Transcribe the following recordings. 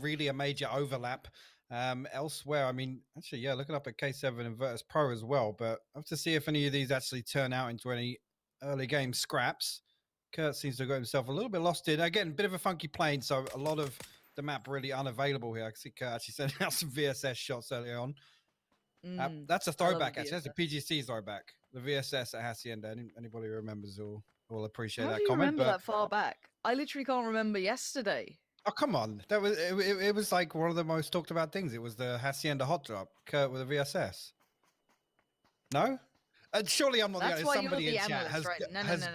really a major overlap. Elsewhere, I mean, actually, yeah, looking up at K7 and Virtus Pro as well, but I have to see if any of these actually turn out into any early game scraps. Kurt seems to have got himself a little bit lost in. Again, a bit of a funky plane, so a lot of the map really unavailable here. I can see Kurt actually sending out some VSS shots early on. That's a throwback, actually. That's a PGC throwback. The VSS at Hacienda. Anybody who remembers will appreciate that comment. Remember that far back? I literally can't remember yesterday. Oh, come on. That was it was like one of the most talked about things. It was the Hacienda hot drop, Kurt with a VSS. No? Surely I'm not the only. Somebody in chat has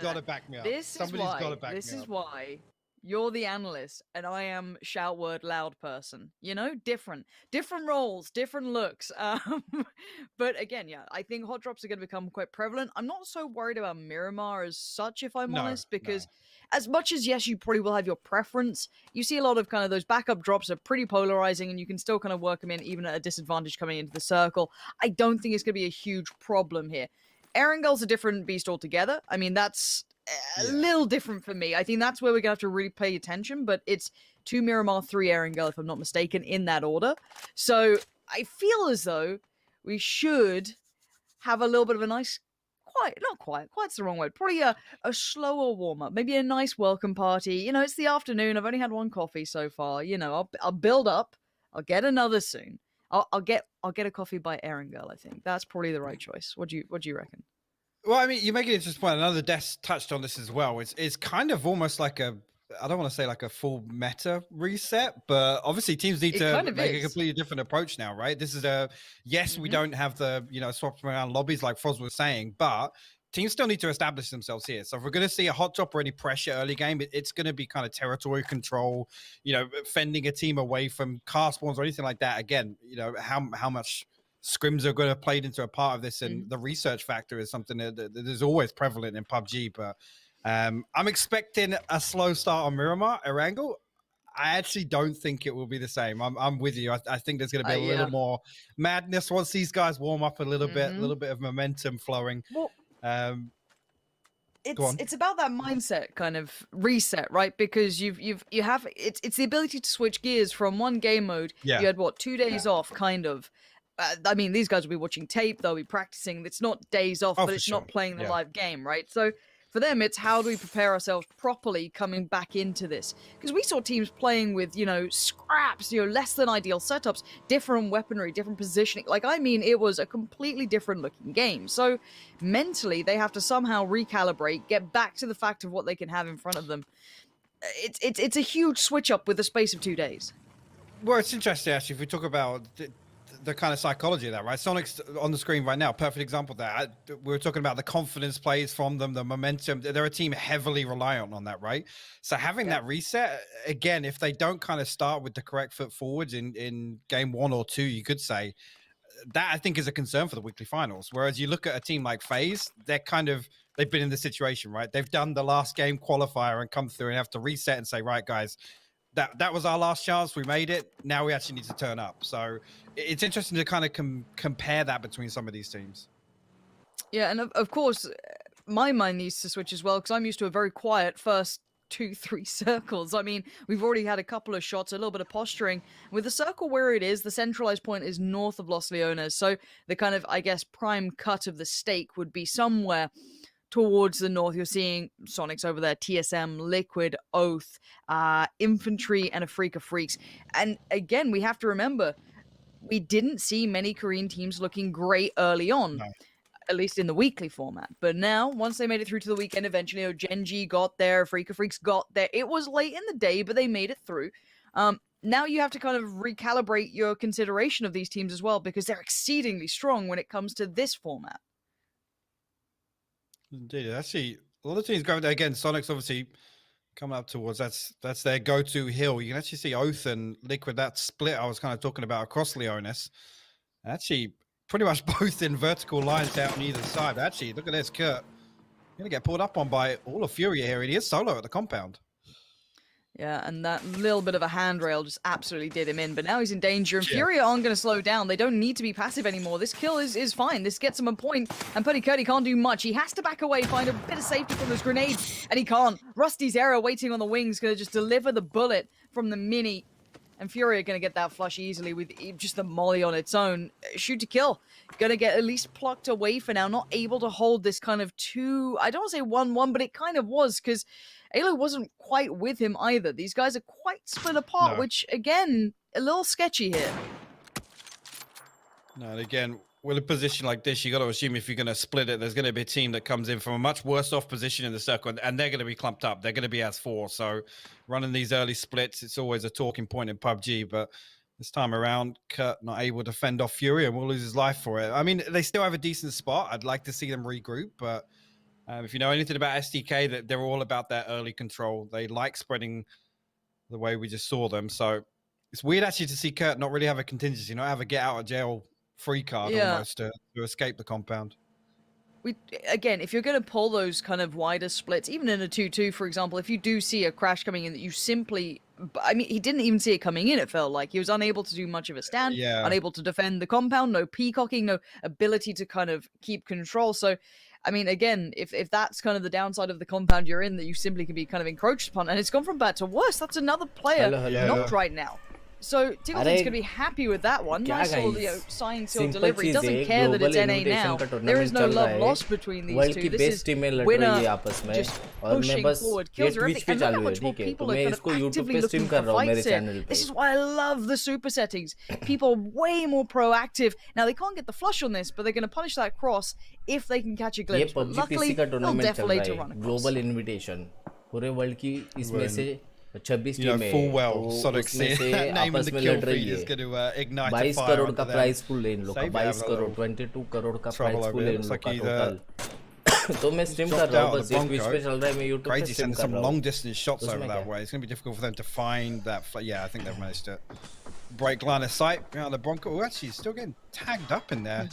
got to back me up. Somebody's got to back me up. This is why you're the analyst and I am shout word loud person. You know, different roles, different looks. But again, yeah, I think hot drops are going to become quite prevalent. I'm not so worried about Miramar as such, if I'm honest, because as much as, yes, you probably will have your preference, you see a lot of kind of those backup drops are pretty polarizing and you can still kind of work them in even at a disadvantage coming into the circle. I don't think it's going to be a huge problem here. Erangle's a different beast altogether. I mean, that's a little different for me. I think that's where we're going to have to really pay attention, but it's 2 Miramar, 3 Erangel, if I'm not mistaken, in that order. So I feel as though we should have a little bit of a nice, quiet's the wrong word, probably a slower warm-up, maybe a nice welcome party. You know, it's the afternoon. I've only had one coffee so far. You know, I'll build up. I'll get another soon. I'll get a coffee by Erangel, I think. That's probably the right choice. What do you reckon? Well, I mean, you make an interesting point. Another Des touched on this as well. It's kind of almost like I don't want to say like a full meta reset, but obviously teams need to make a completely different approach now, right? This is we don't have the, swaps around lobbies like Froz was saying, but teams still need to establish themselves here. So if we're going to see a hot drop or any pressure early game, it's going to be kind of territory control, fending a team away from car spawns or anything like that. Again, how much scrims are going to play into a part of this, and the research factor is something that is always prevalent in PUBG. But I'm expecting a slow start on Miramar, Erangle. I actually don't think it will be the same. I'm with you. I think there's going to be a little more madness once these guys warm up a little bit of momentum flowing. Well, it's about that mindset kind of reset, right? Because you have it's the ability to switch gears from one game mode. You had 2 days off, kind of. I mean, these guys will be watching tape, they'll be practicing. It's not days off, but it's not playing the live game, right? So for them, it's how do we prepare ourselves properly coming back into this? Because we saw teams playing with, scraps, less than ideal setups, different weaponry, different positioning. Like, I mean, it was a completely different looking game. So mentally, they have to somehow recalibrate, get back to the fact of what they can have in front of them. It's a huge switch up with the space of 2 days. Well, it's interesting, actually, if we talk about the kind of psychology of that, right? Sonic's on the screen right now, perfect example of that. We were talking about the confidence plays from them, the momentum. They're a team heavily reliant on that, right? So having that reset, again, if they don't kind of start with the correct foot forwards in game 1 or 2, you could say, that I think is a concern for the weekly finals. Whereas you look at a team like FaZe, they've been in the situation, right? They've done the last game qualifier and come through and have to reset and say, right, guys, that was our last chance. We made it. Now we actually need to turn up. So it's interesting to kind of compare that between some of these teams. Yeah, and of course, my mind needs to switch as well, because I'm used to a very quiet first 2-3 circles. I mean, we've already had a couple of shots, a little bit of posturing. With the circle where it is, the centralized point is north of Los Leones. So the kind of, I guess, prime cut of the stake would be somewhere towards the north. You're seeing Sonics over there, TSM, Liquid, Oath, Infantry, and a Freak of Freaks. And again, we have to remember, we didn't see many Korean teams looking great early on, at least in the weekly format. But now, once they made it through to the weekend, eventually, Genji got there, Freak of Freaks got there. It was late in the day, but they made it through. Now you have to kind of recalibrate your consideration of these teams as well, because they're exceedingly strong when it comes to this format. Indeed, actually, a lot of teams going there again. Sonic's obviously coming up towards that's their go-to hill. You can actually see Oath and Liquid, that split I was kind of talking about across Leonis. Actually, pretty much both in vertical lines down either side. Actually, look at this, Kurt. Gonna get pulled up on by all of Furia here. He is solo at the compound. Yeah, and that little bit of a handrail just absolutely did him in. But now he's in danger, and Furia aren't going to slow down. They don't need to be passive anymore. This kill is fine. This gets him a point, and Putty Curdy can't do much. He has to back away, find a bit of safety from those grenades, and he can't. Rusty's arrow waiting on the wings, going to just deliver the bullet from the Mini. and Fury are going to get that flush easily with just the molly on its own. Shoot to kill. Going to get at least plucked away for now, not able to hold this kind of I don't want to say 1-1, but it kind of was, because Alo wasn't quite with him either. These guys are quite split apart, which, again, a little sketchy here. No, and again, with a position like this, you got to assume if you're going to split it, there's going to be a team that comes in from a much worse off position in the circle, and they're going to be clumped up. They're going to be as 4. So running these early splits, it's always a talking point in PUBG. But this time around, Kurt not able to fend off Fury and will lose his life for it. I mean, they still have a decent spot. I'd like to see them regroup. But if you know anything about SDK, that they're all about that early control. They like spreading the way we just saw them. So it's weird actually to see Kurt not really have a contingency, not have a get out of jail free card almost to escape the compound. Again, if you're going to pull those kind of wider splits, even in a 2-2, for example, if you do see a crash coming in that you simply... I mean, he didn't even see it coming in, it felt like. He was unable to do much of a stand, unable to defend the compound, no peacocking, no ability to kind of keep control. So, I mean, again, if that's kind of the downside of the compound you're in, that you simply can be kind of encroached upon, and it's gone from bad to worse, that's another player knocked right now. So Tiggleton's going to be happy with that one. Nice little sign till delivery. Doesn't care that it's NA now. There is no love lost between these two. This is winner just pushing forward. Kills are everything. And look how much more people are kind of actively looking for fights here. This is why I love the super settings. People are way more proactive. Now, they can't get the flush on this, but they're going to punish that cross if they can catch a glimpse. But luckily, they'll deflate to run across. Global invitation. पूरे world की इसमें से 26 टीमें full well Sonic naming the kill feed is going to ignite a fire 22 crore का price pool है इन लोग का 22 करोड़ 22 करोड़ का प्राइस पूल है इन लोग का टोटल तो मैं स्ट्रीम कर रहा हूं बस ये ट्विच पे चल रहा है मैं YouTube पे स्ट्रीम कर रहा हूं some long distance shots over that way. It's going to be difficult for them to find that. Yeah, I think they've managed to break line of sight behind the Bronco. Oh, actually, still getting tagged up in there.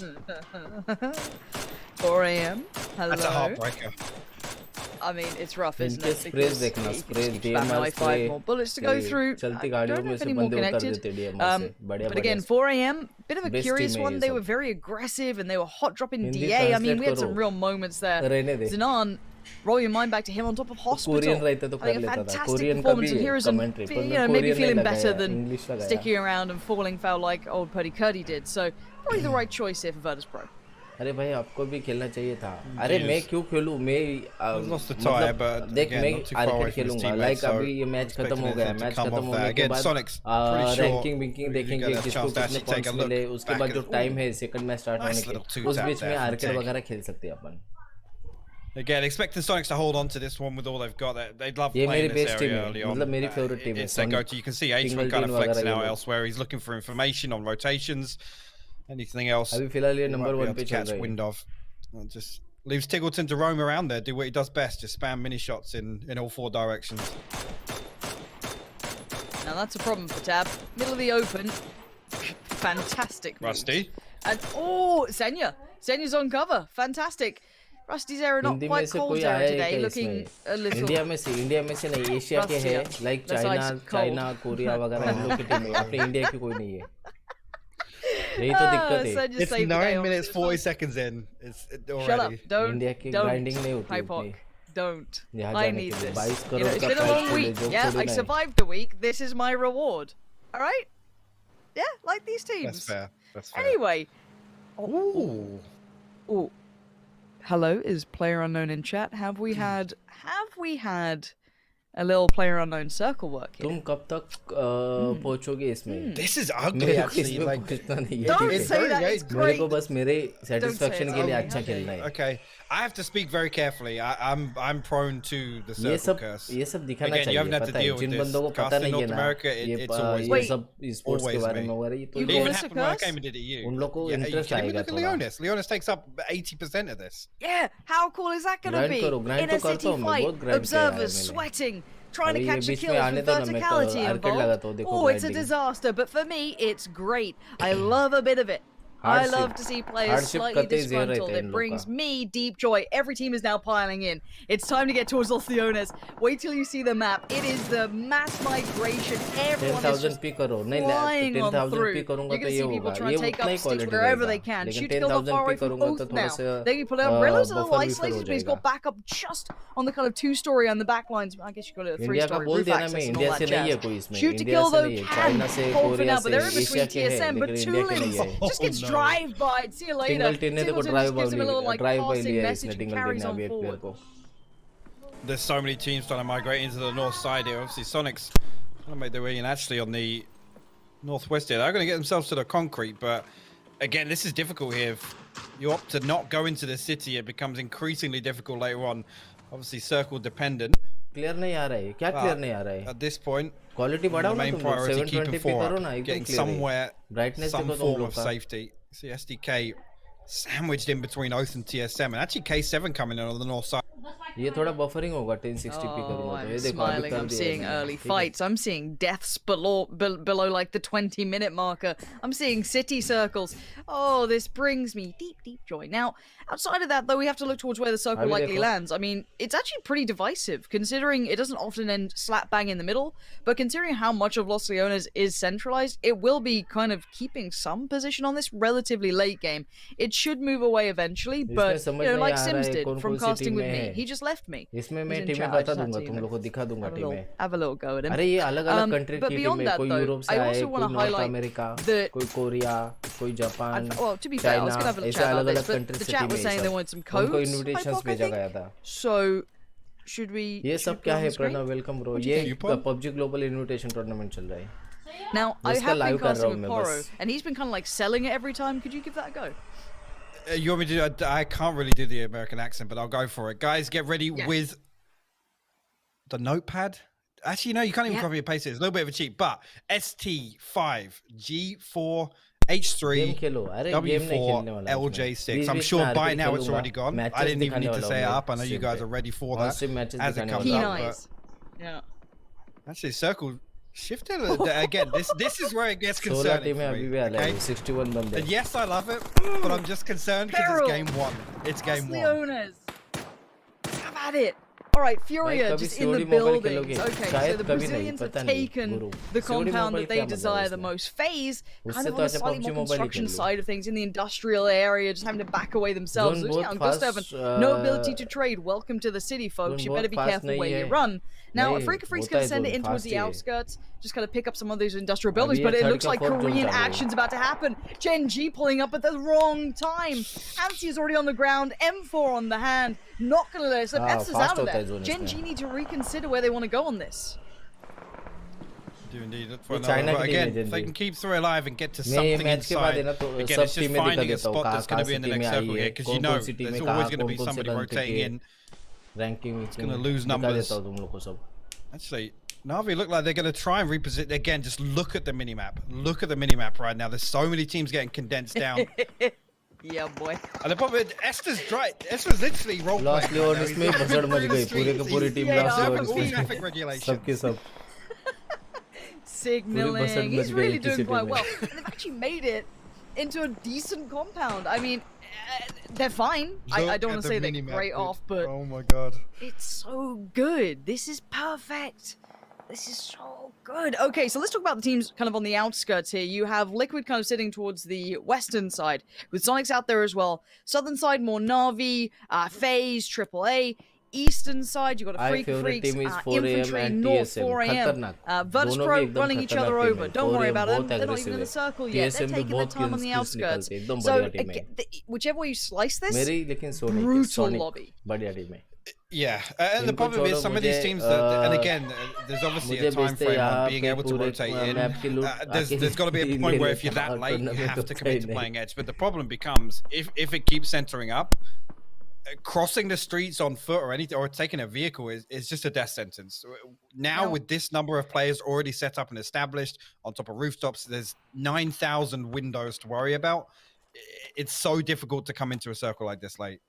4 a.m. Hello. That's a heartbreaker. I mean, it's rough, isn't it? Sprays देखना, sprays DMR spray. 5 more bullets to go through. चलती गाड़ियों में से बंदे उतर देते DMR से. But again, 4 a.m. bit of a curious one. They were very aggressive and they were hot dropping DA. I mean, we had some real moments there. Zinan, roll your mind back to him on top of hospital. Korean रहता तो कर लेता था. Fantastic performance and heroes and maybe feeling better than sticking around and falling foul like old Purdy Curdy did. So probably the right choice here for Virtus Pro. अरे भाई आपको भी खेलना चाहिए था. अरे मैं क्यों खेलूं? मैं देख मैं आर्केड खेलूंगा. लाइक अभी ये मैच खत्म हो गया. मैच खत्म होने के बाद रैंकिंग विंकिंग देखेंगे किसको कितने पॉइंट्स मिले. उसके बाद जो टाइम है सेकंड मैच स्टार्ट होने के उस बीच में आर्केड वगैरह खेल सकते हैं अपन. Again, expecting Sonics to hold on to this one with all they've got. They'd love playing this area early on. मतलब मेरी favorite team है. It's their go-to. You can see H1 kind of flexing out elsewhere. He's looking for information on rotations. Anything else? अभी फिलहाल ये number 1 पे चल रहा है. Wind of. Just leaves Tiggleton to roam around there, do what he does best, just spam mini shots in all 4 directions. Now that's a problem for Tab. Middle of the open. Fantastic. Rusty. And Senya's on cover. Fantastic. Rusty's error not quite cold error today, looking a little. India में से नहीं Asia के है, like China, Korea वगैरह इन लोग की team है. अपने इंडिया की कोई नहीं है. यही तो दिक्कत है. It's 9 minutes 40 seconds in. It's already. Shut up! Don't. India की grinding नहीं होती उतनी. Don't. I need this. 22 You crore know, it's का been a long week. Yeah, I survived the week. This is my reward. All right. Yeah, like these teams. That's fair. That's fair. Anyway. Ooh. Ooh. Hello, is player unknown in chat? Have we had a little player unknown circle work here? तुम कब तक पहुंचोगे इसमें? This is ugly actually. Like, don't say that. It's great. मेरे को बस मेरे satisfaction के लिए अच्छा खेलना है. Okay, I have to speak very carefully. I'm prone to the circle curse. ये सब दिखाना चाहिए. You haven't had to deal with this. जिन बंदों को पता नहीं है ना, ये सब esports के बारे में वगैरह ये तो even happened when I came and did it. उन लोगों को interest आएगा थोड़ा. Leonis takes up 80% of this. Yeah, how cool is that going to be? In a city fight, observers sweating. Trying to catch the kills with verticality involved. Oh, it's a disaster, but for me, it's great. I love a bit of it. I love to see players slightly disgruntled. It brings me deep joy. Every team is now piling in. It's time to get towards Los Leones. Wait till you see the map. It is the mass migration. Everyone is just flying on through. You're going to see people trying to take up sticks wherever they can. Shoot to kill not far away from Oath now. They can pull out. Relo's a little isolated, but he's got backup just on the kind of 2-story on the back lines. I guess you got a 3-story roof access and all that jazz. Shoot to kill though can hold for now, but they're in between TSM. But Tulin just gets drive-by. See you later. Singleton just gives him a little like passing message and carries on forward. There's so many teams trying to migrate into the north side here. Obviously, Sonic's trying to make their way in actually on the northwest here. They're going to get themselves to the concrete, but again, this is difficult here. If you opt to not go into the city, it becomes increasingly difficult later on. Obviously, circle dependent. Clear नहीं आ रहा है क्या clear नहीं आ रहा है at this point quality बढ़ाओ ना तुम 720p करो ना getting somewhere some form of safety. See SDK sandwiched in between Oath and TSM, and actually K7 coming in on the north side. ये थोड़ा buffering होगा 1060p करूँगा तो ये देखो smiling. I'm seeing early fights. I'm seeing deaths below like the 20-minute marker. I'm seeing city circles. Oh, this brings me deep joy. Now, outside of that, though, we have to look towards where the circle likely lands. I mean, it's actually pretty divisive, considering it doesn't often end slap bang in the middle, but considering how much of Los Leones is centralized, it will be kind of keeping some position on this relatively late game. It should move away eventually, but, you know, like Sims did from casting with me. He just left me. इसमें मैं टीमें बता दूंगा तुम लोगों को दिखा दूंगा टीमें have a little go at him. अरे ये अलग-अलग कंट्री की टीमें कोई यूरोप से आए कोई नॉर्थ अमेरिका कोई कोरिया कोई Japan well, to be fair, I was going to have a little chat about this, but the chat was saying they wanted some codes. उनको इनविटेशंस भेजा गया था. So should we ये सब क्या है प्रणव वेलकम ब्रो ये PUBG ग्लोबल इनविटेशन टूर्नामेंट चल रहा है. Now I have been casting with Poro and he's been kind of like selling it every time. Could you give that a go? You want me to do? I can't really do the American accent, but I'll go for it. Guys, get ready with the notepad. Actually, no, you can't even copy and paste it. It's a little bit of a cheat, but ST5G4H3 W4 LJ6. I'm sure by now it's already gone. I didn't even need to say it up. I know you guys are ready for that as it comes up. Yeah. Actually, circle. Shifted again. This is where it gets concerning. Okay? 61 bande. And yes, I love it, but I'm just concerned because it's game 1. It's game 1. Have at it. All right, Furia just in the buildings. Okay, so the Brazilians have taken the compound that they desire the most. FaZe, kind of on the slightly more construction side of things, in the industrial area, just having to back away themselves. Yeah, on Gustav, no ability to trade. Welcome to the city, folks. You better be careful where you run. Now, Freefirelive's going to send it in towards the outskirts, just kind of pick up some of those industrial buildings, but it looks like Korean action's about to happen. Gen G pulling up at the wrong time. Ansi is already on the ground, M4 on the hand, not going to let us slip. Ets is out of there. Gen G need to reconsider where they want to go on this. Do indeed. Look for another. But again, if they can keep 3 alive and get to something inside, again, it's just finding a spot that's going to be in the next circle here, because you know there's always going to be somebody rotating in. It's going to lose numbers. Actually, Na'Vi look like they're going to try and reposition. Again, just look at the minimap. Look at the minimap right now. There's so many teams getting condensed down. Yeah, boy. And the problem is, Esther's literally role playing. Last Leon इसमें भसड़ much गई पूरे के पूरी team last Leon इसमें traffic regulation. सबके सब. Signaling. He's really doing quite well. And they've actually made it into a decent compound. I mean, they're fine. I don't want to say they're great off, but oh my god, it's so good. This is perfect. This is so good. Okay, so let's talk about the teams kind of on the outskirts here. You have Liquid kind of sitting towards the western side, with Sonics out there as well. Southern side, more Na'Vi, FaZe, AAA. Eastern side, you've got a Freak Freaks, Infantry, North 4 AM. Virtus Pro running each other over. Don't worry about them. They're not even in the circle yet. They're taking their time on the outskirts. So, whichever way you slice this, brutal lobby. Yeah, and the problem is some of these teams, and again, there's obviously a time frame on being able to rotate in. There's got to be a point where if you're that late, you have to commit to playing edge. But the problem becomes, if it keeps centering up, crossing the streets on foot or taking a vehicle is just a death sentence. Now, with this number of players already set up and established on top of rooftops, there's 9,000 windows to worry about. It's so difficult to come into a circle like this late.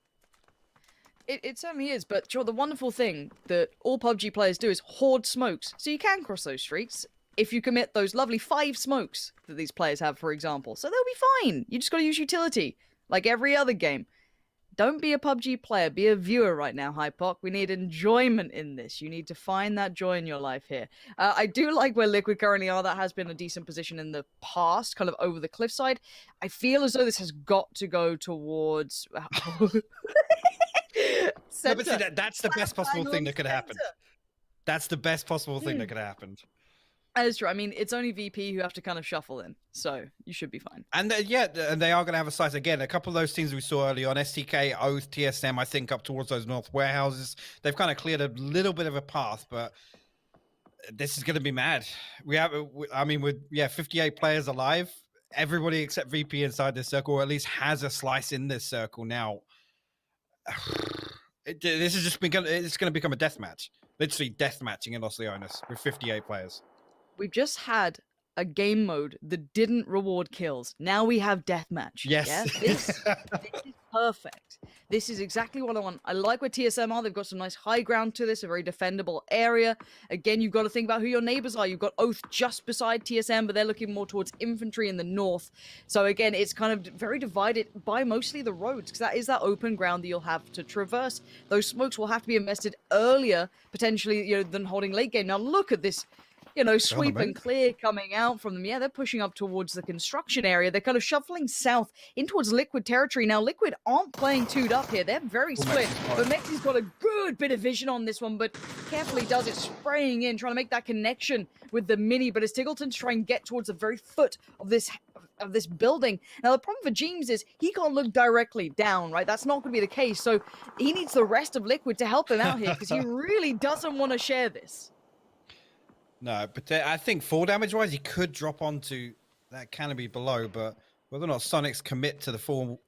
It certainly is, but sure, the wonderful thing that all PUBG players do is hoard smokes, so you can cross those streets. if you commit those lovely 5 smokes that these players have, for example. So they'll be fine. You just got to use utility like every other game. Don't be a PUBG player. Be a viewer right now, Hypoc. We need enjoyment in this. You need to find that joy in your life here. I do like where Liquid currently are. That has been a decent position in the past, kind of over the cliffside. I feel as though this has got to go towards... That's the best possible thing that could happen. That's the best possible thing that could have happened. That is true. I mean, it's only VP who have to kind of shuffle in, so you should be fine. And and they are going to have a slice again. A couple of those teams we saw early on, STK, Oath, TSM, I think up towards those north warehouses. They've kind of cleared a little bit of a path, but this is going to be mad. We have, I mean, with 58 players alive, everybody except VP inside this circle, or at least has a slice in this circle now. This is just it's going to become a death match. Literally death matching in Los Leones with 58 players. We've just had a game mode that didn't reward kills. Now we have deathmatch. Yes. Yeah? This is perfect. This is exactly what I want. I like where TSM are. They've got some nice high ground to this, a very defendable area. Again, you've got to think about who your neighbors are. You've got Oath just beside TSM, but they're looking more towards infantry in the north. So again, it's kind of very divided by mostly the roads, because that is that open ground that you'll have to traverse. Those smokes will have to be invested earlier, potentially, than holding late game. Now look at this. Sweep and clear coming out from them. Yeah, they're pushing up towards the construction area. They're kind of shuffling south in towards Liquid territory. Now, Liquid aren't playing 2'd up here. They're very split. But Mexi's got a good bit of vision on this one, but carefully does it, spraying in, trying to make that connection with the mini. But as Tiggleton's trying to get towards the very foot of this building. Now, the problem for James is he can't look directly down, right? That's not going to be the case. So he needs the rest of Liquid to help him out here because he really doesn't want to share this. No, but I think fall damage-wise, he could drop onto that canopy below, but whether or not Sonics commit to the full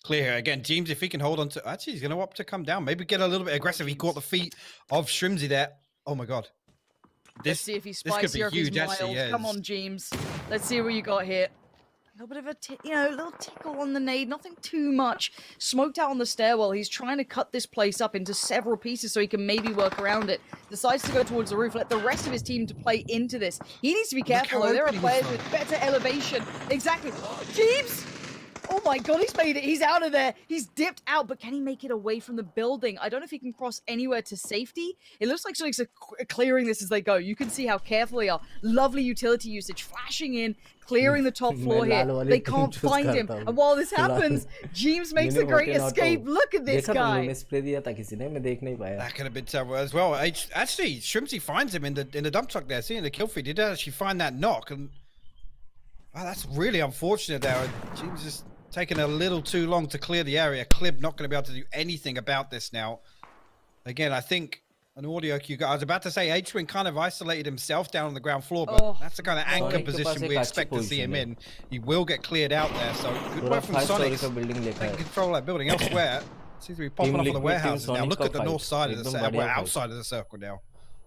clear here. Again, James, if he can hold on to... Actually, he's going to opt to come down. Maybe get a little bit aggressive. He caught the feet of Shrimsy there. Oh, my God. Let's see if he spikes here, if he's mild. Come on, James. Let's see what you got here. A little bit of a, little tickle on the nade, nothing too much. Smoked out on the stairwell. He's trying to cut this place up into several pieces so he can maybe work around it. Decides to go towards the roof, let the rest of his team to play into this. He needs to be careful, though. There are players with better elevation. Exactly. James! Oh my God, he's made it. He's out of there. He's dipped out, but can he make it away from the building? I don't know if he can cross anywhere to safety. It looks like Sonic's clearing this as they go. You can see how careful they are. Lovely utility usage, flashing in, clearing the top floor here. They can't find him. And while this happens, James makes a great escape. Look at this guy. That could have been terrible as well. Actually, Shrimsy finds him in the dump truck there, seeing the kill feed. He did actually find that knock. And wow, that's really unfortunate there. James just taking a little too long to clear the area. Clib not going to be able to do anything about this now. Again, I think an audio cue. I was about to say H-Wing kind of isolated himself down on the ground floor, but that's the kind of anchor position we expect to see him in. He will get cleared out there, so good work from Sonic. They can control that building elsewhere. Seems to be popping off on the warehouses now. Look at the north side of the circle. We're outside of the circle now.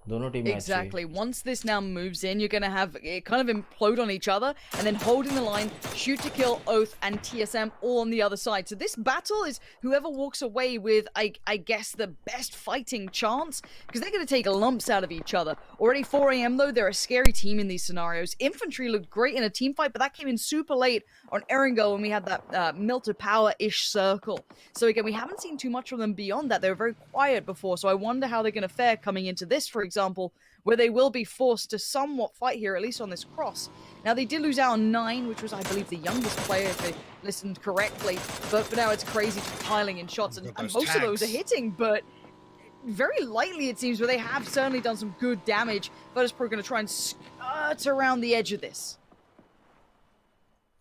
Exactly. Once this now moves in, you're going to have it kind of implode on each other, and then holding the line, shoot to kill, Oath, and TSM all on the other side. So this battle is whoever walks away with, I guess, the best fighting chance, because they're going to take lumps out of each other. Already 4 AM, though, they're a scary team in these scenarios. Infantry looked great in a team fight, but that came in super late on Erangle when we had that melted power-ish circle. So again, we haven't seen too much from them beyond that. They were very quiet before, so I wonder how they're going to fare coming into this, for example, where they will be forced to somewhat fight here, at least on this cross. Now, they did lose out on 9, which was, I believe, the youngest player, if they listened correctly. But for now, it's crazy piling in shots, and most of those are hitting, but very lightly, it seems, where they have certainly done some good damage. Virtus Pro going to try and skirt around the edge of this.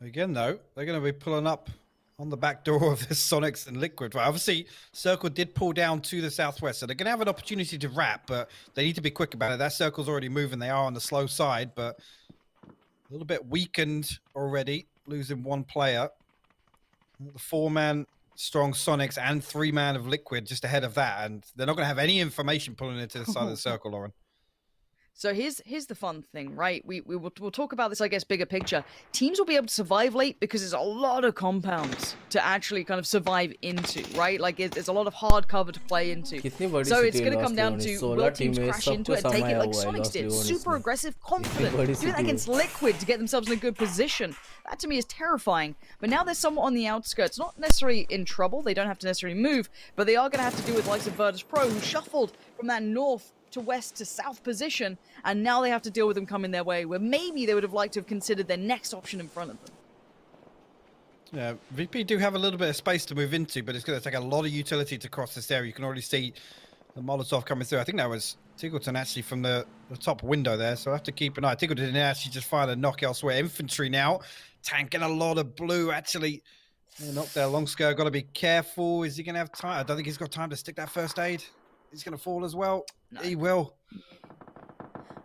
Again, though, they're going to be pulling up on the back door of this Sonics and Liquid. Right, obviously, Circle did pull down to the southwest, so they're going to have an opportunity to wrap, but they need to be quick about it. That Circle's already moving. They are on the slow side, but a little bit weakened already, losing 1 player. The 4-man strong Sonics and 3-man of Liquid just ahead of that, and they're not going to have any information pulling into the side of the Circle, Lauren. So here's the fun thing, right? We'll talk about this, I guess, bigger picture. Teams will be able to survive late because there's a lot of compounds to actually kind of survive into, right? Like there's a lot of hard cover to play into. So it's going to come down to will teams crash into it and take it like Sonics did. Super aggressive, confident, do that against Liquid to get themselves in a good position. That to me is terrifying. But now they're somewhat on the outskirts, not necessarily in trouble. They don't have to necessarily move, but they are going to have to deal with the likes of Virtus.pro, who shuffled from that north to west to south position, and now they have to deal with them coming their way, where maybe they would have liked to have considered their next option in front of them. Yeah, VP do have a little bit of space to move into, but it's going to take a lot of utility to cross this area. You can already see the Molotov coming through. I think that was Tiggleton actually from the top window there, so I have to keep an eye. Tiggleton didn't actually just fire a knock elsewhere. Infantry now, tanking a lot of blue, actually. Knocked there, Longskirt, got to be careful. Is he going to have time? I don't think he's got time to stick that first aid. He's going to fall as well. No. He will.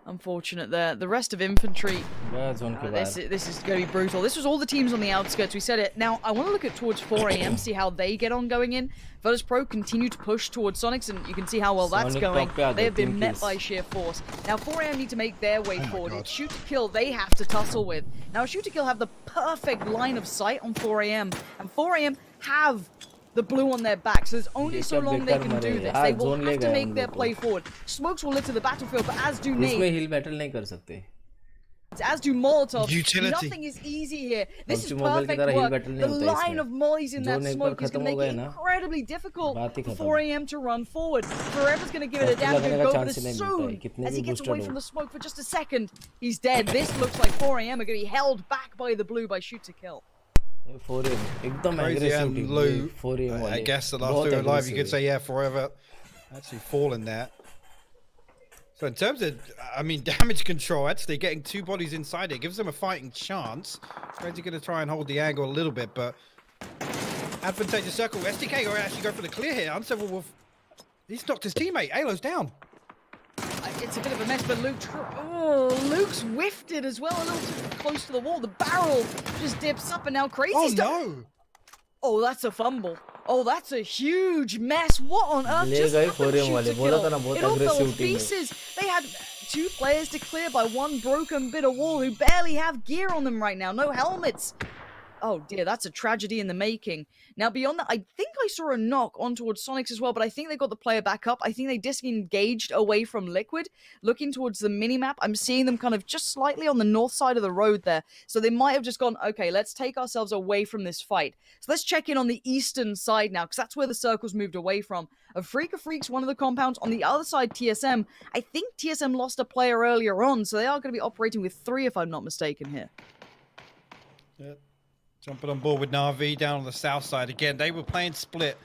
Unfortunate there. The rest of infantry, this is going to be brutal. This was all the teams on the outskirts. We said it. Now, I want to look at towards 4 a.m., see how they get on going in. Virtus.pro continue to push towards Sonics, and you can see how well that's going. They have been met by sheer force. Now, 4 a.m. need to make their way forward. It's shoot to kill they have to tussle with. Now, shoot to kill have the perfect line of sight on 4 a.m., and 4 a.m. have the blue on their back, so there's only so long they can do this. They will have to make their play forward. Smokes will litter the battlefield, but as do nades, as do Molotovs. Utility. Nothing is easy here. This is perfect work. The line of mollies in that smoke is going to make it incredibly difficult for 4 a.m. to run forward. Forever's going to give it a damn good go, but as soon as he gets away from the smoke for just a second, he's dead. This looks like 4 a.m. are going to be held back by the blue by shoot to kill. Crazy and Lou, I guess that after live you could say, yeah, Forever actually falling there. So in terms of, I mean, damage control, actually getting 2 bodies inside it gives them a fighting chance. Crazy going to try and hold the angle a little bit, but advantageous circle. SDK going to actually go for the clear here. Unseveral Wolf, he's knocked his teammate. Alo's down. It's a bit of a mess, but Luke's whiffed it as well, a little too close to the wall. The barrel just dips up, and now Crazy's no! Oh, that's a fumble. Oh, that's a huge mess. What on earth just happened to Shoot to Kill? It all fell to pieces. They had 2 players to clear by 1 broken bit of wall who barely have gear on them right now. No helmets. Oh dear, that's a tragedy in the making. Now beyond that, I think I saw a knock on towards Sonics as well, but I think they got the player back up. I think they disengaged away from Liquid. Looking towards the minimap, I'm seeing them kind of just slightly on the north side of the road there. So they might have just gone, okay, let's take ourselves away from this fight. So let's check in on the eastern side now, because that's where the circle's moved away from. A Freak of Freaks, one of the compounds. On the other side, TSM. I think TSM lost a player earlier on, so they are going to be operating with 3 if I'm not mistaken here. Yeah. Jumping on board with Na'Vi down on the south side. Again, they were playing split.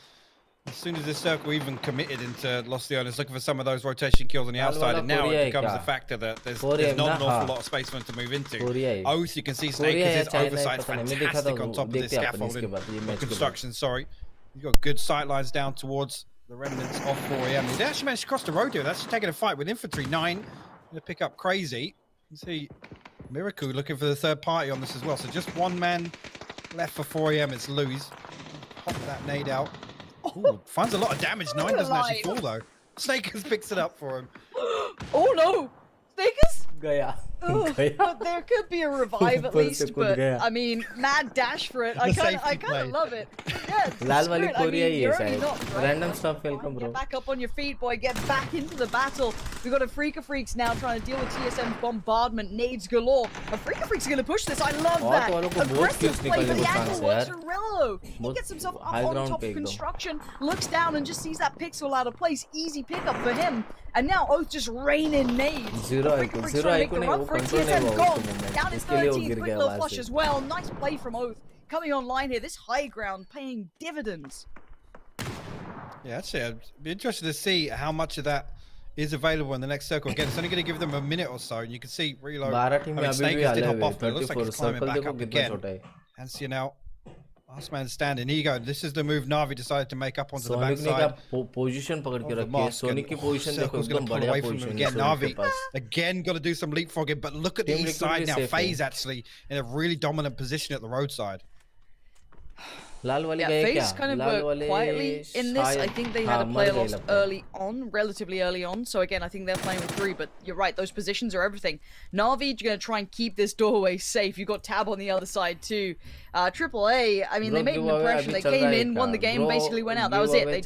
As soon as this circle even committed into Lost the Owners, looking for some of those rotation kills on the outside, and now it becomes a factor that there's not an awful lot of space for them to move into. Oath, you can see Snake because his oversight's fantastic on top of this scaffolding. Construction, sorry. He's got good sight lines down towards the remnants of 4 a.m. They actually managed to cross the road here. That's taking a fight with infantry. 9 going to pick up Crazy. You see Miracle looking for the third party on this as well. So just 1 man left for 4 a.m. It's Louis. Pop that nade out. Ooh, finds a lot of damage. 9 doesn't actually fall though. Snakers picks it up for him. Oh no! Snakers? Gaya. Oh, but there could be a revive at least, but I mean, mad dash for it. I kind of love it. Yeah, random stuff welcome, bro. Get back up on your feet, boy. Get back into the battle. We've got a Freak of Freaks now trying to deal with TSM bombardment, nades galore. A Freak of Freaks is going to push this. I love that. Aggressive play, but the angle works for Rillo. He gets himself up on top of construction, looks down and just sees that pixel out of place. Easy pickup for him. And now Oath just raining nades. Zero icon for TSM goal. Down in 13th, quick little flush as well. Nice play from Oath. Coming online here, this high ground paying dividends. Yeah, actually, I'd be interested to see how much of that is available in the next circle. Again, it's only going to give them a minute or so, and you can see Reload. Snakers did hop off, but it looks like he's climbing back up again. And see now, last man standing. Here you go. This is the move Na'Vi decided to make up onto the backside. Position Sonic की position Circle's going to pull away from him again. Na'Vi again got to do some leapfrogging, but look at the east side now. FaZe actually in a really dominant position at the roadside. FAU-G kind of worked quietly in this. I think they had a player lost relatively early on. So again, I think they're playing with 3, but you're right, those positions are everything. Na'Vi, you're going to try and keep this doorway safe. You've got Tab on the other side too. AAA, I mean, they made an impression. They came in, won the game, basically went out. That was it. They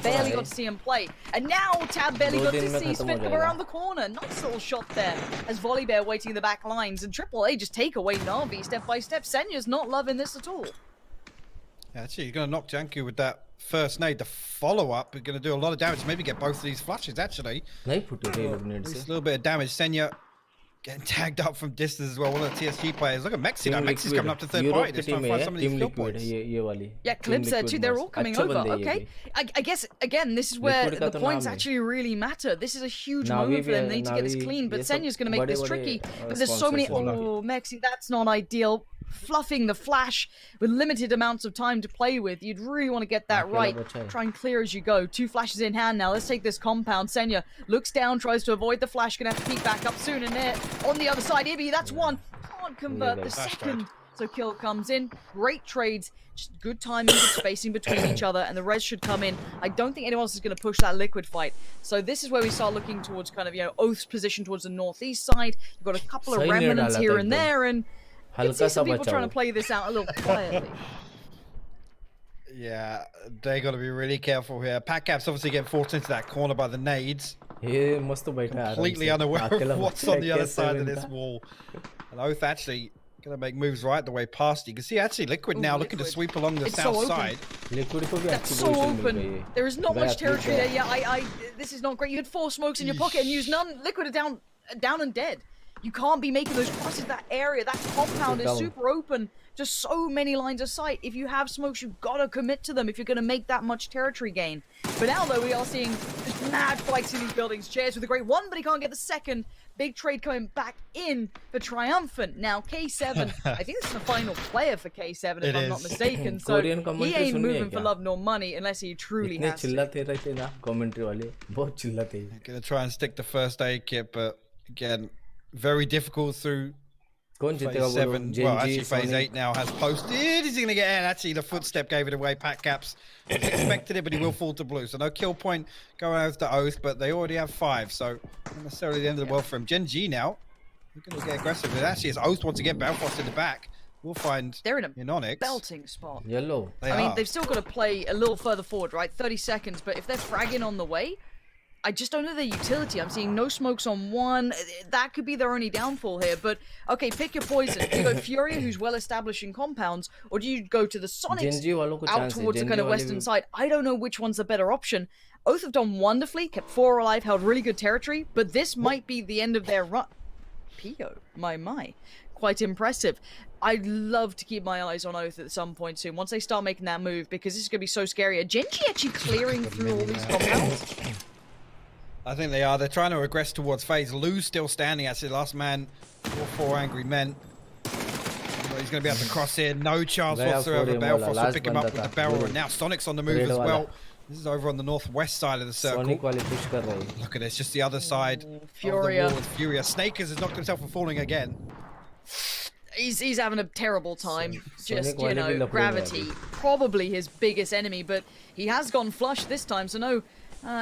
barely got to see him play. And now Tab barely got to see Spit come around the corner. Nice little shot there as Volley Bear waiting in the back lines. And AAA just take away Na'Vi step by step. Senya's not loving this at all. Yeah, actually, you're going to knock Janku with that first nade. The follow-up is going to do a lot of damage. Maybe get both of these flashes, actually. It's a little bit of damage. Senya getting tagged up from distance as well. One of the TSG players. Look at Mexi. Mexi's coming up to third party. They're trying to find some of these kill points. Yeah, Clips there too. They're all coming over. Okay. I guess, again, this is where the points actually really matter. This is a huge moment for them. They need to get this clean. But Senya's going to make this tricky. But there's so many... Oh, Mexi, that's not ideal. Fluffing the flash with limited amounts of time to play with. You'd really want to get that right. Try and clear as you go. 2 flashes in hand now. Let's take this compound. Senya looks down, tries to avoid the flash. Gonna have to peek back up soon. And there on the other side, Ibi, that's one. Can't convert the second. So kill comes in. Great trades. Just good timing, good spacing between each other. And the res should come in. I don't think anyone else is going to push that liquid fight. So this is where we start looking towards kind of, Oath's position towards the northeast side. You've got a couple of remnants here and there. And you can see some people trying to play this out a little quietly. Yeah, they got to be really careful here. PGI-S obviously getting forced into that corner by the nades. Completely unaware of what's on the other side of this wall. And Oath actually going to make moves right the way past. You can see actually Liquid now looking to sweep along the south side. That's so open. There is not much territory there. Yeah, this is not great. You had 4 smokes in your pocket and used none. Liquid are down and dead. You can't be making those crosses. That area, that compound is super open. Just so many lines of sight. If you have smokes, you've got to commit to them if you're going to make that much territory gain. But now, though, we are seeing just mad fights in these buildings. Chairs with a great one, but he can't get the second. Big trade coming back in for Triumphant. Now, K7, I think this is the final player for K7, if I'm not mistaken. So he ain't moving for love nor money unless he truly has to. Going to try and stick the first aid kit, but again, very difficult through phase 7. Well, actually phase 8 now has posted. Is he going to get in? Actually, the footstep gave it away. PGI-S expected it, but he will fall to blue. So no kill point going over to Oath, but they already have 5. So not necessarily the end of the world for him. Gen G now, they're going to get aggressive. But actually, it's Oath once again. Belfast in the back. We'll find they're in a Inonix. belting spot. Yellow. I mean, they've still got to play a little further forward, right? 30 seconds. But if they're fragging on the way, I just don't know their utility. I'm seeing no smokes on one. That could be their only downfall here. But, okay, pick your poison. Do you go Furia, who's well-established in compounds, or do you go to the Sonics out towards the kind of western side? I don't know which one's the better option. Oath have done wonderfully, kept 4 alive, held really good territory, but this might be the end of their run. Pio, my. Quite impressive. I'd love to keep my eyes on Oath at some point soon, once they start making that move, because this is going to be so scary. Are Gen G actually clearing through all these compounds? I think they are. They're trying to regress towards phase. Lou's still standing. Actually, last man for 4 angry men. He's going to be able to cross in. No chance whatsoever. Belfast will pick him up with the barrel. And now Sonic's on the move as well. This is over on the northwest side of the circle. Look at this. Just the other side Furia. Of the wall with Furia. Snakers has knocked himself from falling again. He's having a terrible time. Just, gravity. Probably his biggest enemy, but he has gone flush this time, so no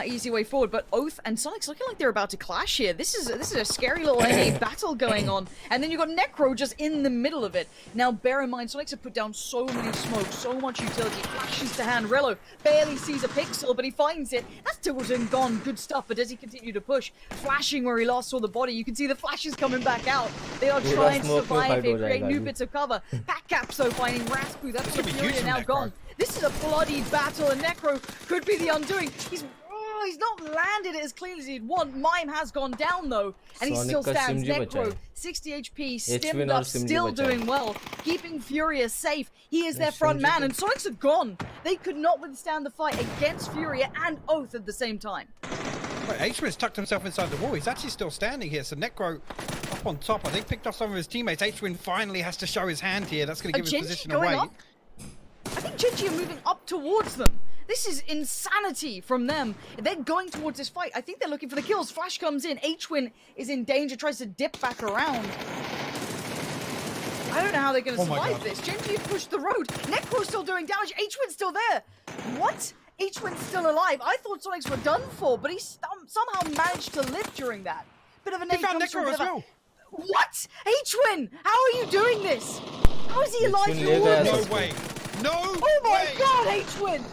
easy way forward. But Oath and Sonic's looking like they're about to clash here. This is a scary little enemy battle going on. And then you've got Necro just in the middle of it. Now, bear in mind, Sonic's have put down so many smokes, so much utility. Flashes to hand. Rello barely sees a pixel, but he finds it. That's Tilton gone. Good stuff. But does he continue to push? Flashing where he last saw the body. You can see the flashes coming back out. They are trying to survive here, create new bits of cover. PGI-S though finding Raspu. That's the Fury now gone. This is a bloody battle, and Necro could be the undoing. He's not landed it as clean as he'd want. Mime has gone down though, and he still stands. Necro, 60 HP, stimmed up, still doing well, keeping Furia safe. He is their front man, and Sonics are gone. They could not withstand the fight against Furia and Oath at the same time. H-Win's tucked himself inside the wall. He's actually still standing here, so Necro up on top. I think picked off some of his teammates. H-Win finally has to show his hand here. That's going to give his position away. Up? I think Genji are moving up towards them. This is insanity from them. They're going towards this fight. I think they're looking for the kills. Flash comes in. H-Win is in danger, tries to dip back around. I don't know how they're going to survive this. Genji pushed the road. Necro's still doing damage. H-Win's still there. What? H-Win's still alive. I thought Sonics were done for, but he somehow managed to live during that. Bit of an He found Necro as well. What? H-Win, how are you doing this? How is he alive? No way. No Oh my god, H-Win!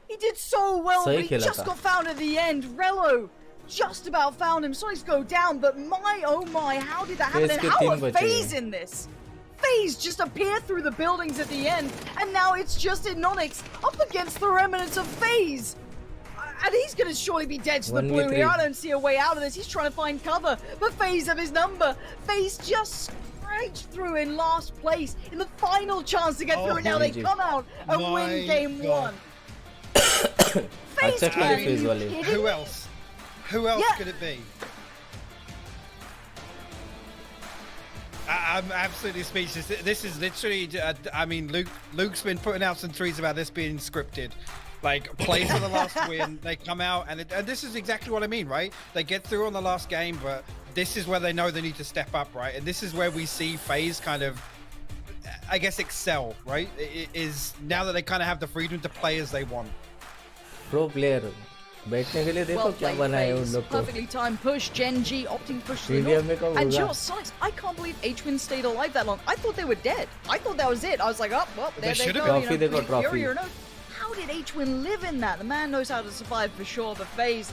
He did so well, but he just got found at the end. Rello just about found him. Sonics go down, but my oh my, how did that happen? And how are FaZe in this? FaZe just appear through the buildings at the end, and now it's just Inonix up against the remnants of FaZe. And he's going to surely be dead to the blue here. I don't see a way out of this. He's trying to find cover, but FaZe have his number. FaZe just scratched through in last place in the final chance to get through, and now they come out and win game one. FaZe, who else? Who else could it be? I'm absolutely speechless. This is literally, I mean, Luke's been putting out some tweets about this being scripted. Like, play for the last win, they come out, and this is exactly what I mean, right? They get through on the last game, but this is where they know they need to step up, right? And this is where we see FaZe kind of, I guess, excel, right? It is now that they kind of have the freedom to play as they want. Pro player. बैठने के लिए देखो क्या बनाया उन लोग को. Perfectly timed push. Genji opting push to the north. And you know what, Sonics, I can't believe H-Win stayed alive that long. I thought they were dead. I thought that was it. I was like, oh, well, there they go. Trophy, they got trophy. How did H-Win live in that? The man knows how to survive for sure, but FaZe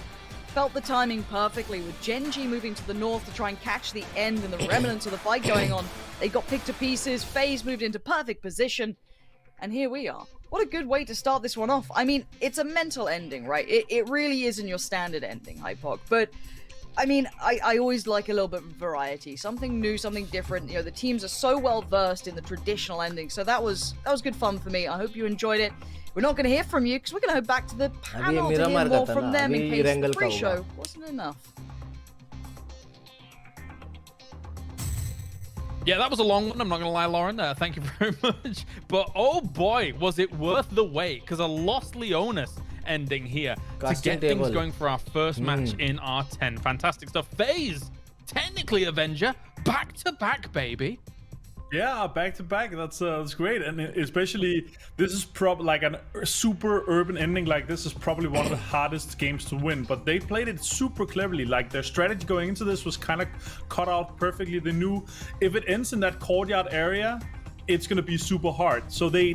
felt the timing perfectly with Genji moving to the north to try and catch the end and the remnants of the fight going on. They got picked to pieces. FaZe moved into perfect position. And here we are. What a good way to start this one off. I mean, it's a mental ending, right? It really isn't your standard ending, Hypog. But, I mean, I always like a little bit of variety. Something new, something different. You know, the teams are so well versed in the traditional ending. So that was good fun for me. I hope you enjoyed it. We're not going to hear from you because we're going to head back to the panel to hear more from them in case the pre-show wasn't enough. Yeah, that was a long one. I'm not going to lie, Lauren. Thank you very much. But oh boy, was it worth the wait? Because a Lost Leonis ending here to get things going for our first match in R10. Fantastic stuff. FaZe, technically Avenger, back-to-back, baby. Yeah, back-to-back. That's great. And especially, this is probably like a super urban ending. Like, this is probably one of the hardest games to win. But they played it super cleverly. Like, their strategy going into this was kind of cut out perfectly. They knew if it ends in that courtyard area, it's going to be super hard. So they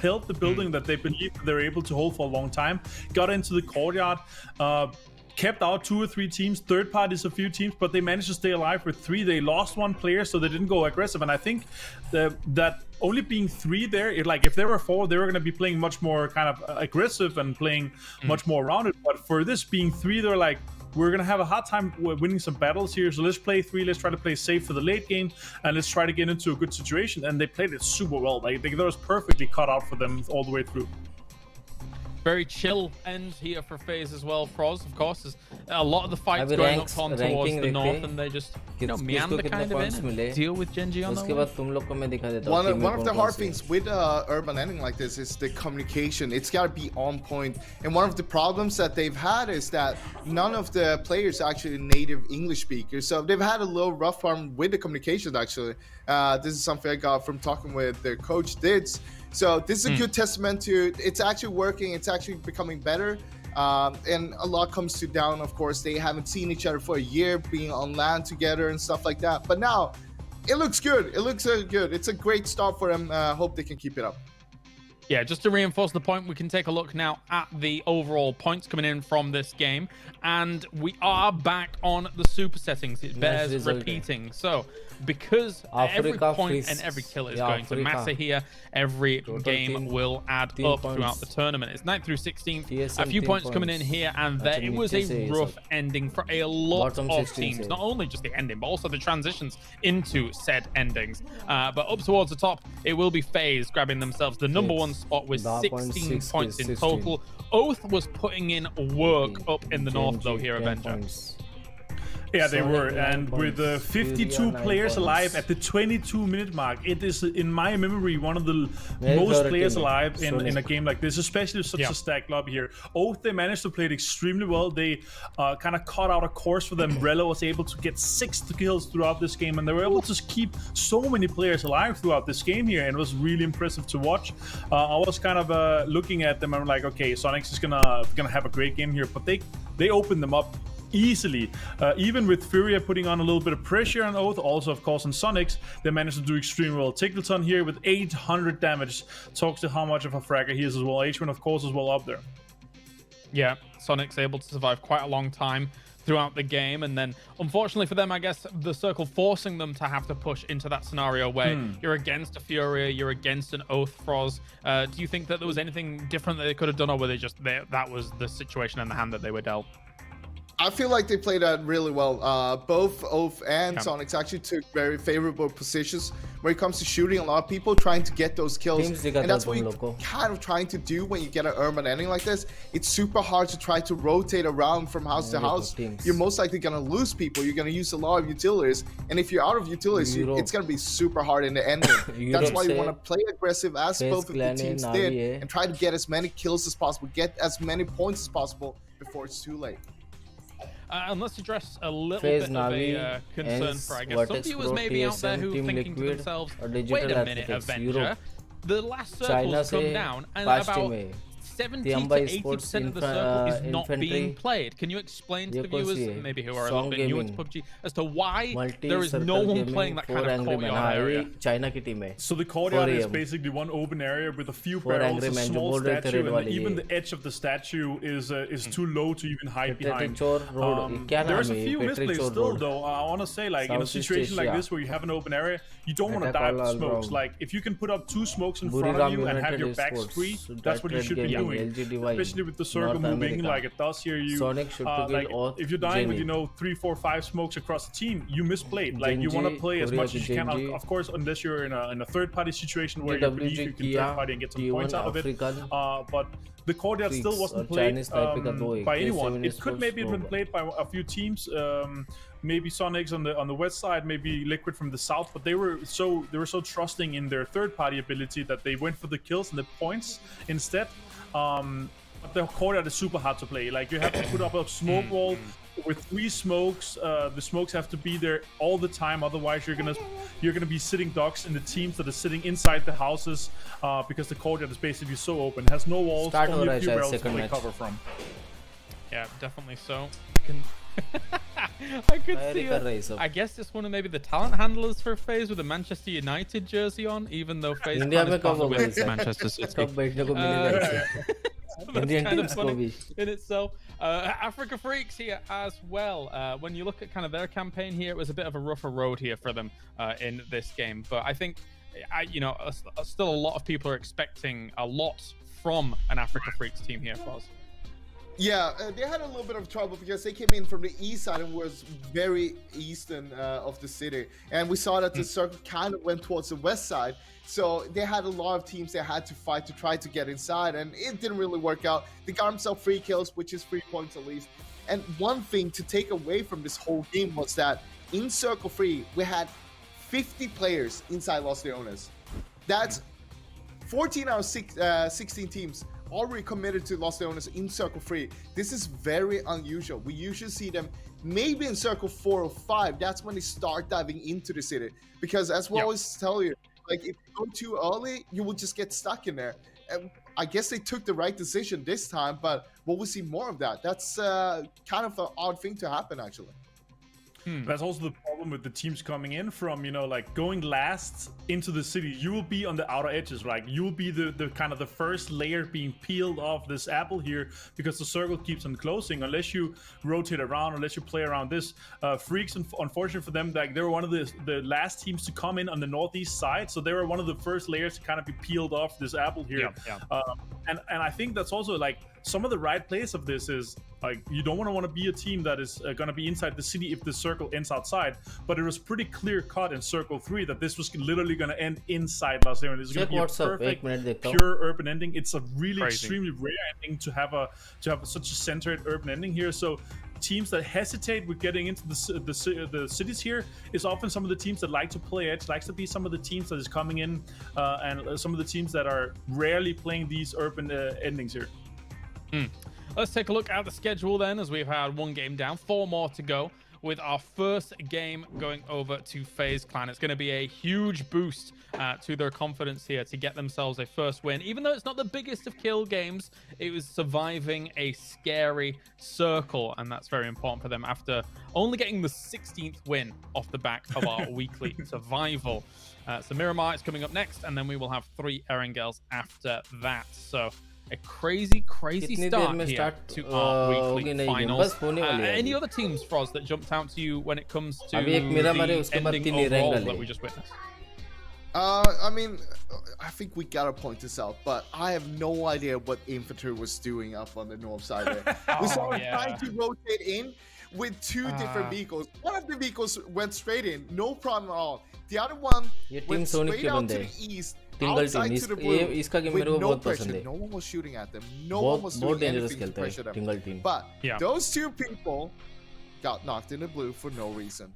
held the building that they believed they were able to hold for a long time, got into the courtyard, kept out 2 or 3 teams, third parties a few teams, but they managed to stay alive with 3. They lost 1 player, so they didn't go aggressive. And I think that only being 3 there, if there were 4, they were going to be playing much more kind of aggressive and playing much more rounded. But for this being 3, they're like, we're going to have a hard time winning some battles here, so let's play 3, let's try to play safe for the late game, and let's try to get into a good situation. And they played it super well. Like, that was perfectly cut out for them all the way through. Very chill end here for FaZe as well. Froz, of course, is a lot of the fights going up towards the north, and they just, you know, meander kind of in and deal with Genji on the way. One of the hard things with urban ending like this is the communication. It's got to be on point. And one of the problems that they've had is that none of the players are actually native English speakers. So they've had a little rough time with the communication, actually. This is something I got from talking with their coach, Dids. So this is a good testament to it's actually working. It's actually becoming better. And a lot comes to down, of course. They haven't seen each other for a year, being on land together and stuff like that. But now it looks good. It looks good. It's a great start for them. Hope they can keep it up. Yeah, just to reinforce the point, we can take a look now at the overall points coming in from this game. And we are back on the super settings. It bears repeating. So, because every point and every kill is going to matter here, every game will add up throughout the tournament. It's 9th through 16th. A few points coming in here, and there it was a rough ending for a lot of teams. Not only just the ending, but also the transitions into said endings. But up towards the top, it will be FaZe grabbing themselves the #1 spot with 16 points in total. Oath was putting in work up in the north, though, here, Avenger. Yeah, they were, and with 52 players alive at the 22-minute mark, it is, in my memory, one of the most players alive in a game like this, especially such a stacked lobby here. Oath, they managed to play it extremely well. They kind of cut out a course for them. Relo was able to get 6 kills throughout this game, and they were able to keep so many players alive throughout this game here, and it was really impressive to watch. I was kind of looking at them and I'm like, okay, Sonics is gonna have a great game here, but they opened them up easily. Even with Furia putting on a little bit of pressure on Oath, also of course on Sonics, they managed to do extremely well. Tickleton here with 800 damage talks to how much of a fragger he is as well. H1 of course as well up there. Yeah, Sonic's able to survive quite a long time throughout the game, and then unfortunately for them, I guess the circle forcing them to have to push into that scenario where you're against a Furia, you're against an Oath Froz. Do you think that there was anything different that they could have done, or were they just that was the situation and the hand that they were dealt? I feel like they played that really well. Both Oath and Sonics actually took very favorable positions when it comes to shooting. A lot of people trying to get those kills, and that's what you're kind of trying to do when you get an urban ending like this. It's super hard to try to rotate around from house to house. You're most likely going to lose people. You're going to use a lot of utilities, and if you're out of utilities, it's going to be super hard in the ending. That's why you want to play aggressive, as both of the teams did, and try to get as many kills as possible, get as many points as possible before it's too late. And let's address a little bit of a concern for, I guess, some viewers maybe out there who are thinking to themselves, wait a minute, Avenger, the last circle's come down, and about 70 to 80% of the circle is not being played. Can you explain to the viewers, maybe who are a little bit newer to PUBG, as to why there is no one playing that kind of courtyard area? So the courtyard is basically one open area with a few barrels, a small statue, and even the edge of the statue is too low to even hide behind. There's a few misplays still, though. I want to say, like, in a situation like this where you have an open area, you don't want to die with smokes. Like, if you can put up 2 smokes in front of you and have your backs free, that's what you should be doing. Especially with the circle moving like it does here, you like, if you're dying with 3, 4, 5 smokes across the team, you misplayed. Like, you want to play as much as you can, of course, unless you're in a third-party situation where you believe you can third-party and get some points out of it. But the courtyard still wasn't played by anyone. It could maybe have been played by a few teams. Maybe Sonics on the west side, maybe Liquid from the south, but they were so trusting in their third-party ability that they went for the kills and the points instead. But the courtyard is super hard to play. Like, you have to put up a smoke wall with 3 smokes. The smokes have to be there all the time, otherwise you're gonna be sitting ducks in the teams that are sitting inside the houses, because the courtyard is basically so open. It has no walls, only a few barrels to play cover from. Yeah, definitely so. I could see it. I guess it's one of maybe the talent handlers for FaZe with a Manchester United jersey on, even though FaZe is partnered with Manchester City. That's kind of funny in itself. Africa Freaks here as well. When you look at kind of their campaign here, it was a bit of a rougher road here for them in this game. But I think, still a lot of people are expecting a lot from an Africa Freaks team here, Foz. Yeah, they had a little bit of trouble because they came in from the east side and was very eastern of the city. And we saw that the circle kind of went towards the west side. So they had a lot of teams they had to fight to try to get inside, and it didn't really work out. They got themselves 3 kills, which is 3 points at least. And one thing to take away from this whole game was that in Circle 3, we had 50 players inside Los Leones. That's 14 out of 16 teams already committed to Los Leones in Circle 3. This is very unusual. We usually see them maybe in Circle 4 or 5. That's when they start diving into the city. Because as we always tell you, like, if you go too early, you will just get stuck in there. And I guess they took the right decision this time, but will we see more of that? That's kind of an odd thing to happen, actually. That's also the problem with the teams coming in from, like, going last into the city. You will be on the outer edges, right? You will be the kind of the first layer being peeled off this apple here, because the circle keeps on closing unless you rotate around, unless you play around this. Freaks, unfortunate for them, like, they were one of the last teams to come in on the northeast side, so they were one of the first layers to kind of be peeled off this apple here. And I think that's also, like, some of the right place of this is, like, you don't want to be a team that is going to be inside the city if the circle ends outside, but it was pretty clear cut in Circle 3 that this was literally going to end inside Los Leones. It's going to be a perfect, pure urban ending. It's a really extremely rare ending to have such a centered urban ending here. So teams that hesitate with getting into the cities here is often some of the teams that like to play edge, likes to be some of the teams that is coming in, and some of the teams that are rarely playing these urban endings here. Let's take a look at the schedule then, as we've had 1 game down, 4 more to go, with our first game going over to FaZe Clan. It's going to be a huge boost to their confidence here to get themselves a first win. Even though it's not the biggest of kill games, it was surviving a scary circle, and that's very important for them after only getting the 16th win off the back of our weekly survival. So Miramar is coming up next, and then we will have 3 Erangels after that. So a crazy start here to our weekly finals. Any other teams, Froz, that jumped out to you when it comes to the ending overall that we just witnessed? I mean, I think we gotta point this out, but I have no idea what infantry was doing up on the north side there. We saw him trying to rotate in with 2 different vehicles. One of the vehicles went straight in, no problem at all. The other one went straight out to the east. Outside to the blue, with no pressure. No one was shooting at them. No one was doing anything to pressure them. But those 2 people got knocked in the blue for no reason.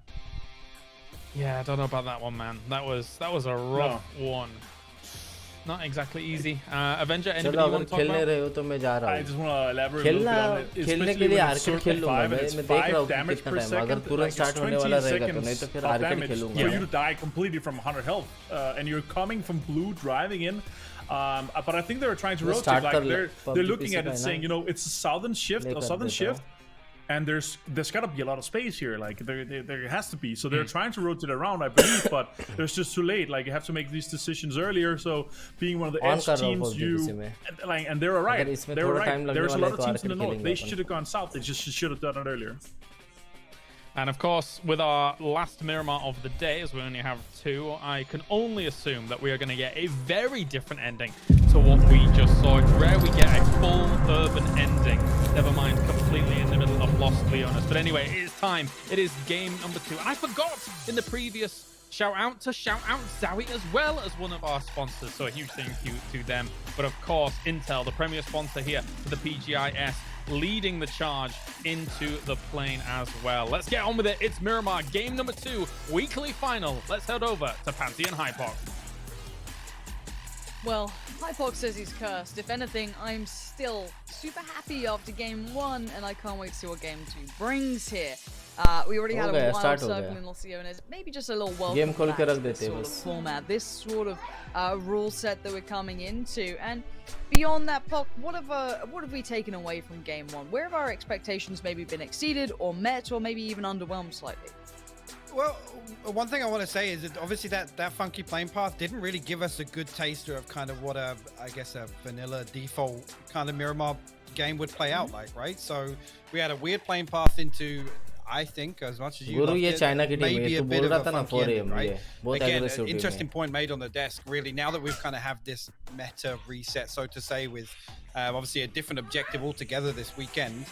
Yeah, I don't know about that one, man. That was a rough one. Not exactly easy. Avenger, anybody you want to talk about? I just want to elaborate a little bit on it. Especially when it's circle 5 and it's 5 damage per second. Like it's 20 seconds of damage for you to die completely from 100 health. And you're coming from blue, driving in. But I think they were trying to rotate. Like they're looking at it saying, you know, it's a southern shift. And there's got to be a lot of space here, like there has to be. So they're trying to rotate around, I believe, but it's just too late. Like you have to make these decisions earlier. So being one of the edge teams, and they were right. They were right. There's a lot of teams in the north. They should have gone south. They just should have done it earlier. And of course, with our last Miramar of the day, as we only have 2, I can only assume that we are going to get a very different ending to what we just saw. It's rare we get a full urban ending, never mind completely in the middle of Lost Leonis. But anyway, it is time. It is game number 2. And I forgot in the previous shout out Zowie as well as one of our sponsors. So a huge thank you to them. But of course, Intel, the premier sponsor here for the PGI-S, leading the charge into the plane as well. Let's get on with it. It's Miramar, game number 2, weekly final. Let's head over to Panty and Hypok. Well, Hypok says he's cursed. If anything, I'm still super happy after game 1, and I can't wait to see what game 2 brings here. We already had a wild circle in Los Leones. Maybe just a little welcome back to this sort of format, this sort of rule set that we're coming into. And beyond that, Pog, what have we taken away from game 1? Where have our expectations maybe been exceeded or met, or maybe even underwhelmed slightly? Well, one thing I want to say is that obviously that funky playing path didn't really give us a good taster of kind of what I guess a vanilla default kind of Miramar game would play out like, right? So we had a weird playing path into, I think, as much as you loved it, maybe a bit of a funky ending, right? Again, an interesting point made on the desk, really, now that we've kind of have this meta reset, so to say, with obviously a different objective altogether this weekend.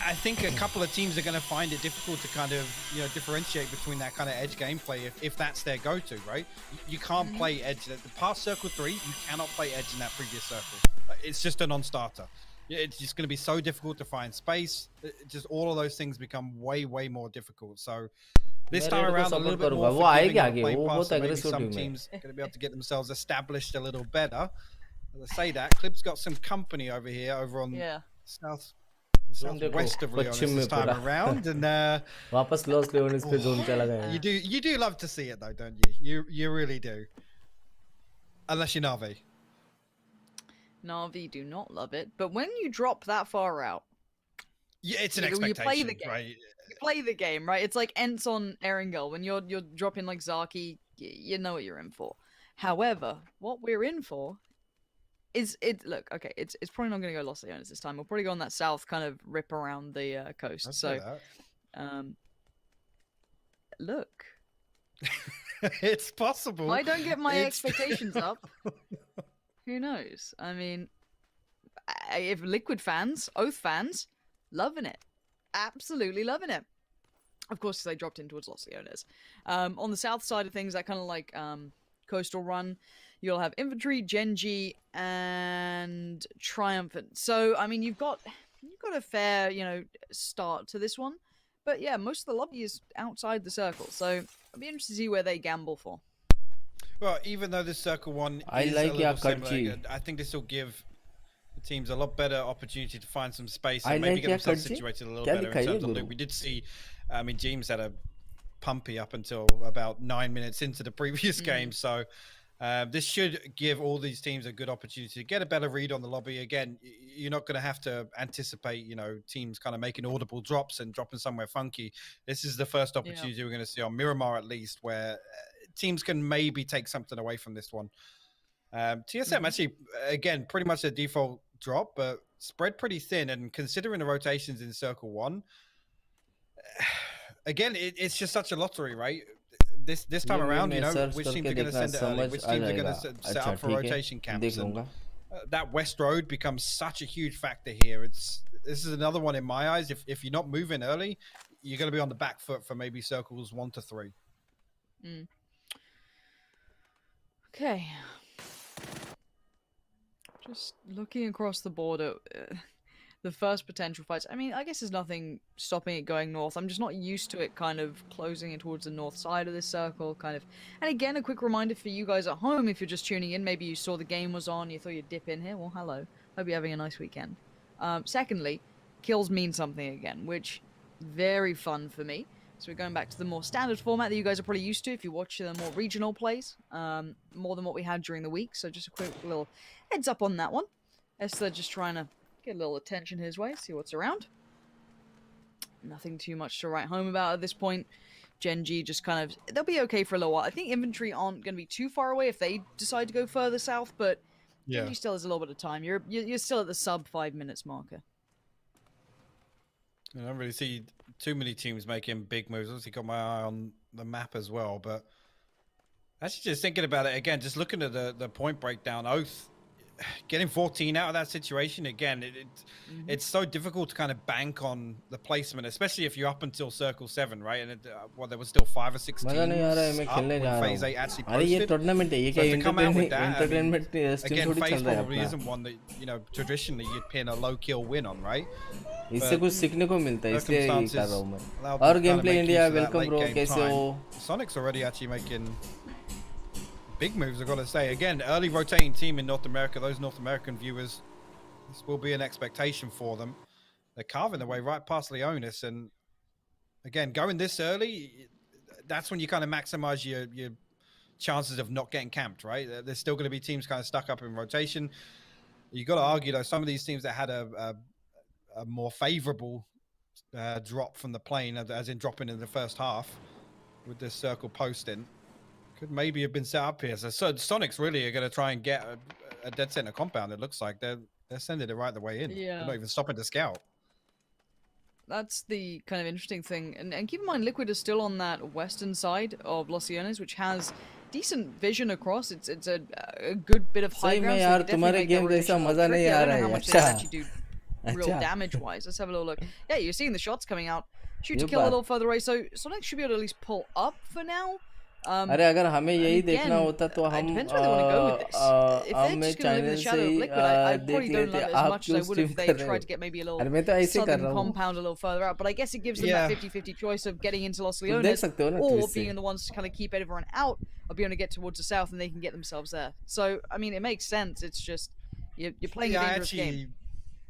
I think a couple of teams are going to find it difficult to kind of, you know, differentiate between that kind of edge gameplay if that's their go-to, right? You can't play edge. Past circle 3, you cannot play edge in that previous circle. It's just a non-starter. It's just going to be so difficult to find space. Just all of those things become way more difficult. So this time around, a little bit more forgiving on playing pass, so maybe some teams are going to be able to get themselves established a little better. As I say that, Clip's got some company over here, over on southwest of Leonis this time around, and you do love to see it though, don't you? You really do. Unless you're Na'Vi. Na'Vi do not love it, but when you drop that far out, yeah, it's an expectation, you play the game, right? You play the game, right? It's like Ents on Erangel. When you're dropping like Zaki, you know what you're in for. However, what we're in for is look, okay, it's probably not going to go Los Leones this time. We'll probably go on that south kind of rip around the coast. So, look, it's possible. I don't get my expectations up. Who knows? I mean, if Liquid fans, Oath fans, loving it, absolutely loving it. Of course, they dropped in towards Los Leones. On the south side of things, that kind of like coastal run, you'll have Infantry, Genji, and Triumphant. So, I mean, you've got you got a fair, you know, start to this one. But yeah, most of the lobby is outside the circle, so I'll be interested to see where they gamble for. Well, even though this circle one is a little similar, I think this will give the teams a lot better opportunity to find some space and maybe get themselves situated a little better in terms of loot. We did see, I mean, James had a pumpy up until about 9 minutes into the previous game, so this should give all these teams a good opportunity to get a better read on the lobby. Again, you're not going to have to anticipate, you know, teams kind of making audible drops and dropping somewhere funky. This is the first opportunity we're going to see on Miramar, at least, where teams can maybe take something away from this one. TSM actually, again, pretty much a default drop, but spread pretty thin. And considering the rotations in Circle 1, again, it's just such a lottery, right? This time around, you know, which teams are going to send it early, which teams are going to set up for rotation camps. And that West Road becomes such a huge factor here. This is another one in my eyes. If you're not moving early, you're going to be on the back foot for maybe circles 1 to 3. Okay. Just looking across the board at the first potential fights. I mean, I guess there's nothing stopping it going north. I'm just not used to it kind of closing in towards the north side of this circle, kind of. And again, a quick reminder for you guys at home, if you're just tuning in, maybe you saw the game was on, you thought you'd dip in here. Well, hello. Hope you're having a nice weekend. Secondly, kills mean something again, which very fun for me. So we're going back to the more standard format that you guys are probably used to if you watch the more regional plays, more than what we had during the week. So just a quick little heads up on that one. Esther just trying to get a little attention his way, see what's around. Nothing too much to write home about at this point. Gen G just kind of, they'll be okay for a little while. I think infantry aren't going to be too far away if they decide to go further south, but Gen G still has a little bit of time. You're still at the sub 5 minutes marker. I don't really see too many teams making big moves. Obviously got my eye on the map as well, but actually just thinking about it again, just looking at the point breakdown, Oath getting 14 out of that situation again, it's so difficult to kind of bank on the placement, especially if you're up until circle 7, right? And well, there was still 5 or 6 teams up when phase 8 actually posted. So to come out with that, again, phase probably isn't one that, you know, traditionally you'd pin a low kill win on, right? इससे कुछ सीखने को मिलता है, इसलिए कर रहा हूँ मैं. और game play India, welcome bro, कैसे हो? Sonic's already actually making big moves, I've got to say. Again, early rotating team in North America. Those North American viewers, this will be an expectation for them. They're carving their way right past Leonis, and again, going this early, that's when you kind of maximize your chances of not getting camped, right? There's still going to be teams kind of stuck up in rotation. You got to argue though, some of these teams that had a more favorable drop from the plane, as in dropping in the first half with this circle posting, could maybe have been set up here. So Sonics really are going to try and get a dead center compound. It looks like they're sending it right the way in. Yeah. They're not even stopping to scout. That's the kind of interesting thing. And keep in mind, Liquid is still on that western side of Los Leones, which has decent vision across. It's a good bit of high ground. So तुम्हारे game जैसा मजा नहीं आ रहा है. How much they actually do real damage wise. Let's have a little look. Yeah, you're seeing the shots coming out. Shoot to kill a little further away. So Sonic should be able to at least pull up for now. अरे अगर हमें यही देखना होता तो हम channel से देख लेते. आप क्यों स्ट्रीम कर रहे हो? अरे मैं तो ऐसे कर रहा हूँ. Compound a little further out, but I guess it gives them that 50-50 choice of getting into Los Leones or being the ones to kind of keep everyone out or be able to get towards the south and they can get themselves there. So I mean, it makes sense. It's just you're playing a dangerous game.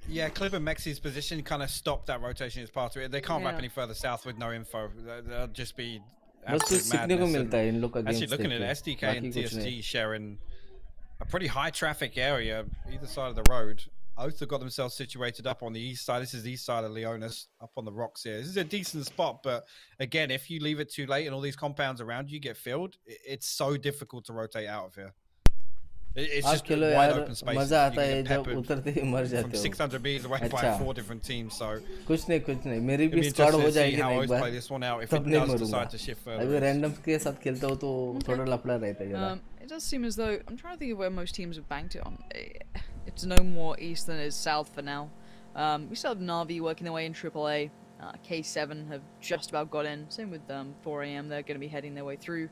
Yeah, Clip and Mexi's position kind of stopped that rotation as part of it. They can't wrap any further south with no info. They'll just be absolute madness. Actually, looking at SDK and TSG sharing a pretty high traffic area either side of the road. Oath have got themselves situated up on the east side. This is the east side of Leonis, up on the rocks here. This is a decent spot, but again, if you leave it too late and all these compounds around you get filled, it's so difficult to rotate out of here. It's just wide open space. मजा आता है जब उतरते ही मर जाते हो. From 600 meters away by 4 different teams, so कुछ नहीं मेरी भी स्क्वाड हो जाएगी ना एक बार. तब नहीं मरूंगा. अभी रैंडम के साथ खेलता हूँ तो थोड़ा लफड़ा रहता है ज़रा. It does seem as though I'm trying to think of where most teams have banked it on. It's no more east than it is south for now. We still have Na'Vi working their way in AAA. K7 have just about got in. Same with 4 AM. They're going to be heading their way through.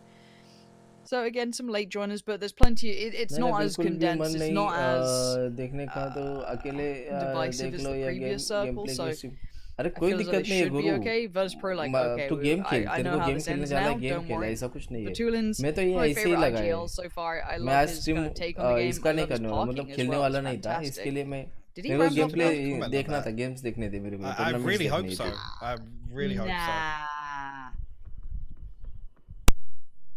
So again, some late joiners, but there's plenty. It's not as condensed. It's not as divisive as the previous circle. So अरे कोई दिक्कत नहीं है गुरु okay. Versus Pro like okay, तू game खेल I तेरे know को how game this खेलने ends जाना now. गेम Don't खेल worry. ऐसा कुछ नहीं है Batulins, मैं तो ये my ऐसे ही favorite लगाया IGL so far. I मैं love आज his stream kind of take on the game. इसका I नहीं love his करने वाला parking मतलब as खेलने well. वाला It's नहीं था fantastic. इसके लिए मैं Did he मेरे को ramp game up play enough? देखना था गेम्स देखने थे मेरे को I really hope so. I really hope so. Nah.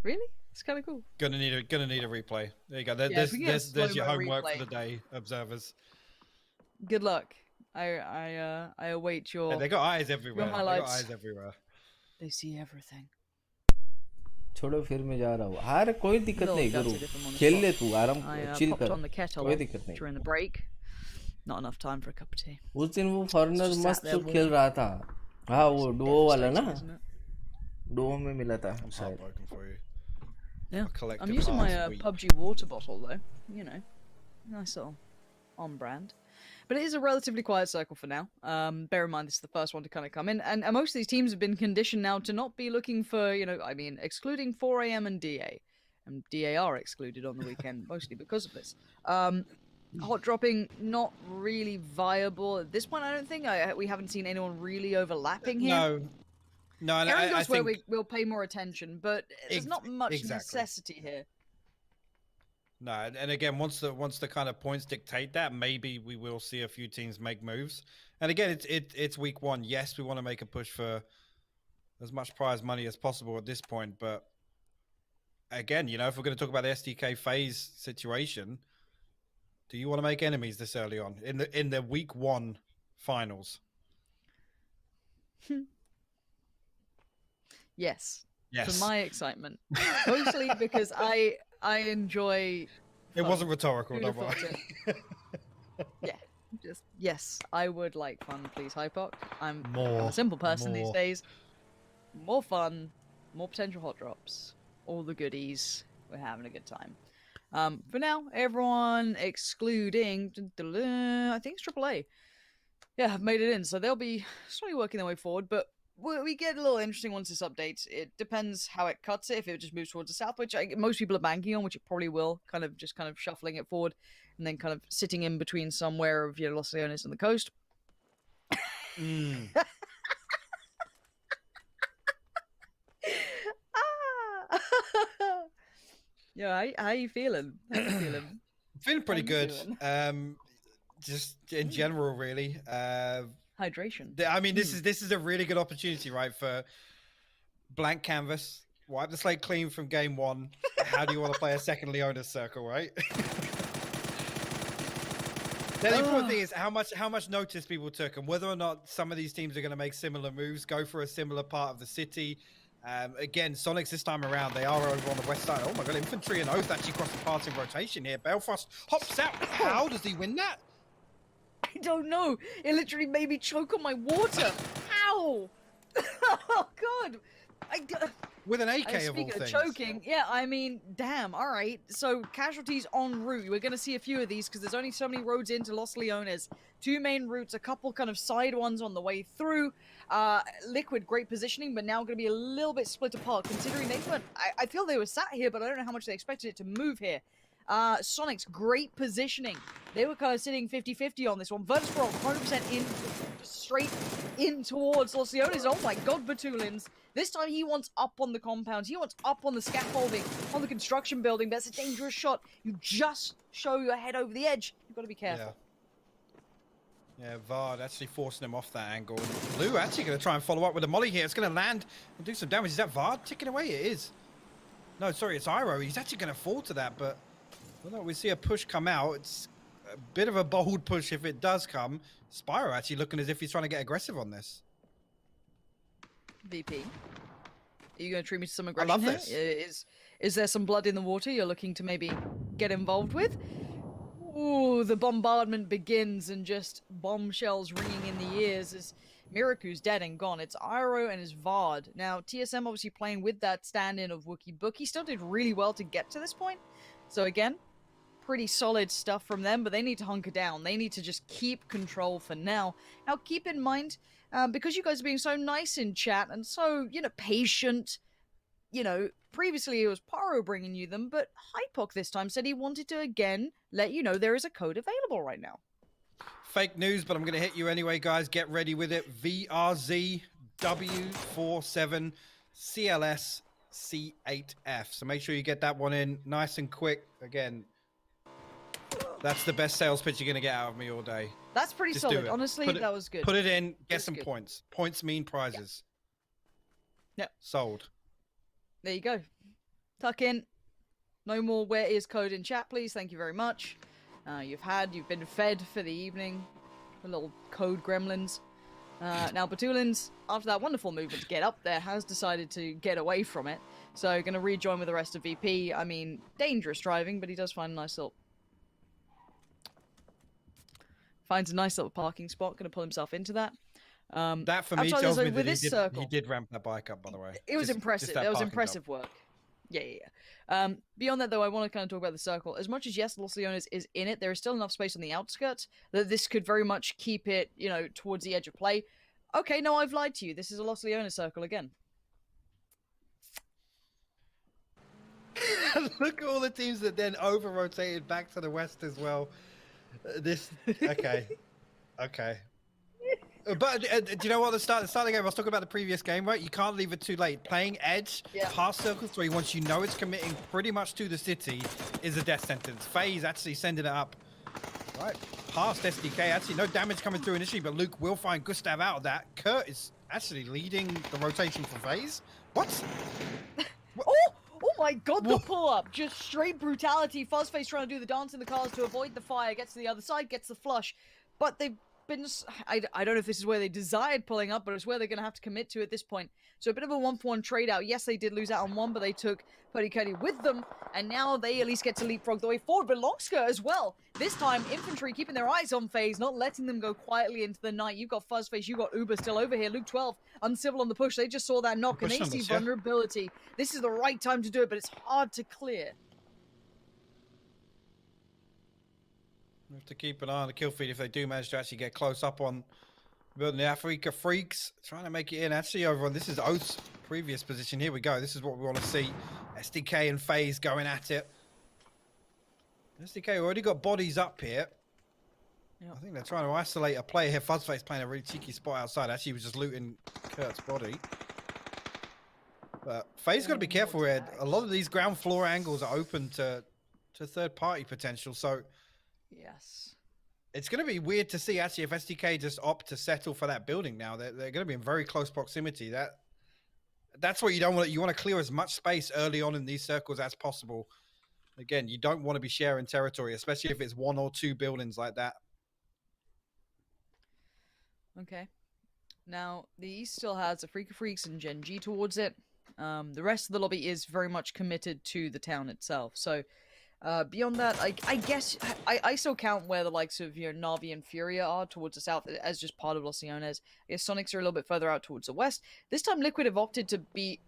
Really? It's kind of cool. Gonna need a replay. There you go. There's your homework for the day, observers. Good luck. I await your. Yeah, they got eyes everywhere. Your They highlights. got eyes everywhere. They see everything. छोड़ो फिर मैं जा रहा हूँ हार कोई दिक्कत नहीं गुरु खेल ले तू आराम चिल कर कोई दिक्कत नहीं during the break. Not enough time for a cup of tea. उस दिन वो फॉरेनर मस्त खेल रहा था हाँ वो डुओ वाला ना डुओ में मिला था शायद Yeah, I'm using my PUBG water bottle though. You know, nice little on brand. But it is a relatively quiet circle for now. Bear in mind this is the first one to kind of come in, and most of these teams have been conditioned now to not be looking for, you know, I mean, excluding 4 AM and DA, and DA are excluded on the weekend mostly because of this. Hot dropping not really viable at this point. I don't think we haven't seen anyone really overlapping here. No, and I think where we'll pay more attention, but there's not much necessity here. No, and again, once the kind of points dictate that, maybe we will see a few teams make moves. And again, it's week one. Yes, we want to make a push for as much prize money as possible at this point. But again, you know, if we're going to talk about the SDK phase situation, do you want to make enemies this early on in the week one finals? Yes. For my excitement, mostly because I enjoy. It wasn't rhetorical, don't worry. Yeah, just yes, I would like fun, please, Hypoc. I'm a simple person these days. More fun, more potential hot drops, all the goodies. We're having a good time. For now, everyone excluding, I think it's AAA. Yeah, have made it in, so they'll be slowly working their way forward, but. We get a little interesting once this updates. It depends how it cuts it. If it just moves towards the south, which most people are banking on, which it probably will, kind of shuffling it forward, and then kind of sitting in between somewhere of Los Leones and the coast. Yeah, how you feeling? Feeling pretty good. Just in general, really. Hydration. I mean, this is a really good opportunity, right? For blank canvas, wipe the slate clean from game one. How do you want to play a second Leonis circle, right? The important thing is how much notice people took, and whether or not some of these teams are going to make similar moves, go for a similar part of the city. Again, Sonics this time around, they are over on the west side. Oh my god, Infantry and Oath actually crossing paths in rotation here. Belfast hops out. How does he win that? I don't know. It literally made me choke on my water. Ow! Oh god! With an AK of all things. Speaking of choking, yeah, I mean, damn. All right, so casualties en route. We're gonna see a few of these because there's only so many roads into Los Leones. 2 main routes, a couple kind of side ones on the way through. Liquid, great positioning, but now gonna be a little bit split apart. Considering they went, I feel they were sat here, but I don't know how much they expected it to move here. Sonic's great positioning. They were kind of sitting 50-50 on this one. Virtus Pro 100% in, straight in towards Los Leones. Oh my god, Batulins. This time he wants up on the compounds. He wants up on the scaffolding, on the construction building. That's a dangerous shot. You just show your head over the edge. You've got to be careful. Yeah, Vard actually forcing him off that angle. Blue actually going to try and follow up with a molly here. It's going to land and do some damage. Is that Vard ticking away? It is. No, sorry, it's Iroh. He's actually going to fall to that, but well, no, we see a push come out. It's a bit of a bold push if it does come. Spyro actually looking as if he's trying to get aggressive on this. VP, are you going to treat me to some aggression I love here? this. Is there some blood in the water you're looking to maybe get involved with? Ooh, the bombardment begins and just bombshells ringing in the ears as Miraku's dead and gone. It's Iroh and his Vard. Now, TSM obviously playing with that stand-in of Wookie Book. He still did really well to get to this point. So again, pretty solid stuff from them, but they need to hunker down. They need to just keep control for now. Now, keep in mind, because you guys are being so nice in chat and so, you know, patient, you know, previously it was Paro bringing you them, but Hypoc this time said he wanted to again let you know there is a code available right now. Fake news, but I'm going to hit you anyway, guys. Get ready with it. VRZW47CLSC8F. So make sure you get that one in nice and quick. Again, that's the best sales pitch you're going to get out of me all day. That's pretty Just solid. Honestly, that was good. Put it in, get some points. Points mean prizes. Yep. Sold. There you go. Tuck in. No more where is code in chat, please. Thank you very much. You've been fed for the evening. The little code gremlins. Now, Batulins, after that wonderful movement to get up there, has decided to get away from it. So, going to rejoin with the rest of VP. I mean, dangerous driving, but he does find a nice little... Finds a nice little parking spot. Going to pull himself into that. That for me tells me that he did ramp that bike up, by the way. It was impressive. That was impressive work. Yeah. Beyond that, though, I want to kind of talk about the circle. As much as, yes, Los Leones is in it, there is still enough space on the outskirts that this could very much keep it, you know, towards the edge of play. Okay, no, I've lied to you. This is a Los Leones circle again. Look at all the teams that then over-rotated back to the west as well. Okay. But do you know what? The start of the game, I was talking about the previous game, right? You can't leave it too late. Playing edge past Circle 3, once you know it's committing pretty much to the city, is a death sentence. FaZe actually sending it up right past SDK. Actually, no damage coming through initially, but Luke will find Gustav out of that. Kurt is actually leading the rotation for FaZe. What? Oh my god, the pull-up. Just straight brutality. Fuzzface trying to do the dance in the cars to avoid the fire. Gets to the other side, gets the flush. But they've been... I don't know if this is where they desired pulling up, but it's where they're going to have to commit to at this point. So a bit of a 1-for-1 trade-out. Yes, they did lose out on one, but they took Purdy with them. And now they at least get to leapfrog the way forward. But Longskirt as well. This time, Infantry keeping their eyes on FaZe, not letting them go quietly into the night. You've got Fuzzface, you've got Uber still over here. Luke 12, Uncivil on the push. They just saw that knock, and they see vulnerability. This is the right time to do it, but it's hard to clear. We have to keep an eye on the kill feed if they do manage to actually get close up on building the Africa Freaks. Trying to make it in. Actually, over on this is Oath's previous position. Here we go. This is what we want to see. SDK and FaZe going at it. SDK already got bodies up here. Yep. I think they're trying to isolate a player here. Fuzzface playing a really cheeky spot outside. Actually, he was just looting Kurt's body. But FaZe's got to be careful here. A lot of these ground floor angles are open to third-party potential. So... yes. It's going to be weird to see, actually, if SDK just opt to settle for that building now. They're going to be in very close proximity. That's what you don't want. You want to clear as much space early on in these circles as possible. Again, you don't want to be sharing territory, especially if it's 1 or 2 buildings like that. Okay. Now, the East still has a Freaka Freaks and Gen G towards it. The rest of the lobby is very much committed to the town itself. So... beyond that, I guess I still count where the likes of, you know, Na'Vi and Furia are towards the south as just part of Los Leones. I guess Sonics are a little bit further out towards the west. This time Liquid have opted to be...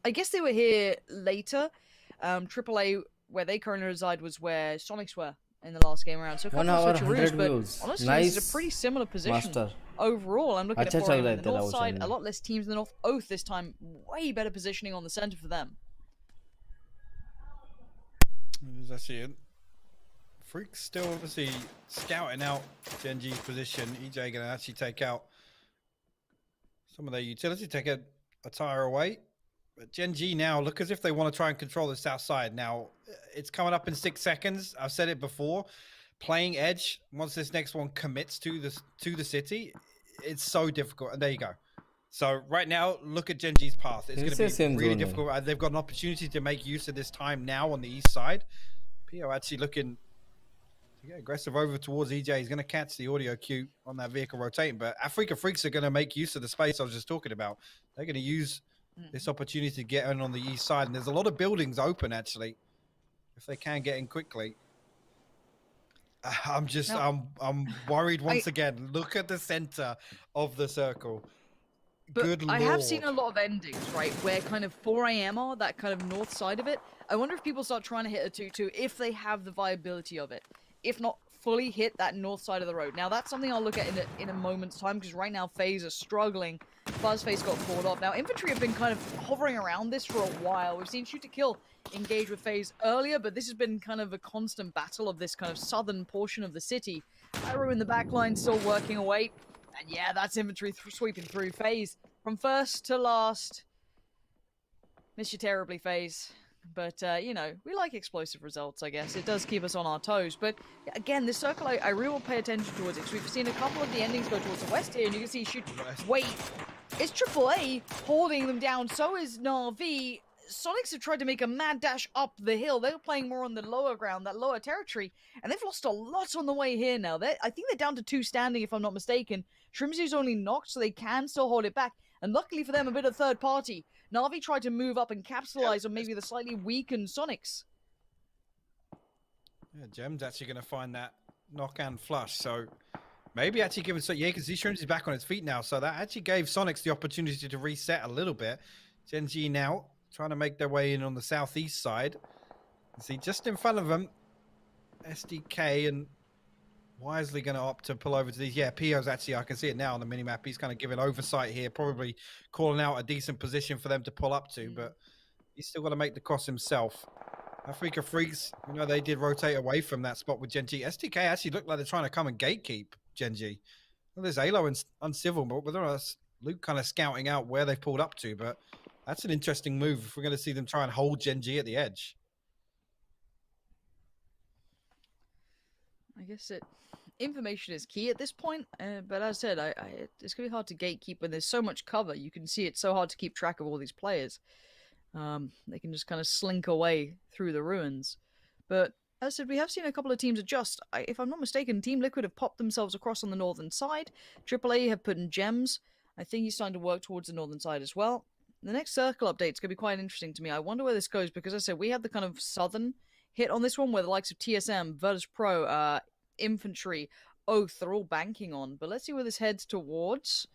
I guess they were here later. AAA, where they currently reside, was where Sonics were in the last game around. So a couple of switcheroos, but honestly, nice. This is a pretty similar position. Master. Overall, I'm looking at for the north side, a lot less teams in the north. Oath this time, way better positioning on the center for them. I see it. Freak's still obviously scouting out Gen G's position. EJ going to actually take out some of their utility, take a tire away. But Gen G now look as if they want to try and control the south side. Now, it's coming up in 6 seconds. I've said it before. Playing edge, once this next one commits to the city, it's so difficult. And there you go. So right now, look at Gen G's path. It's going to be really difficult. They've got an opportunity to make use of this time now on the east side. PO actually looking to get aggressive over towards EJ. He's going to catch the audio cue on that vehicle rotating. But Africa Freaks are going to make use of the space I was just talking about. They're going to use this opportunity to get in on the east side. And there's a lot of buildings open, actually, if they can get in quickly. I'm worried once again. Look at the center of the circle. But Good Lord. I have seen a lot of endings, right, where kind of 4 AM are, that kind of north side of it. I wonder if people start trying to hit a 2-2, if they have the viability of it. If not, fully hit that north side of the road. Now, that's something I'll look at in a moment's time, because right now, FaZe are struggling Buzzface got caught off. Now, infantry have been kind of hovering around this for a while. We've seen Shoot to Kill engage with FaZe earlier, but this has been kind of a constant battle of this kind of southern portion of the city. Pyro in the backline still working away. And yeah, that's infantry sweeping through. FaZe from first to last. Miss you terribly, FaZe. But, you know, we like explosive results, I guess. It does keep us on our toes. But, again, this circle, I really will pay attention towards it. Because we've seen a couple of the endings go towards the west here. And you can see Shoot... Wait, it's AAA holding them down. So is Na'Vi. Sonics have tried to make a mad dash up the hill. They were playing more on the lower ground, that lower territory. And they've lost a lot on the way here now. I think they're down to 2 standing, if I'm not mistaken. Shrimzy's only knocked, so they can still hold it back. And luckily for them, a bit of third party. Na'Vi tried to move up and capitalize on maybe the slightly weakened Sonics. Yeah, Gem's actually going to find that knock and flush. So maybe actually giving... So yeah, because Shrimzy's back on its feet now. So that actually gave Sonics the opportunity to reset a little bit. Gen G now trying to make their way in on the southeast side. You see just in front of them, SDK and wisely going to opt to pull over to these. Yeah, Pio's actually, I can see it now on the minimap. He's kind of giving oversight here, probably calling out a decent position for them to pull up to, but he's still got to make the cross himself. Africa Freaks, you know, they did rotate away from that spot with Gen G. SDK actually looked like they're trying to come and gatekeep Gen G. Well, there's Halo and Uncivil, but with us, Luke kind of scouting out where they've pulled up to, but that's an interesting move if we're going to see them try and hold Gen G at the edge. I guess information is key at this point, but as I said, it's going to be hard to gatekeep when there's so much cover. You can see it's so hard to keep track of all these players. They can just kind of slink away through the ruins. But as I said, we have seen a couple of teams adjust. If I'm not mistaken, Team Liquid have popped themselves across on the northern side. AAA have put in gems. I think he's starting to work towards the northern side as well. The next circle update is going to be quite interesting to me. I wonder where this goes, because as I said, we had the kind of southern hit on this one where the likes of TSM, Virtus Pro, Infantry, Oath are all banking on. But let's see where this heads towards.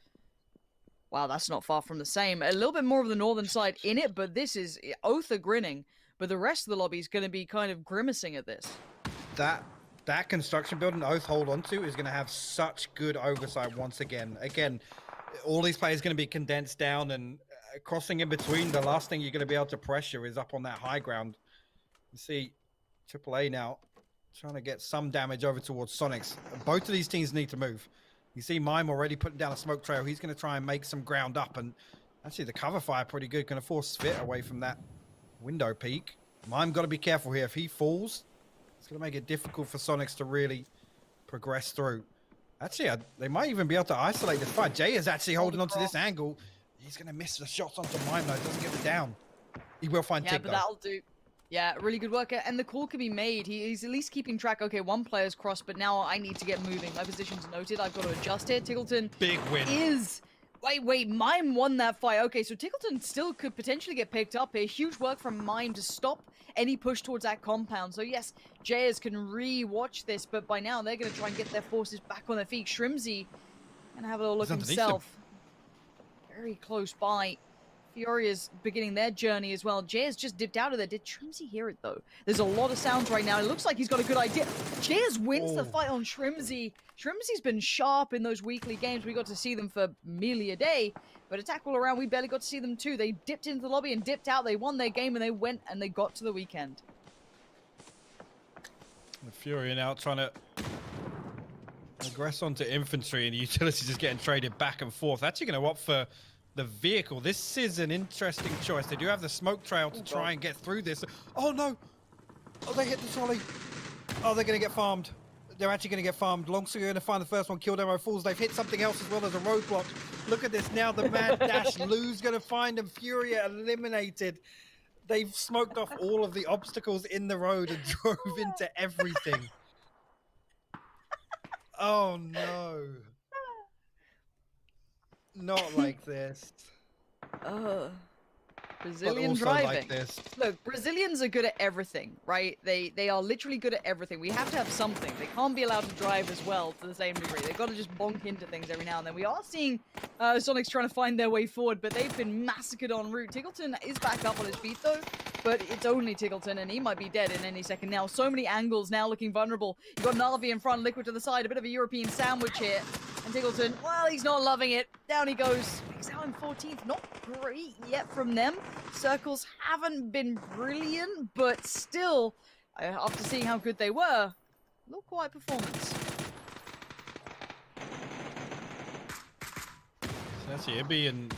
Wow, that's not far from the same. A little bit more of the northern side in it, but this is... Oath are grinning, but the rest of the lobby is going to be kind of grimacing at this. That construction building Oath hold on to is going to have such good oversight once again. Again, all these players going to be condensed down, and crossing in between, the last thing you're going to be able to pressure is up on that high ground. You see AAA now trying to get some damage over towards Sonics. Both of these teams need to move. You see Mime already putting down a smoke trail. He's going to try and make some ground up, and actually the cover fire pretty good. Going to force Svit away from that window peak. Mime got to be careful here. If he falls, it's going to make it difficult for Sonics to really progress through. Actually, they might even be able to isolate this fight. Jay is actually holding on to this angle. He's going to miss the shots onto Mime, though. Doesn't get it down. He will find Tig, but that'll do. Yeah, really good work. And the call can be made. He's at least keeping track. Okay, one player's crossed, but now I need to get moving. My position's noted. I've got to adjust here. Tiggleton big win. Wait, Mime won that fight. Okay, so Tiggleton still could potentially get picked up here. Huge work from Mime to stop any push towards that compound. So yes, Jayers can re-watch this, but by now they're going to try and get their forces back on their feet. Shrimzy gonna have a little look himself. Very close by. Furia's beginning their journey as well. Jayers just dipped out of there. Did Shrimzy hear it, though? There's a lot of sounds right now. It looks like he's got a good idea. Jayers wins the fight on Shrimzy. Shrimzy's been sharp in those weekly games. We got to see them for merely a day. But Attack All Around, we barely got to see them too. They dipped into the lobby and dipped out. They won their game and they went and they got to the weekend. The Furia now trying to aggress onto infantry, and the utilities just getting traded back and forth. Actually going to opt for the vehicle. This is an interesting choice. They do have the smoke trail to try and get through this. Oh no! Oh, they hit the trolley. Oh, they're going to get farmed. They're actually going to get farmed. Longster going to find the first one. Kill Demo Falls. They've hit something else as well as a roadblock. Look at this now. The mad dash. Lou's going to find them. Furia eliminated. They've smoked off all of the obstacles in the road and drove into everything. Oh no. Not like this. Brazilian driving. Like this. Look, Brazilians are good at everything, right? They are literally good at everything. We have to have something. They can't be allowed to drive as well to the same degree. They've got to just bonk into things every now and then. We are seeing Sonics trying to find their way forward, but they've been massacred en route. Tiggleton is back up on his feet, though, but it's only Tiggleton, and he might be dead in any second now. So many angles now looking vulnerable. You've got Na'Vi in front, Liquid to the side, a bit of a European sandwich here. And Tiggleton, well, he's not loving it. Down he goes. He's out in 14th. Not great yet from them. Circles haven't been brilliant, but still, after seeing how good they were, not quite performance. So that's Ibby and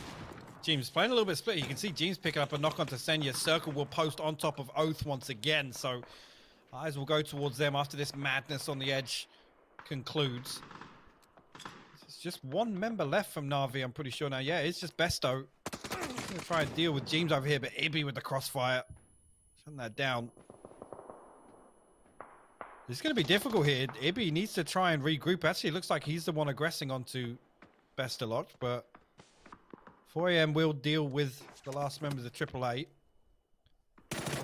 James playing a little bit split. You can see James picking up a knock onto Senya. Circle will post on top of Oath once again, so eyes will go towards them after this madness on the edge concludes. There's just one member left from Na'Vi, I'm pretty sure now. Yeah, it's just Besto. Gonna try and deal with James over here, but Ibby with the crossfire. Shutting that down. It's going to be difficult here. Ibby needs to try and regroup. Actually, it looks like he's the one aggressing onto Bestalok, but 4AM will deal with the last members of AAA.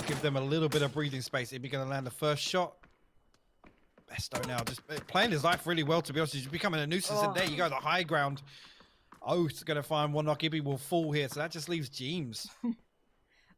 Give them a little bit of breathing space. Ibby going to land the first shot. Besto now just playing his life really well, to be honest. He's becoming a nuisance, and there you go, the high ground. Oath's going to find one knock. Ibby will fall here, so that just leaves James.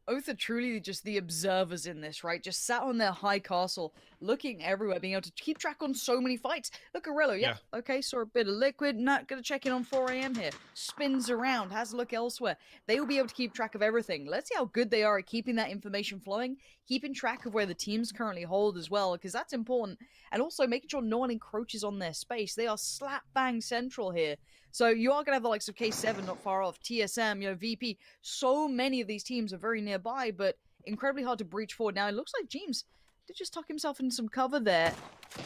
Oath are truly just the observers in this, right? Just sat on their high castle, looking everywhere, being able to keep track on so many fights. Look, Aurelio, yeah, okay, saw a bit of liquid, not gonna check in on 4AM here. Spins around, has a look elsewhere. They will be able to keep track of everything. Let's see how good they are at keeping that information flowing, keeping track of where the teams currently hold as well, because that's important. And also making sure no one encroaches on their space. They are slap bang central here. So you are going to have the likes of K7 not far off, TSM, you know, VP. So many of these teams are very nearby, but incredibly hard to breach forward. Now, it looks like James did just tuck himself in some cover there.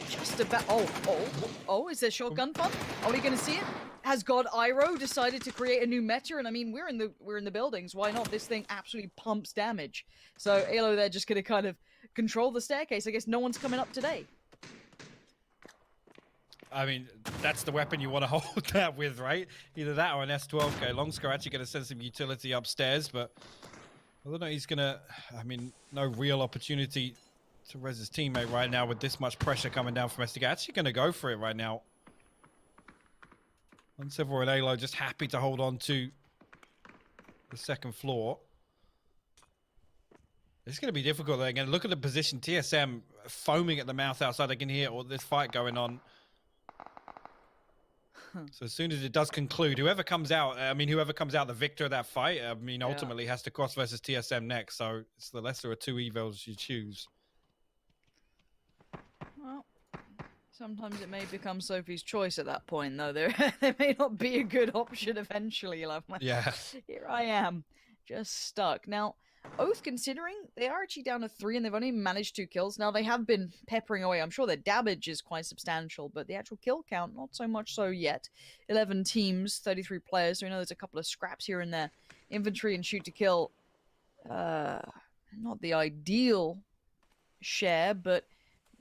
Just about... Oh, is there shotgun fun? Are we going to see it? Has God Iroh decided to create a new meta? And I mean, we're in the buildings. Why not? This thing absolutely pumps damage. So Alo there just going to kind of control the staircase. I guess no one's coming up today. I mean, that's the weapon you want to hold that with, right? Either that or an S12K. Longscar actually going to send some utility upstairs, but I don't know, he's going to... I mean, no real opportunity to res his teammate right now with this much pressure coming down from SDK. Actually going to go for it right now. Unseveral and Alo just happy to hold on to the second floor. It's going to be difficult there. Again, look at the position. TSM foaming at the mouth outside. They can hear all this fight going on. So as soon as it does conclude, whoever comes out the victor of that fight, I mean, ultimately has to cross versus TSM next. So it's the lesser of two evils you choose. Well, sometimes it may become Sophie's choice at that point, though. There may not be a good option eventually. Like, yeah. Here I am, just stuck. Now, Oath, considering they are actually down to 3 and they've only managed 2 kills. Now, they have been peppering away. I'm sure their damage is quite substantial, but the actual kill count, not so much so yet. 11 teams, 33 players, so we know there's a couple of scraps here and there. Infantry and shoot to kill, not the ideal share, but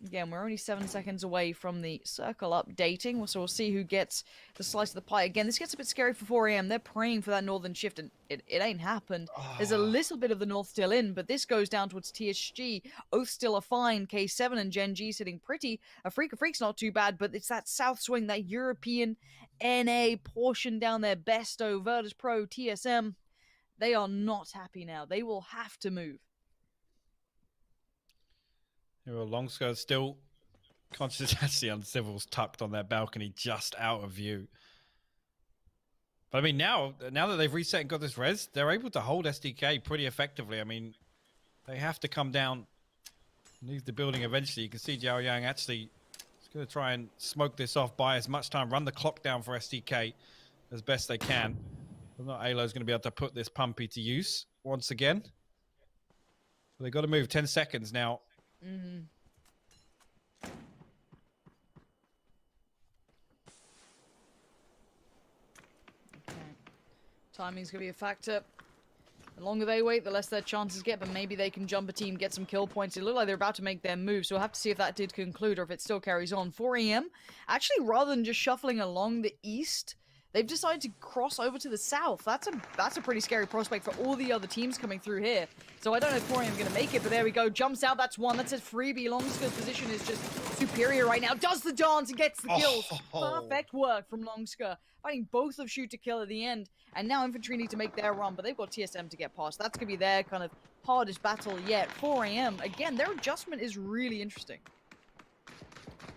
again, we're only 7 seconds away from the circle updating, so we'll see who gets the slice of the pie. Again, this gets a bit scary for 4AM. They're praying for that northern shift, and it ain't happened. There's a little bit of the north still in, but this goes down towards TSG. Oath still a fine. K7 and Gen G sitting pretty. A Freak's not too bad, but it's that south swing, that European NA portion down there. Besto, Virtus Pro, TSM. They are not happy now. They will have to move. Longscar still conscious actually on Civil's tucked on their balcony just out of view. But I mean, now that they've reset and got this res, they're able to hold SDK pretty effectively. I mean, they have to come down and leave the building eventually. You can see Jiao Yang actually is going to try and smoke this off, buy as much time, run the clock down for SDK as best they can. But not Alo's going to be able to put this pumpy to use once again. So they've got to move 10 seconds now. Mm-hmm. Okay. Timing's going to be a factor. The longer they wait, the less their chances get, but maybe they can jump a team, get some kill points. It looked like they're about to make their move, so we'll have to see if that did conclude or if it still carries on. 4AM, actually, rather than just shuffling along the east, they've decided to cross over to the south. That's a pretty scary prospect for all the other teams coming through here. So I don't know if 4AM is going to make it, but there we go. Jumps out, that's one. That's a freebie. Longscar's position is just superior right now. Does the dance and gets the kills. Perfect work from Longscar. Fighting both of shoot to kill at the end. And now Infantry need to make their run, but they've got TSM to get past. That's going to be their kind of hardest battle yet. 4AM, again, their adjustment is really interesting.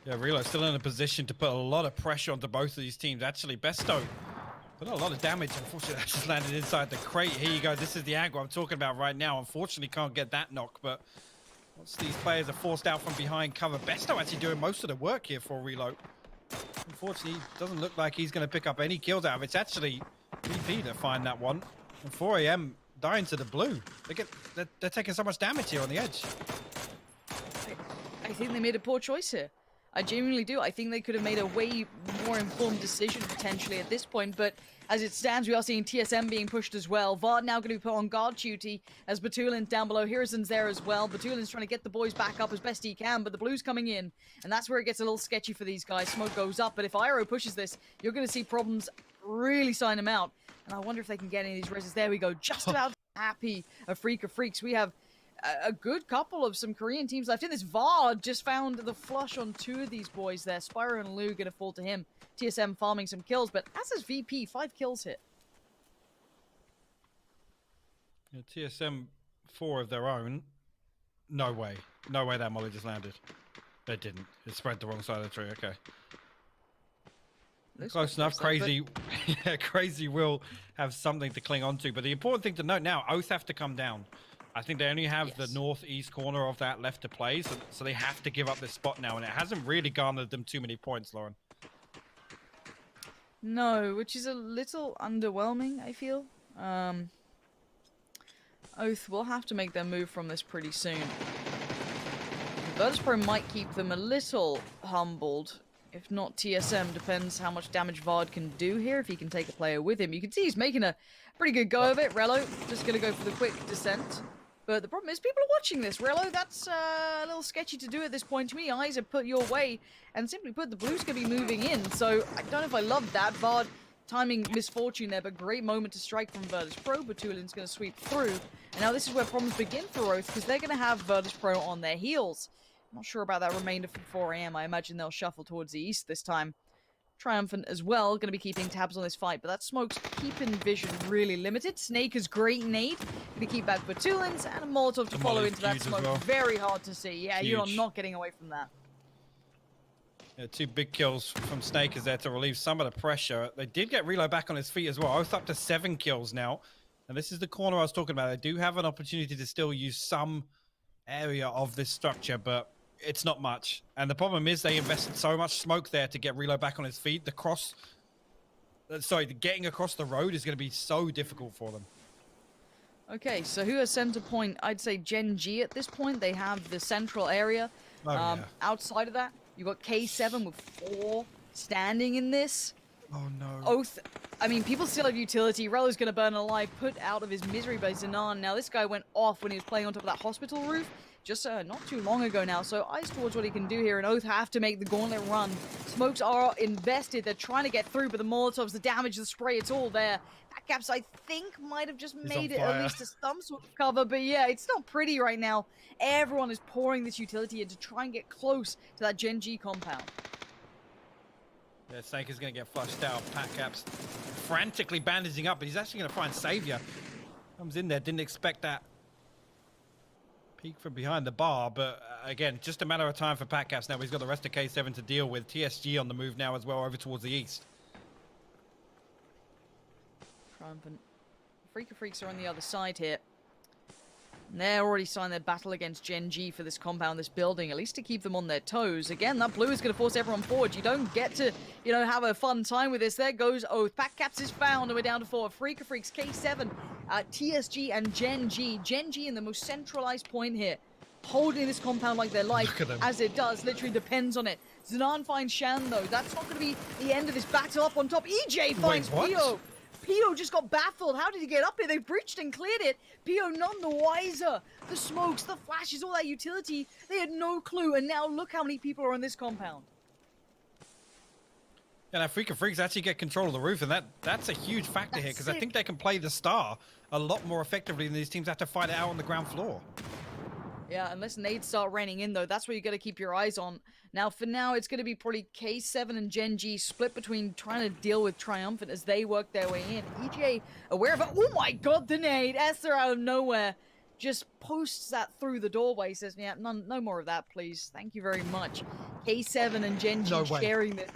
Yeah, Reload still in a position to put a lot of pressure onto both of these teams. Actually, Besto put a lot of damage. Unfortunately, that just landed inside the crate. Here you go. This is the angle I'm talking about right now. Unfortunately, can't get that knock, but once these players are forced out from behind cover, Besto actually doing most of the work here for Reload. Unfortunately, doesn't look like he's going to pick up any kills out of it. It's actually VP to find that one. And 4am dying to the blue. They're taking so much damage here on the edge. I think they made a poor choice here. I genuinely do. I think they could have made a way more informed decision potentially at this point, but as it stands, we are seeing TSM being pushed as well. Vard now going to be put on guard duty as Batulin's down below. Hirson's there as well. Batulin's trying to get the boys back up as best he can, but the blue's coming in, and that's where it gets a little sketchy for these guys. Smoke goes up, but if Iro pushes this, you're going to see problems really sign him out, and I wonder if they can get any of these reses. There we go. Just about happy of Freak of Freaks. We have a good couple of some Korean teams left in this. Vard just found the flush on 2 of these boys there. Spyro and Lou gonna fall to him. TSM farming some kills, but as is VP, 5 kills hit. Yeah, TSM 4 of their own. No way. No way that molly just landed. It didn't. It spread the wrong side of the tree. Okay. Close enough. Crazy. Yeah, Crazy will have something to cling on to. But the important thing to note now, Oath have to come down. I think they only have the northeast corner of that left to play, so they have to give up this spot now, and it hasn't really garnered them too many points, Lauren. No, which is a little underwhelming, I feel. Oath will have to make their move from this pretty soon. Virtus.pro might keep them a little humbled. If not, TSM depends how much damage Vard can do here, if he can take a player with him. You can see he's making a pretty good go of it. Relo just going to go for the quick descent. But the problem is people are watching this. Relo, that's a little sketchy to do at this point. Too many eyes are put your way. And simply put, the blue's going to be moving in. So I don't know if I love that. Vard timing misfortune there, but great moment to strike from Virtus.pro. Batulin's going to sweep through. And now this is where problems begin for Oath, because they're going to have Virtus.pro on their heels. I'm not sure about that remainder from 4am. I imagine they'll shuffle towards the east this time. Triumphant as well, going to be keeping tabs on this fight, but that Smoke's keeping vision really limited. Snake is great nade, going to keep back Batulins, and a Molotov to follow into that Smoke. Well. Very hard to see. Yeah, huge. You're not getting away from that. Yeah, 2 big kills from Snake is there to relieve some of the pressure. They did get Reload back on his feet as well. Oath up to 7 kills now. And this is the corner I was talking about. They do have an opportunity to still use some area of this structure, but it's not much. And the problem is they invested so much smoke there to get Reload back on his feet. The getting across the road is going to be so difficult for them. Okay, so who has center point? I'd say Gen G at this point. They have the central area. Outside of that, you've got K7 with 4 standing in this. Oh no. Oath. I mean, people still have utility. Relo's going to burn alive, put out of his misery by Zanan. Now, this guy went off when he was playing on top of that hospital roof. Just not too long ago now, so eyes towards what he can do here, and Oath have to make the gauntlet run. Smokes are invested, they're trying to get through, but the Molotovs, the damage, the spray, it's all there. Backcaps, I think, might have just made it at least some sort of cover, but yeah, it's not pretty right now. Everyone is pouring this utility in to try and get close to that Gen G compound. Yeah, Snake is going to get flushed out. Backcaps frantically bandaging up, but he's actually going to find Savior. Comes in there, didn't expect that peek from behind the bar, but again, just a matter of time for Patcaps now. He's got the rest of K7 to deal with. TSG on the move now as well, over towards the east. Triumphant. Freak of Freaks are on the other side here. And they're already signed their battle against Gen G for this compound, this building, at least to keep them on their toes. Again, that blue is going to force everyone forward. You don't get to, have a fun time with this. There goes Oath. Patcaps is found, and we're down to 4. Freak of Freaks, K7, TSG, and Gen G. Gen G in the most centralized point here, holding this compound like their life, as it does. Literally depends on it. Zanan finds Shan, though. That's not going to be the end of this battle. Up on top, EJ finds Pio. Pio just got baffled. How did he get up here? They breached and cleared it. Pio none the wiser. The smokes, the flashes, all that utility. They had no clue. And now look how many people are on this compound. Yeah, now Freak of Freaks actually get control of the roof, and that's a huge factor here, because I think they can play the star a lot more effectively than these teams have to fight it out on the ground floor. Yeah, unless nades start raining in, though, that's where you got to keep your eyes on. Now, for now, it's going to be probably K7 and Gen G split between trying to deal with Triumphant as they work their way in. EJ aware of it. Oh my god, the nade! Esther out of nowhere. just posts that through the doorway, says, yeah, no more of that, please. Thank you very much. K7 and Gen.G sharing this.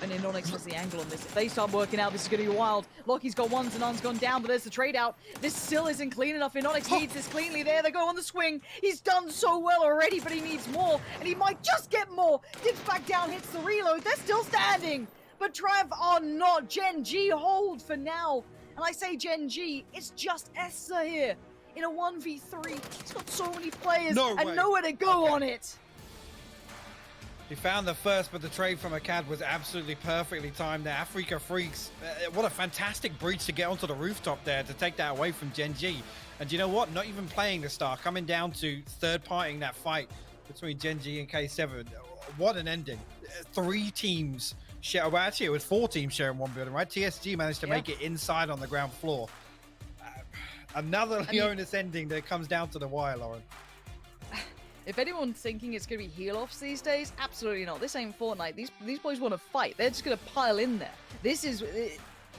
And Inonix has the angle on this. If they start working out, this is going to be wild. Lockie's got ones and Un's gone down, but there's the trade out. This still isn't clean enough. Inonix needs this cleanly there. They go on the swing. He's done so well already, but he needs more. And he might just get more. Dips back down, hits the reload. They're still standing. But Trav are not. Gen.G hold for now. And I say Gen.G, it's just Esther here. In a 1v3, he's got so many players and nowhere to go on it. He found the first, but the trade from Akkad was absolutely perfectly timed there. Africa Freaks, what a fantastic breach to get onto the rooftop there to take that away from Gen.G. And you know what? Not even playing the star, coming down to third-partying that fight between Gen.G and K7. What an ending. 3 teams share, well, actually it was 4 teams sharing one building, right? TSG managed to make it inside on the ground floor. Another Leonis ending that comes down to the wire, Lauren. If anyone's thinking it's going to be heal-offs these days, absolutely not. This ain't Fortnite. These boys want to fight. They're just going to pile in there. This is,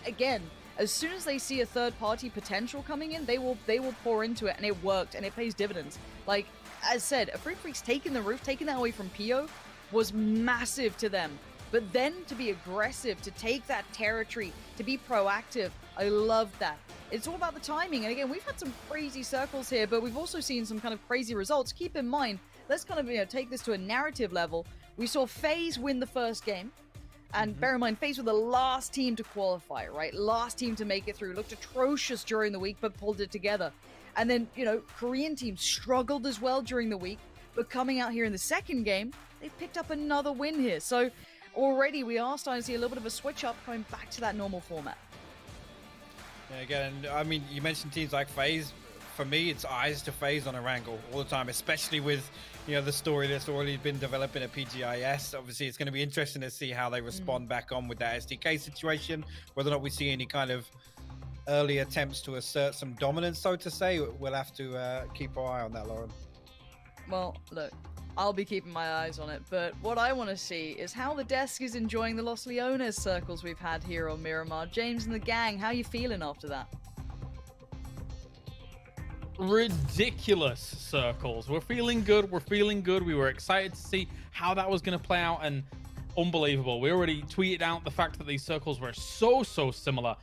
again, as soon as they see a third-party potential coming in, they will pour into it, and it worked, and it pays dividends. Like, as said, a Freak's taking the roof, taking that away from Pio, was massive to them. But then to be aggressive, to take that territory, to be proactive, I love that. It's all about the timing. And again, we've had some crazy circles here, but we've also seen some kind of crazy results. Keep in mind, let's kind of take this to a narrative level. We saw FaZe win the first game. And bear in mind, FaZe were the last team to qualify, right? Last team to make it through. Looked atrocious during the week, but pulled it together. And then, Korean teams struggled as well during the week. But coming out here in the second game, they picked up another win here. So already we are starting to see a little bit of a switch up going back to that normal format. Yeah, again, I mean, you mentioned teams like FaZe. For me, it's eyes to FaZe on erangle all the time, especially with, the story that's already been developing at PGI.S. Obviously, it's going to be interesting to see how they respond back on with that SDK situation, whether or not we see any kind of early attempts to assert some dominance, so to say. We'll have to keep our eye on that, Lauren. Well, look, I'll be keeping my eyes on it, but what I want to see is how the desk is enjoying the Los Leones circles we've had here on Miramar. James and the gang, how you feeling after that? Ridiculous circles. We're feeling good. We were excited to see how that was going to play out, and unbelievable. We already tweeted out the fact that these circles were so similar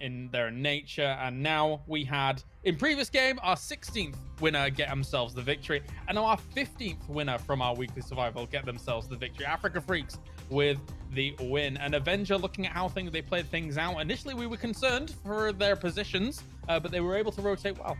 in their nature, and now we had, in previous game, our 16th winner get themselves the victory, and now our 15th winner from our weekly survival get themselves the victory. Africa Freaks with the win, and Avenger looking at how they played things out. Initially we were concerned for their positions, but they were able to rotate well.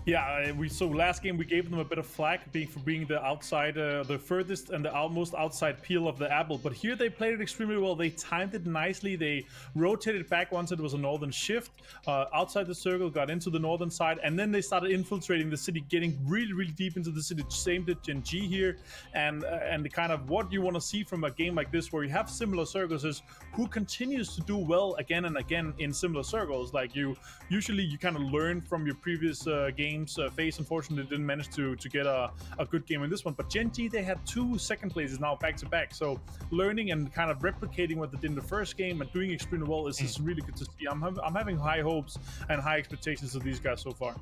Yeah, so last game we gave them a bit of flack for being the outside, the furthest and the most outside peel of the apple. But here they played it extremely well. They timed it nicely. They rotated back once it was a northern shift outside the circle, got into the northern side, and then they started infiltrating the city, getting really deep into the city. Same did Gen.G here, and the kind of what you want to see from a game like this, where you have similar circles, is who continues to do well again and again in similar circles. Like you kind of learn from your previous games. FaZe unfortunately didn't manage to get a good game in this one, but Gen.G, they had 2 second places now back to back, so learning and kind of replicating what they did in the first game and doing extremely well is just really good to see. I'm having high hopes and high expectations of these guys so far.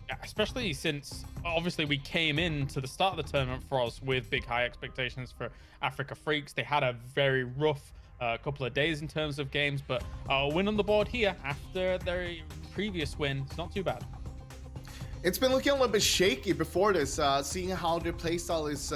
Yeah, especially since obviously we came into the start of the tournament for us with big high expectations for Africa Freaks. They had a very rough couple of days in terms of games, but a win on the board here after their previous win, it's not too bad. It's been looking a little bit shaky before this, seeing how their playstyle is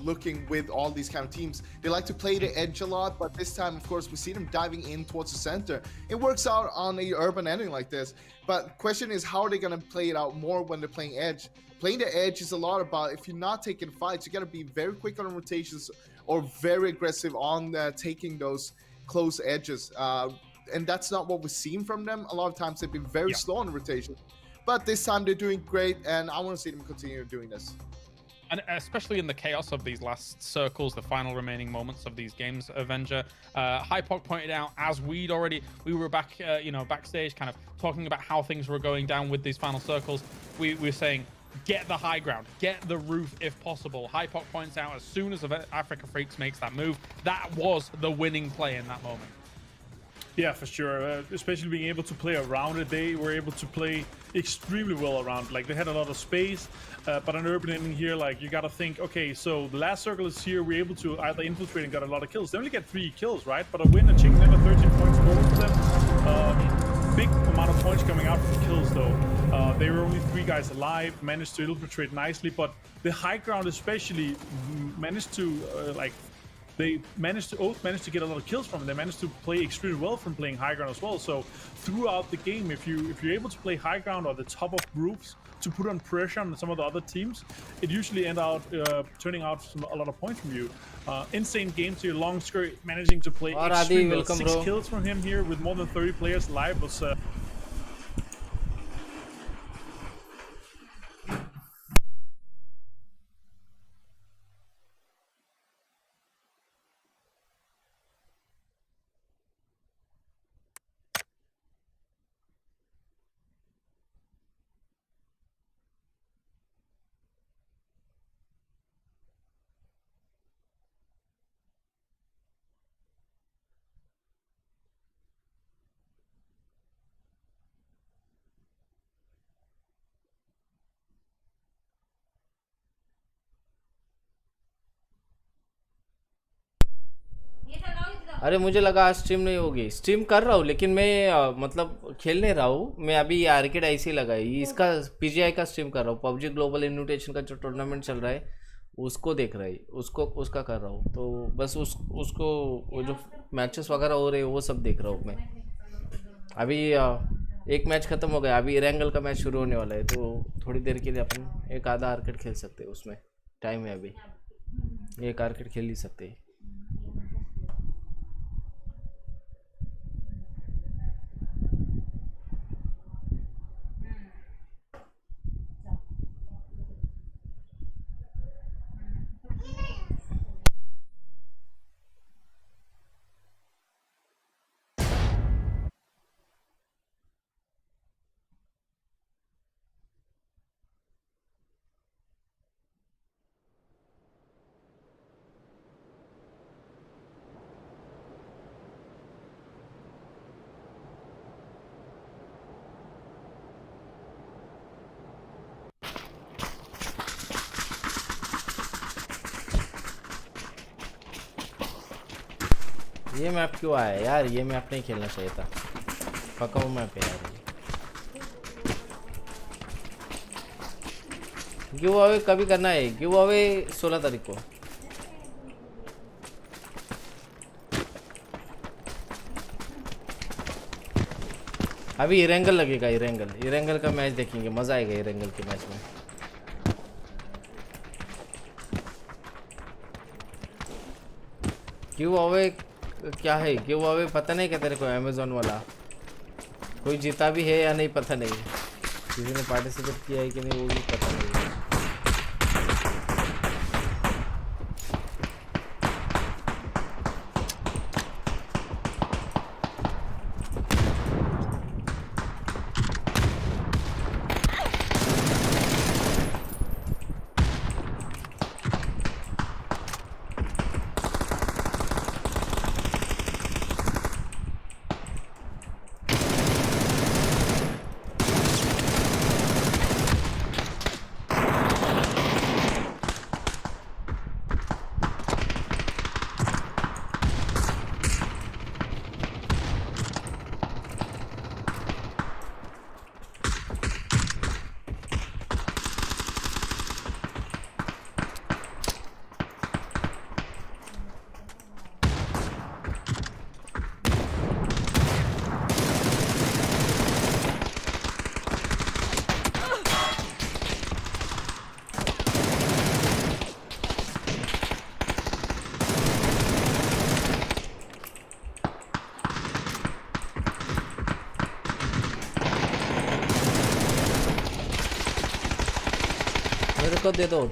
looking with all these kind of teams. They like to play the edge a lot, but this time, of course, we see them diving in towards the center. It works out on a urban ending like this, but question is, how are they going to play it out more when they're playing edge? Playing the edge is a lot about, if you're not taking fights, you got to be very quick on rotations or very aggressive on taking those close edges. And that's not what we've seen from them. A lot of times they've been very slow on the rotation. But this time they're doing great, and I want to see them continue doing this. And especially in the chaos of these last circles, the final remaining moments of these games, Avenger. Hypok pointed out, as we were back, backstage, kind of talking about how things were going down with these final circles. We were saying, get the high ground, get the roof if possible. Hypok points out, as soon as Africa Freaks makes that move, that was the winning play in that moment. Yeah, for sure. Especially being able to play around it. They were able to play extremely well around. Like, they had a lot of space, but an urban ending here, like, you gotta think, okay, so the last circle is here. We're able to either infiltrate and got a lot of kills. They only get 3 kills, right? But a win, a chicken dinner, 13 points, both of them. Big amount of points coming out from the kills, though. They were only 3 guys alive, managed to infiltrate nicely, but the high ground especially managed to, they managed to get a lot of kills from it. They managed to play extremely well from playing high ground as well. So throughout the game, if you're able to play high ground or the top of roofs to put on pressure on some of the other teams, it usually ends out turning out a lot of points from you. Insane game to your long skirt, managing to play extremely well. 6 kills from him here with more than 30 players live was. अरे मुझे लगा आज stream नहीं होगी. Stream कर रहा हूँ लेकिन मैं मतलब खेल नहीं रहा हूँ. मैं अभी आर्केड ऐसे ही लगाई. इसका PGI का स्ट्रीम कर रहा हूँ. PUBG ग्लोबल इन्विटेशन का जो टूर्नामेंट चल रहा है उसको देख रहा है. उसका कर रहा हूँ. तो बस उसको वो जो मैचेस वगैरह हो रहे हैं वो सब देख रहा हूँ मैं. अभी एक मैच ख़त्म हो गया. अभी एरंगल का मैच शुरू होने वाला है. तो थोड़ी देर के लिए अपन एक आधा आर्केड खेल सकते हैं. उसमें टाइम है अभी. एक आर्केड खेल ही सकते हैं. ये मैप क्यों आया यार? ये मैप नहीं खेलना चाहिए था. पकाऊ मैप है यार. गिव अवे कभी करना है? गिव अवे 16 तारीख को. अभी इरेंगल लगेगा. इरेंगल का मैच देखेंगे. मज़ा आएगा इरेंगल के मैच में. गिव अवे क्या है? गिव अवे पता नहीं क्या तेरे को. अमेज़ॉन वाला कोई जीता भी है या नहीं पता नहीं. किसी ने पार्टिसिपेट किया है कि नहीं वो भी पता नहीं.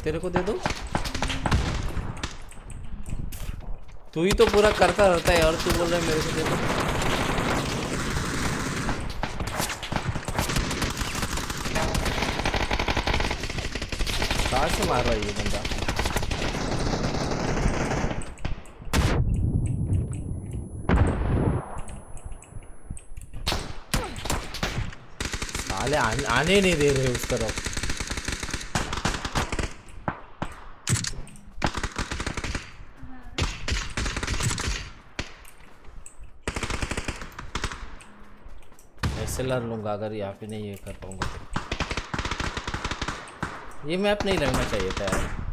तेरे को दे दो. तू ही तो पूरा करता रहता है और तू बोल रहा है मेरे को दे दो. कहाँ से मार रहा है ये बंदा? साले आने नहीं दे रहे उस तरफ SLR लूंगा अगर यहाँ पे नहीं ये कर पाऊंगा ये मैप नहीं लगना चाहिए था यार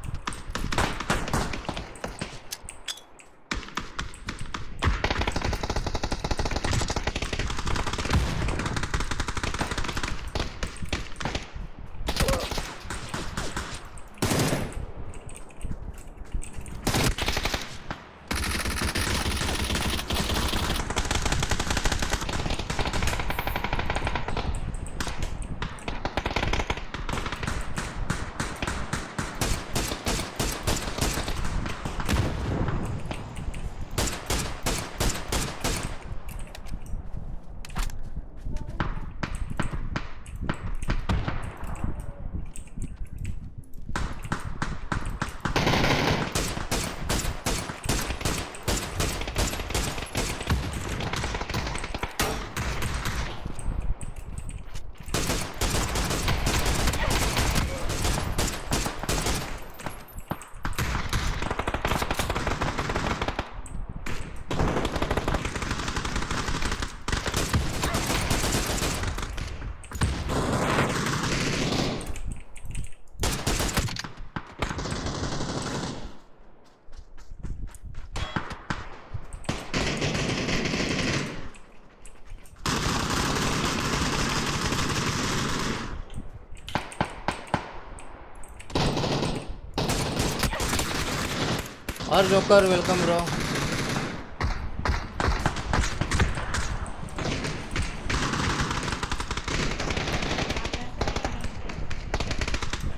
और जोकर वेलकम ब्रो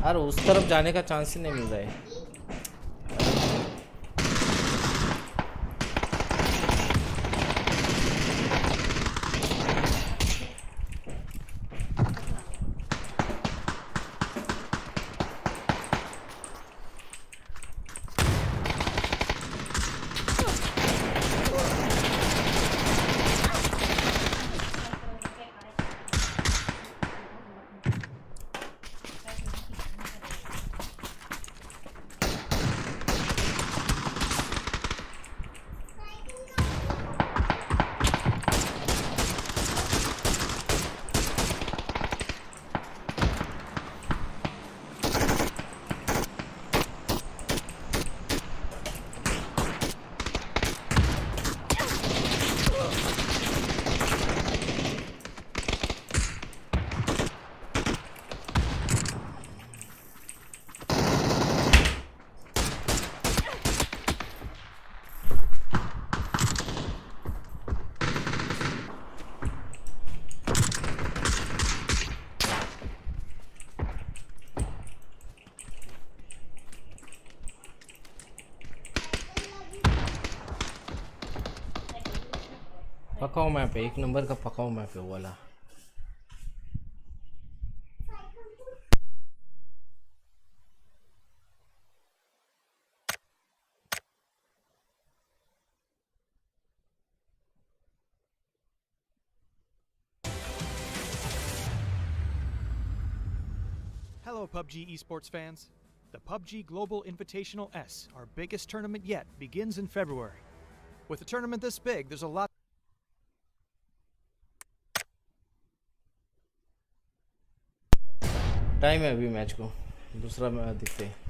यार उस तरफ जाने का चांस ही नहीं मिल रहा है पकाओ मैप है 1 नंबर का पकाओ मैप है वाला Hello PUBG esports fans. The PUBG Global Invitational S, our biggest tournament yet, begins in February. With a tournament this big, there's a lot time है अभी मैच को दूसरा मैच दिखते हैं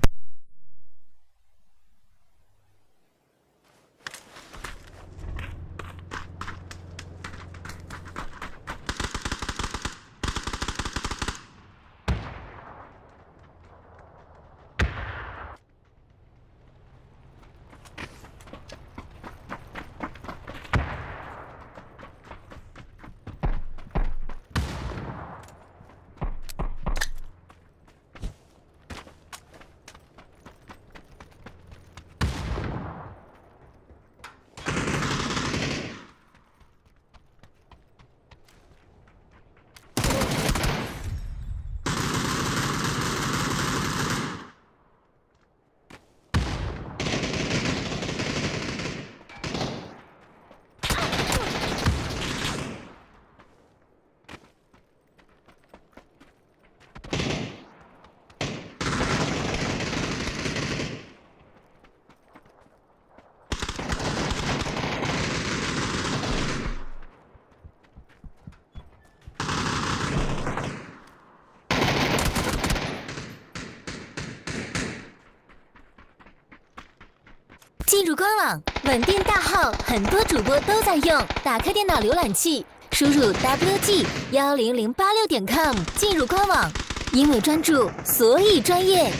进入官网，稳定大号，很多主播都在用。打开电脑浏览器，输入 wg10086.com 进入官网。因为专注，所以专业。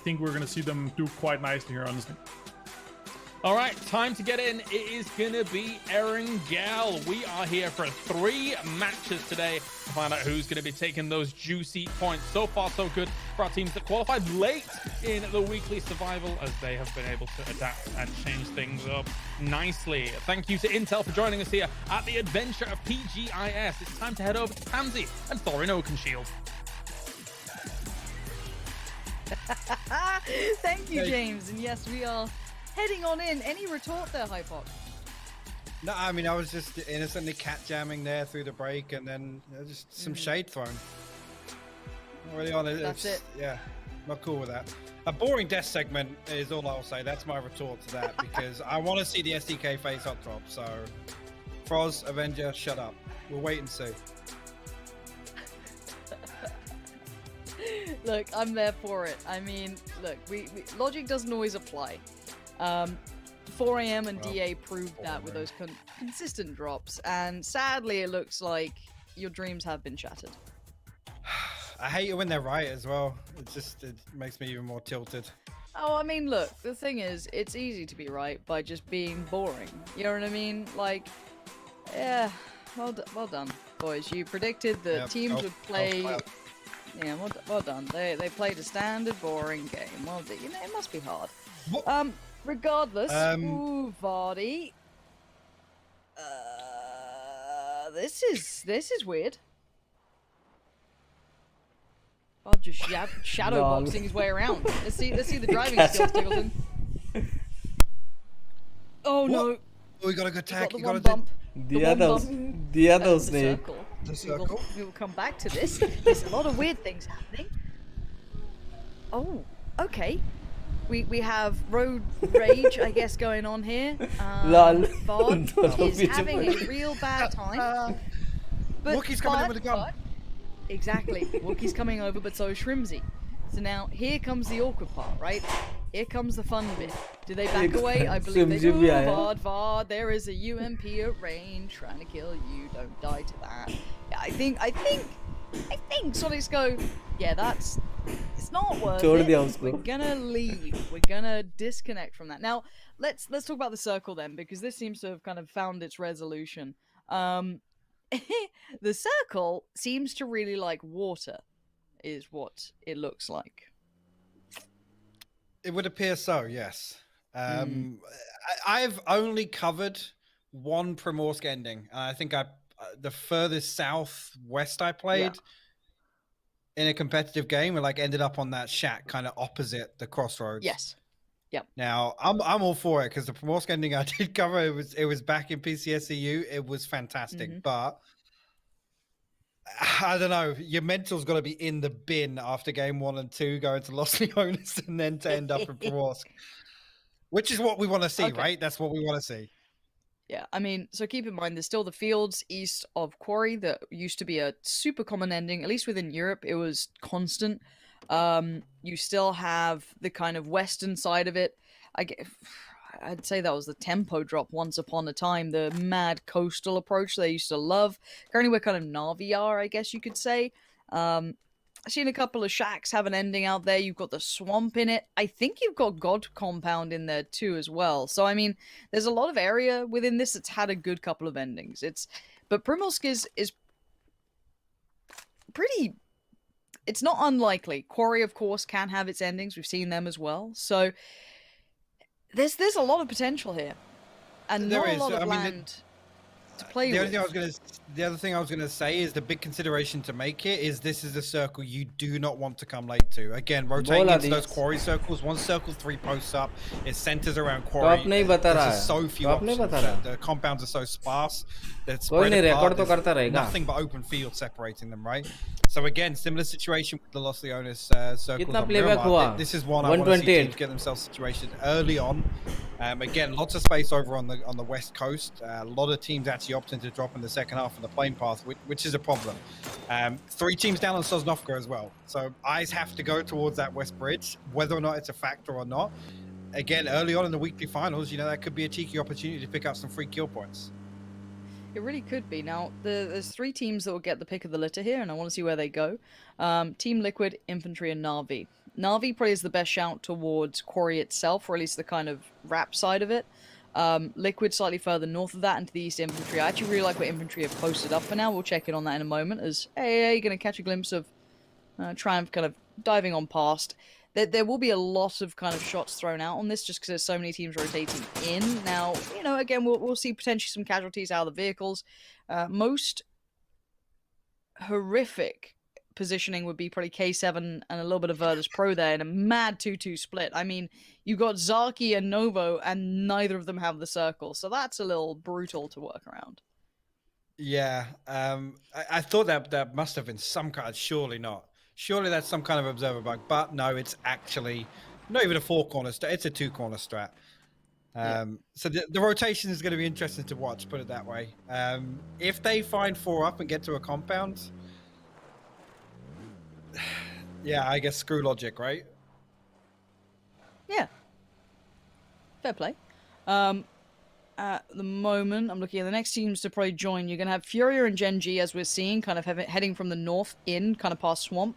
think we're going to see them do quite nicely here, honestly. All right, time to get in. It is going to be Erangel. We are here for 3 matches today to find out who's going to be taking those juicy points. So far, so good for our teams that qualified late in the weekly survival, as they have been able to adapt and change things up nicely. Thank you to Intel for joining us here at the adventure of PGI.S. It's time to head over to Pansy and Thorin Oakenshield. Thank you, James. And yes, we are heading on in. Any retort there, Hypoc? No, I mean, I was just innocently cat jamming there through the break, and then just some shade thrown. Really on it. That's it. Yeah, not cool with that. A boring death segment is all I'll say. That's my retort to that, because I want to see the SDK face hot drop. So, Froz, Avenger, shut up. We'll wait and see. Look, I'm there for it. I mean, look, logic doesn't always apply. 4am and DA proved that with those consistent drops, and sadly it looks like your dreams have been shattered. I hate it when they're right as well. It makes me even more tilted. Oh, I mean, look, the thing is, it's easy to be right by just being boring. You know what I mean? Like, yeah, well done, boys. You predicted that teams would play. Yeah, well done. They played a standard boring game. Well, you know, it must be hard. Regardless, ooh, Vardy. This is weird. I'll just shadowboxing his way around. Let's see the driving skills, Tiggleton. Oh no! Oh, we got a good tag. You got a bump. The other snake. The circle. We will come back to this. There's a lot of weird things happening. Oh, okay. We have road rage, I guess, going on here. Vard is having a real bad time. Wookiee's coming in with a gun. Exactly. Wookiee's coming over, but so is Shrimsy. So now, here comes the awkward part, right? Here comes the fun bit. Do they back away? I believe they do. Vard, there is a UMP at range trying to kill you. Don't die to that. Yeah, I think Sonics go, yeah, it's not worth it. We're gonna leave. We're gonna disconnect from that. Now, let's talk about the circle then, because this seems to have kind of found its resolution. The circle seems to really like water, is what it looks like. It would appear so, yes. I've only covered one Primorsk ending. I think the furthest southwest I played in a competitive game, and like ended up on that shack kind of opposite the crossroads. Yes. Yep. Now I'm all for it, because the Primorsk ending I did cover, it was back in PCSEU. It was fantastic, but I don't know. Your mental's got to be in the bin after game 1 and 2, going to Los Leones, and then to end up in Primorsk, which is what we want to see, right? That's what we want to see. Yeah, I mean, so keep in mind, there's still the fields east of Quarry that used to be a super common ending. At least within Europe, it was constant. You still have the kind of western side of it. I'd say that was the tempo drop once upon a time, the mad coastal approach they used to love. Currently, we're kind of Na'vi are, I guess you could say. I've seen a couple of shacks have an ending out there. You've got the swamp in it. I think you've got God Compound in there too as well. So, I mean, there's a lot of area within this that's had a good couple of endings. But Primorsk is pretty... It's not unlikely. Quarry, of course, can have its endings. We've seen them as well. So, there's a lot of potential here. And not a lot of land to play with. The other thing I was gonna say is the big consideration to make it is this is a circle you do not want to come late to. Again, rotating into those quarry circles. One circle 3 posts up. It centers around quarry. There's so few options. The compounds are so sparse. They're spread apart. Nothing but open field separating them, right? So again, similar situation with the Los Leones circles. This is one I want to see teams get themselves situated early on. Again, lots of space over on the west coast. A lot of teams actually opting to drop in the second half of the plane path, which is a problem. 3 teams down on Sosnovka as well. So eyes have to go towards that west bridge, whether or not it's a factor or not. Again, early on in the weekly finals, that could be a cheeky opportunity to pick up some free kill points. It really could be. Now, there's 3 teams that will get the pick of the litter here, and I want to see where they go. Team Liquid, Infantry, and Na'Vi. Na'Vi probably is the best shout towards Quarry itself, or at least the kind of wrap side of it. Liquid slightly further north of that into the East Infantry. I actually really like what Infantry have posted up for now. We'll check in on that in a moment as AA going to catch a glimpse of Triumph kind of diving on past. There will be a lot of kind of shots thrown out on this just because there's so many teams rotating in. Now, you know, again, we'll see potentially some casualties out of the vehicles. Most horrific positioning would be probably K7 and a little bit of Virtus Pro there in a mad 2-2 split. I mean, you've got Zaki and Novo, and neither of them have the circle, so that's a little brutal to work around. Yeah, I thought that must have been some kind. Surely not. Surely that's some kind of observer bug, but no, it's actually not even a 4-corner strat. It's a 2-corner strat. So the rotation is going to be interesting to watch, put it that way. If they find 4 up and get to a compound, yeah, I guess screw logic, right? Yeah. Fair play. At the moment, I'm looking at the next teams to probably join. You're going to have Furia and Gen G, as we're seeing, kind of heading from the north in, kind of past Swamp.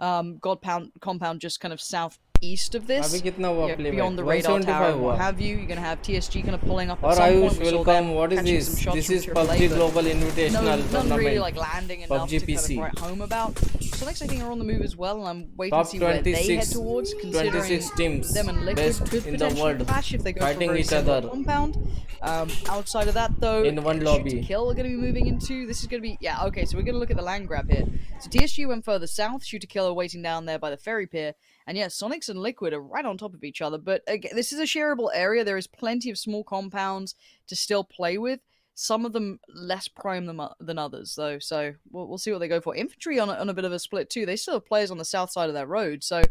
Compound just kind of southeast of this, beyond the radar tower and what have you. You're going to have TSG kind of pulling up at some point. Welcome. What is this? This is PUBG Global Invitational None really like landing enough PUBG to PC. kind of write home about. Sonics, I think, are on the move as well, and I'm waiting to see where they head towards, considering teams them and Liquid could potentially clash if they go for each other compound. Outside of that, though, in one lobby, Shoot to Kill are going to be moving into. This is going to be okay. So we're going to look at the land grab here. So TSG went further south. Shoot to Kill are waiting down there by the ferry pier, and yeah, Sonics and Liquid are right on top of each other. But again, this is a shareable area. There is plenty of small compounds to still play with. Some of them less prime than others, though. So we'll see what they go for. Infantry on a bit of a split too. They still have players on the south side of that road, so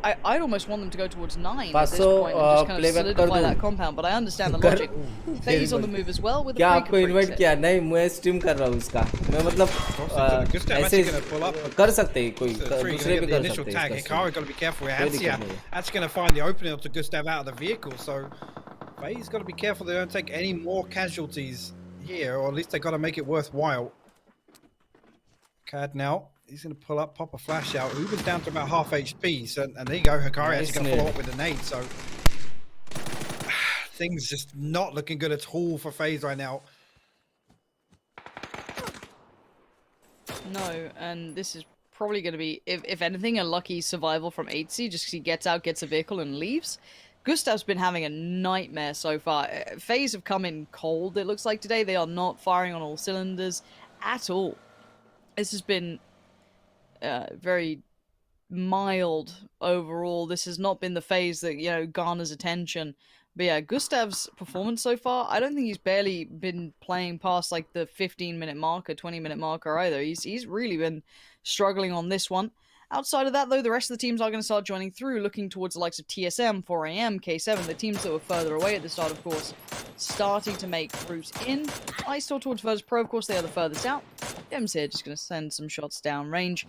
I'd almost want them to go towards 9 at this point and just kind of solidify that compound, but I understand the logic. FAU-G's on the move as well with the आपको invite किया नहीं, मैं stream कर रहा हूँ उसका. मैं मतलब ऐसे कर सकते हैं कोई दूसरे भी कर सकते हैं. Hikaru got to be careful. That's going to find the opening to Gustav out of the vehicle, so FAU-G's got to be careful they don't take any more casualties here, or at least they got to make it worthwhile. Cad now. He's going to pull up, pop a flash out. Uber's down to about half HP, so, and there you go. Hikari actually going to follow up with a nade, so things just not looking good at all for FaZe right now. No, and this is probably going to be, if anything, a lucky survival from 8C, just because he gets out, gets a vehicle, and leaves. Gustav's been having a nightmare so far. FaZe have come in cold, it looks like, today. They are not firing on all cylinders at all. This has been very mild overall. This has not been the phase that, you know, garners attention. But yeah, Gustav's performance so far, I don't think he's barely been playing past like the 15-minute marker, 20-minute marker either. He's really been struggling on this one. Outside of that, though, the rest of the teams are going to start joining through, looking towards the likes of TSM, 4AM, K7, the teams that were further away at the start, of course, starting to make routes in. I still towards Virtus Pro, of course, they are the furthest out. Dems here just going to send some shots down range.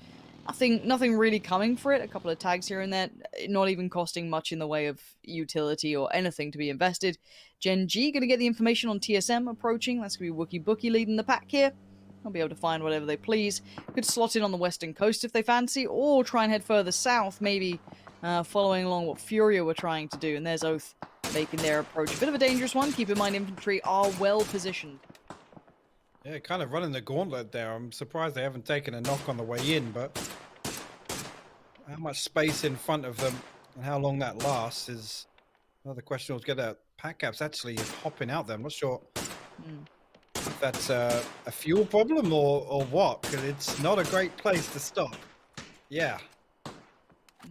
Nothing really coming for it. A couple of tags here and there, not even costing much in the way of utility or anything to be invested. Gen G going to get the information on TSM approaching. That's going to be Wookie Bookie leading the pack here. They'll be able to find whatever they please. Could slot in on the western coast if they fancy, or try and head further south, maybe following along what Furia were trying to do. And there's Oath making their approach. A bit of a dangerous one. Keep in mind, infantry are well positioned. Yeah, kind of running the gauntlet there. I'm surprised they haven't taken a knock on the way in, but how much space in front of them and how long that lasts is another question altogether. Pack Caps actually hopping out there. I'm not sure if that's a fuel problem or what, because it's not a great place to stop. Yeah.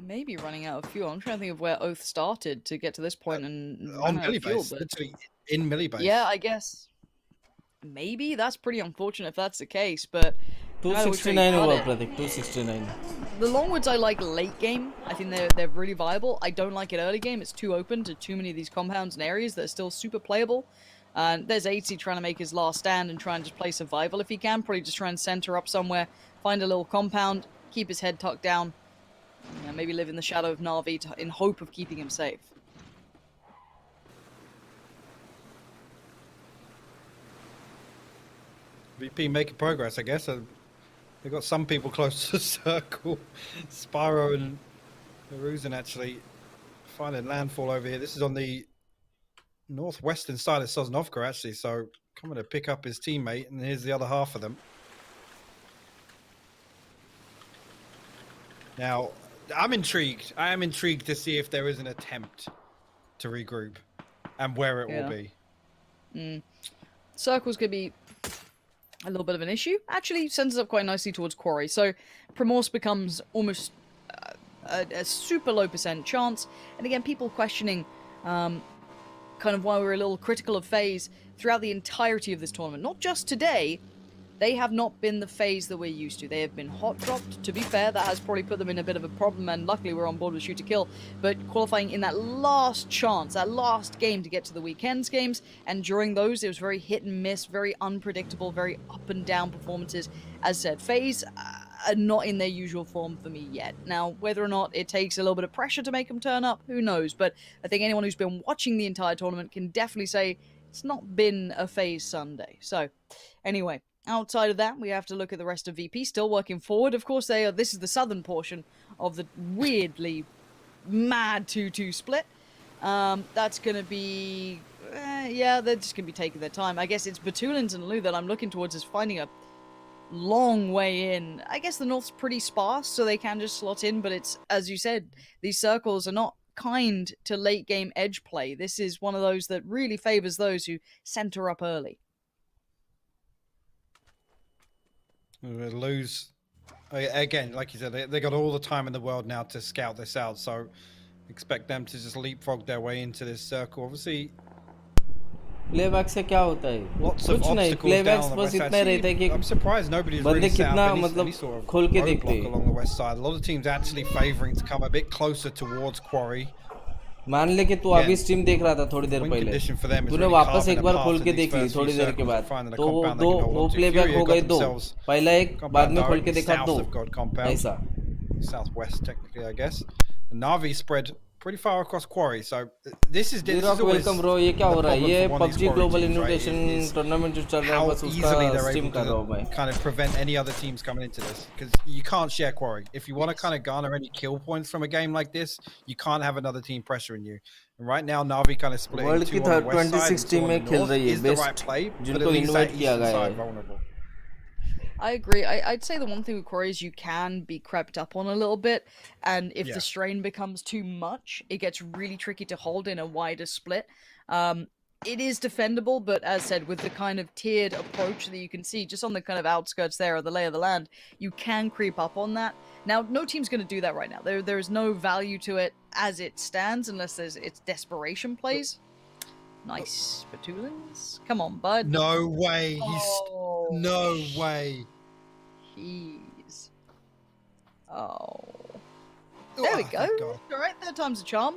Maybe running out of fuel. I'm trying to think of where Oath started to get to this point and on Millibase, literally in Millibase. Yeah, I guess. Maybe that's pretty unfortunate if that's the case, but 269 over, Pratik. 269. The Longwoods I like late game. I think they're really viable. I don't like it early game. It's too open to too many of these compounds and areas that are still super playable. There's 8C trying to make his last stand and try and just play survival if he can. Probably just try and center up somewhere, find a little compound, keep his head tucked down, maybe live in the shadow of Na'Vi in hope of keeping him safe. VP making progress, I guess. They've got some people close to the circle. Spyro and Ruzan actually finding landfall over here. This is on the northwestern side of Sosnovka, actually. So coming to pick up his teammate, and here's the other half of them. Now, I'm intrigued. I am intrigued to see if there is an attempt to regroup and where it will be. Circle's going to be a little bit of an issue. Actually, sends us up quite nicely towards Quarry. So Primorsk becomes almost a super low % chance. And again, people questioning kind of why we're a little critical of FaZe throughout the entirety of this tournament. Not just today. They have not been the FaZe that we're used to. They have been hot dropped. To be fair, that has probably put them in a bit of a problem, and luckily we're on board with shoot to kill. But qualifying in that last chance, that last game to get to the weekend's games, and during those it was very hit and miss, very unpredictable, very up and down performances. As said, FaZe are not in their usual form for me yet. Now, whether or not it takes a little bit of pressure to make them turn up, who knows? But I think anyone who's been watching the entire tournament can definitely say it's not been a FaZe Sunday. So, anyway. Outside of that, we have to look at the rest of VP, still working forward. Of course, this is the southern portion of the weirdly mad 2-2 split. That's going to be... yeah, they're just going to be taking their time. I guess it's Batulins and Lou that I'm looking towards as finding a long way in. I guess the north's pretty sparse, so they can just slot in, but it's, as you said, these circles are not kind to late-game edge play. This is one of those that really favors those who center up early. Lose again, like you said, they got all the time in the world now to scout this out, so expect them to just leapfrog their way into this circle. Obviously, playback से क्या होता है? कुछ नहीं, प्लेबैक्स बस इतना रहता है कि I'm surprised nobody's really कितना मतलब खोल के देखते हैं along the west side. A lot of teams actually favoring to come a bit closer towards Quarry. मान ले कि तू अभी स्ट्रीम देख रहा था थोड़ी देर पहले, तूने वापस एक बार खोल के देख ली थोड़ी देर के बाद, तो वो प्लेबैक हो गए दो, पहला एक बाद में खोल के देखा दो, ऐसा. Southwest technically, I guess. And Navi spread pretty far across Quarry, so this is welcome bro. ये क्या हो रहा है? ये PUBG Global Invitation tournament जो चल रहा है, बस उसका स्ट्रीम कर रहा हूँ मैं. Kind of prevent any other teams coming into this, because you can't share Quarry. If you want to kind of garner any kill points from a game like this, you can't have another team pressuring you. And right now, Navi kind of split into two on the west side and two on the north is the right play, but at least that eastern side vulnerable. I agree. I'd say the one thing with Quarry is you can be crept up on a little bit, and if the strain becomes too much, it gets really tricky to hold in a wider split. It is defendable, but as said, with the kind of tiered approach that you can see just on the kind of outskirts there of the lay of the land, you can creep up on that. Now, no team's going to do that right now. There is no value to it as it stands unless it's desperation plays. Nice. Batulins. Come on, bud. No way. No way. Jeez. Oh. There we go. All right, third time's a charm.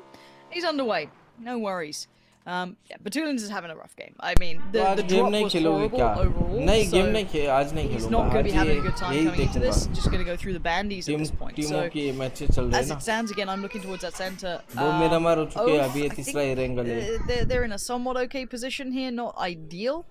He's underway. No worries. Yeah, Batulins is having a rough game. I mean, the drop was horrible overall, so he's not going to be having a good time coming into this. Just going to go through the bandies at this point. So, as it stands, again, I'm looking towards that center. I think they're in a somewhat okay position here, not ideal.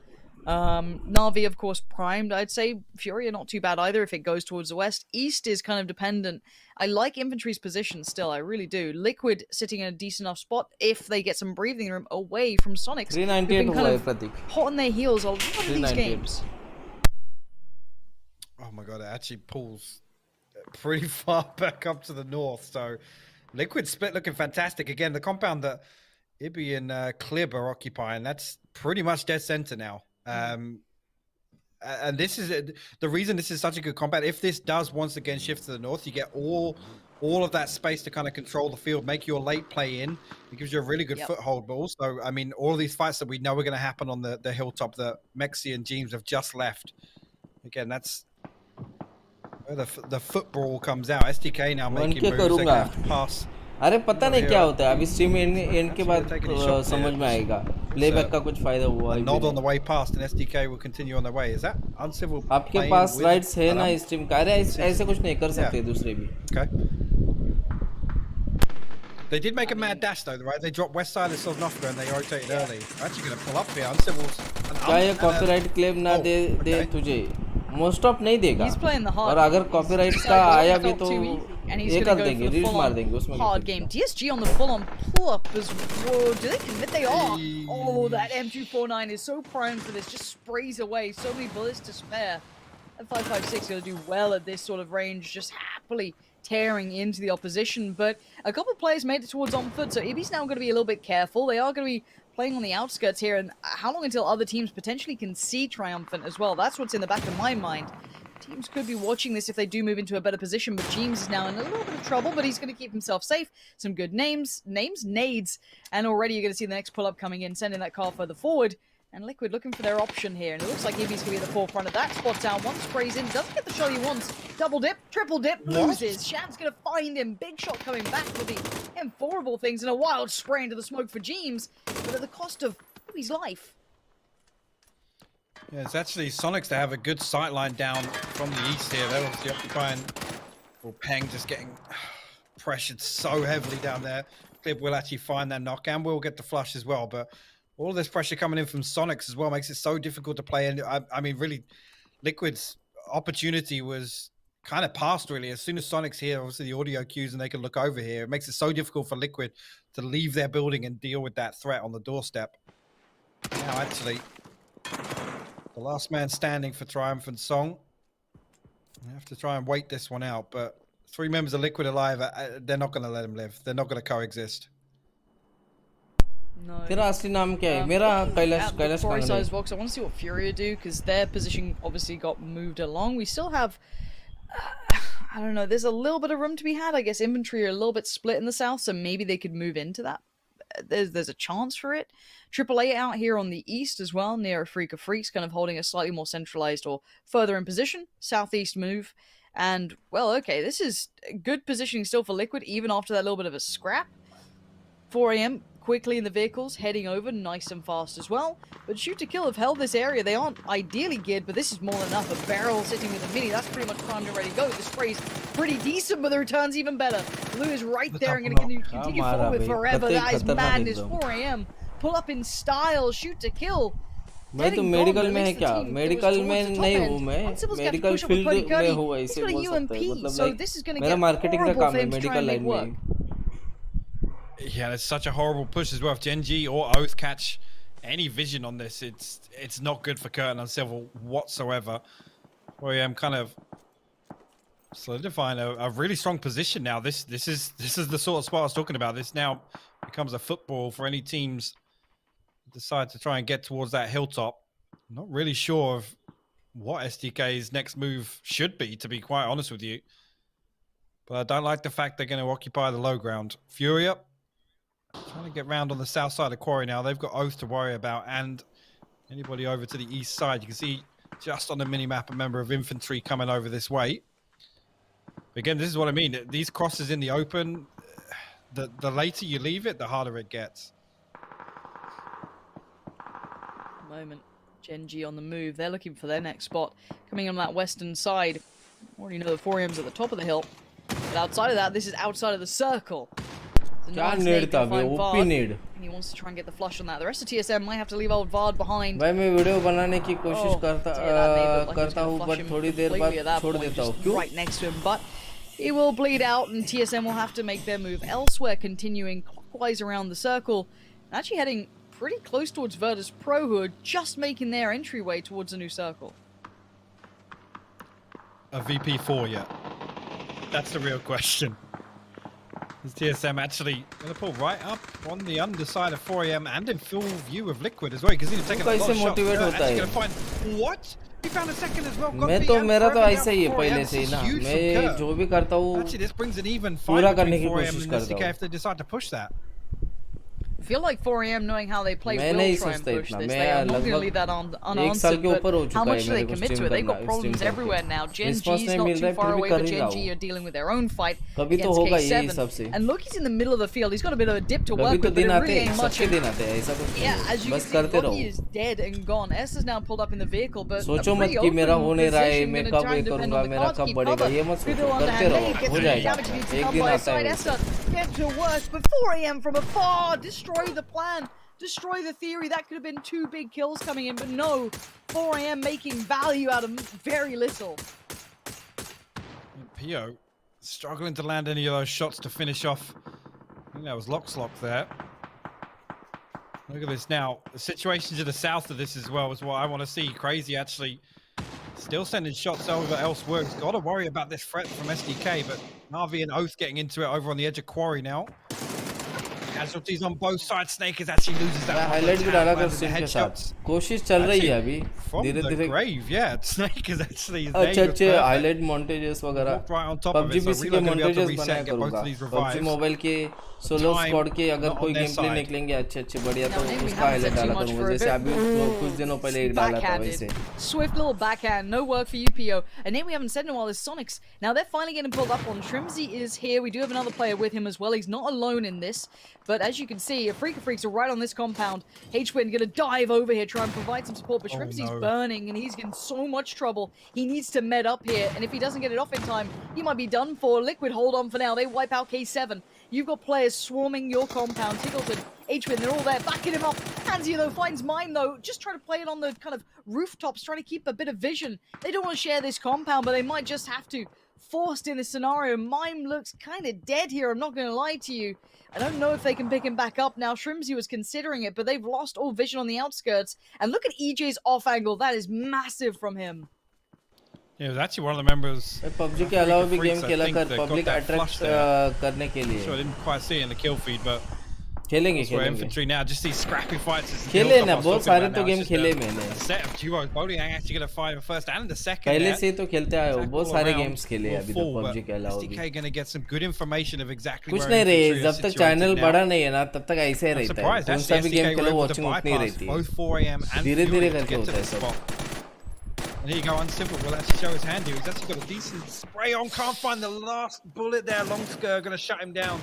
Na'Vi, of course, primed. I'd say Fury are not too bad either if it goes towards the west. East is kind of dependent. I like Infantry's position still, I really do. Liquid sitting in a decent enough spot if they get some breathing room away from Sonics. 398 kind of hot on their heels a lot of these games. Oh my god, it actually pulls pretty far back up to the north. So Liquid split looking fantastic. Again, the compound that Ibi and Klib are occupying, that's pretty much dead center now. And this is the reason this is such a good combat. If this does once again shift to the north, you get all of that space to kind of control the field, make your late play in. It gives you a really good foothold. But also, I mean, all of these fights that we know are going to happen on the hilltop that Mexi and James have just left. Again, that's where the football comes out. STK now making moves. They're going to have to pass. अरे पता नहीं क्या होता है अभी stream and के बाद समझ में आएगा प्लेबैक का कुछ फायदा हुआ है nod on the way past and SDK will continue on their way. Is that uncivil? आपके पास राइट्स है ना स्ट्रीम का? अरे ऐसे कुछ नहीं कर सकते दूसरे भी. Okay. They did make a mad dash though, right? They dropped west side of Sosnovka and they rotated early. They're actually going to pull up here. Uncivils. क्या ये कॉपीराइट क्लेम ना दे तुझे? मोस्ट ऑफ नहीं देगा He's playing the hard और अगर copyright का आया भी तो ये कर देंगे रीड मार देंगे उसमें hard game. TSG on the full-on pull-up as well. Do they commit? They are. Oh, that M249 is so prone for this. Just sprays away. So many bullets to spare. And 5.56 going to do well at this sort of range, just happily tearing into the opposition. But a couple of players made it towards on foot, so Ibi's now going to be a little bit careful. They are going to be playing on the outskirts here, and how long until other teams potentially can see Triumphant as well? That's what's in the back of my mind. Teams could be watching this if they do move into a better position, but James is now in a little bit of trouble, but he's going to keep himself safe. Some good nades, and already you're going to see the next pull-up coming in, sending that car further forward. And Liquid looking for their option here, and it looks like Ibi's going to be at the forefront of that spot down. One sprays in, doesn't get the shot he wants. Double dip, triple dip, loses. Sham's going to find him. Big shot coming back with the M4able things, and a wild spray into the smoke for James, but at the cost of Ibi's life. Yeah, it's actually Sonics to have a good sight line down from the east here. They're obviously occupying, or Peng just getting pressured so heavily down there. Clip will actually find that knock, and will get the flush as well, but all of this pressure coming in from Sonics as well makes it so difficult to play. And I mean, really, Liquid's opportunity was kind of past, really. As soon as Sonics here, obviously the audio cues, and they can look over here, it makes it so difficult for Liquid to leave their building and deal with that threat on the doorstep. Now, actually, the last man standing for Triumphant Song. I have to try and wait this one out, but 3 members of Liquid alive, they're not going to let him live. They're not going to coexist. No. तेरा असली नाम क्या है? मेरा Kailash size box. I want to see what Furia do, because their position obviously got moved along. We still have, I don't know, there's a little bit of room to be had. I guess inventory are a little bit split in the south, so maybe they could move into that. There's a chance for it. AAA out here on the east as well, near Afrika Freaks, kind of holding a slightly more centralized or further in position. Southeast move. And, well, okay, this is good positioning still for Liquid, even after that little bit of a scrap. 4 AM quickly in the vehicles, heading over nice and fast as well. But shoot to kill have held this area. They aren't ideally geared, but this is more than enough. A barrel sitting with a mini, that's pretty much primed and ready to go. The spray's pretty decent, but the return's even better. Blue is right there and going to continue forward forever. That is madness. 4 AM. Pull up in style, shoot to kill. मैं तो medical में है क्या? Medical में नहीं हूँ मैं, medical field में हूँ, ऐसे बोल सकते हैं. मतलब मेरा मार्केटिंग का काम है मेडिकल लाइन में. Yeah, it's such a horrible push as well. If Gen G or Oath catch any vision on this, it's not good for Curtin and Civil whatsoever. Well, yeah, I'm kind of solidifying a really strong position now. This is the sort of spot I was talking about. This now becomes a football for any teams decide to try and get towards that hilltop. Not really sure of what SDK's next move should be, to be quite honest with you. But I don't like the fact they're going to occupy the low ground. Furia trying to get round on the south side of Quarry now. They've got Oath to worry about, and anybody over to the east side. You can see just on the mini-map a member of infantry coming over this way. Again, this is what I mean. These crosses in the open, the later you leave it, the harder it gets. Moment. Gen G on the move. They're looking for their next spot. Coming on that western side. Already know the 4M's at the top of the hill. But outside of that, this is outside of the circle. क्या need था बे? OP need. And he wants to try and get the flush on that. The rest of TSM might have to leave old Vard behind. भाई मैं video बनाने की कोशिश करता हूँ, but थोड़ी देर बाद छोड़ देता हूँ. क्यों? Right next to him, but he will bleed out, and TSM will have to make their move elsewhere, continuing clockwise around the circle, and actually heading pretty close towards Virtus Pro, who are just making their entryway towards a new circle. A VP4 yet? That's the real question. Is TSM actually going to pull right up on the underside of 4AM and in full view of Liquid as well? Because he's taking a lot of shots. Actually going to find what? He found a second as well. मेरा तो ऐसा ही है पहले से ही ना. मैं जो भी करता हूँ actually this brings an even fight between 4AM and SDK if they decide to push that. I feel like 4AM, knowing how they play, will try and push this. They are not going to leave that unanswered, but how much do they commit to it? They've got problems everywhere now. Gen G's not too far away, but Gen G are dealing with their own fight against K7. And look, he's in the middle of the field. He's got a bit of a dip to work with, but it really ain't much. Yeah, as you can see, Loki is dead and gone. S is now pulled up in the vehicle, but सोचो मत कि मेरा होने रहा है, मैं कब ये करूँगा, मेरा कब बढ़ेगा, ये मत सोचो, करते रहो, हो जाएगा, एक दिन आता है. Get to work, but 4AM from afar destroy the plan. destroy the theory. That could have been 2 big kills coming in, but no. 4am making value out of very little. Pio struggling to land any of those shots to finish off. I think that was Lockslock there. Look at this now. The situation to the south of this as well is what I want to see. Crazy actually still sending shots over elsewhere. He's got to worry about this threat from SDK, but Navi and Oath getting into it over on the edge of Quarry now. Casualties on both sides. Snakers actually loses that. Highlight भी डाला कर stream के साथ कोशिश चल रही है अभी धीरे-धीरे grave, yeah. Snakers actually is अच्छे highlight montages वगैरह PUBG PC के montages बनाया करूँगा PUBG मोबाइल के सोलो स्क्वाड के अगर कोई गेम प्ले निकलेंगे अच्छे बढ़िया तो उसका हाईलाइट डाला करूंगा जैसे अभी कुछ दिनों पहले एक डाला था वैसे Swift little backhand, no work for you, PO. A name we haven't said in a while is Sonics. Now they're finally getting pulled up on. Shrimzy is here. We do have another player with him as well. He's not alone in this. But as you can see, Freaks are right on this compound. H-Win gonna dive over here, try and provide some support. But Shrimzy's burning and he's in so much trouble. He needs to med up here. And if he doesn't get it off in time, he might be done for. Liquid hold on for now. They wipe out K7. You've got players swarming your compound. Tiggleton, H-Win, they're all there, backing him up. Handsy, though, finds Mime, though. Just trying to play it on the kind of rooftops, trying to keep a bit of vision. They don't want to share this compound, but they might just have to. Forced in this scenario. Mime looks kind of dead here, I'm not going to lie to you. I don't know if they can pick him back up now. Shrimzy was considering it, but they've lost all vision on the outskirts. And look at EJ's off angle. That is massive from him. Yeah, it was actually one of the members. PUBG के अलावा भी game खेला कर public attract करने के लिए. Sure, I didn't quite see it in the kill feed, but खेलेंगे infantry now. Just these scrappy fights. खेले ना बहुत सारे तो गेम खेले मैंने. Set of duos. Boding actually going to fight the first and the second. पहले से तो खेलते आए हो बहुत सारे गेम्स खेले अभी तो PUBG के अलावा भी. SDK going to get some good information of exactly. कुछ नहीं रहे जब तक चैनल बड़ा नहीं है ना तब तक ऐसे ही रहता है. कौन सा भी गेम खेलो वॉचिंग उतनी रहती है. Both 4 AM and धीरे-धीरे करके होता है सब. And here you go, Unsimple will actually show his hand here. He's actually got a decent spray on. Can't find the last bullet there. Longsker going to shut him down.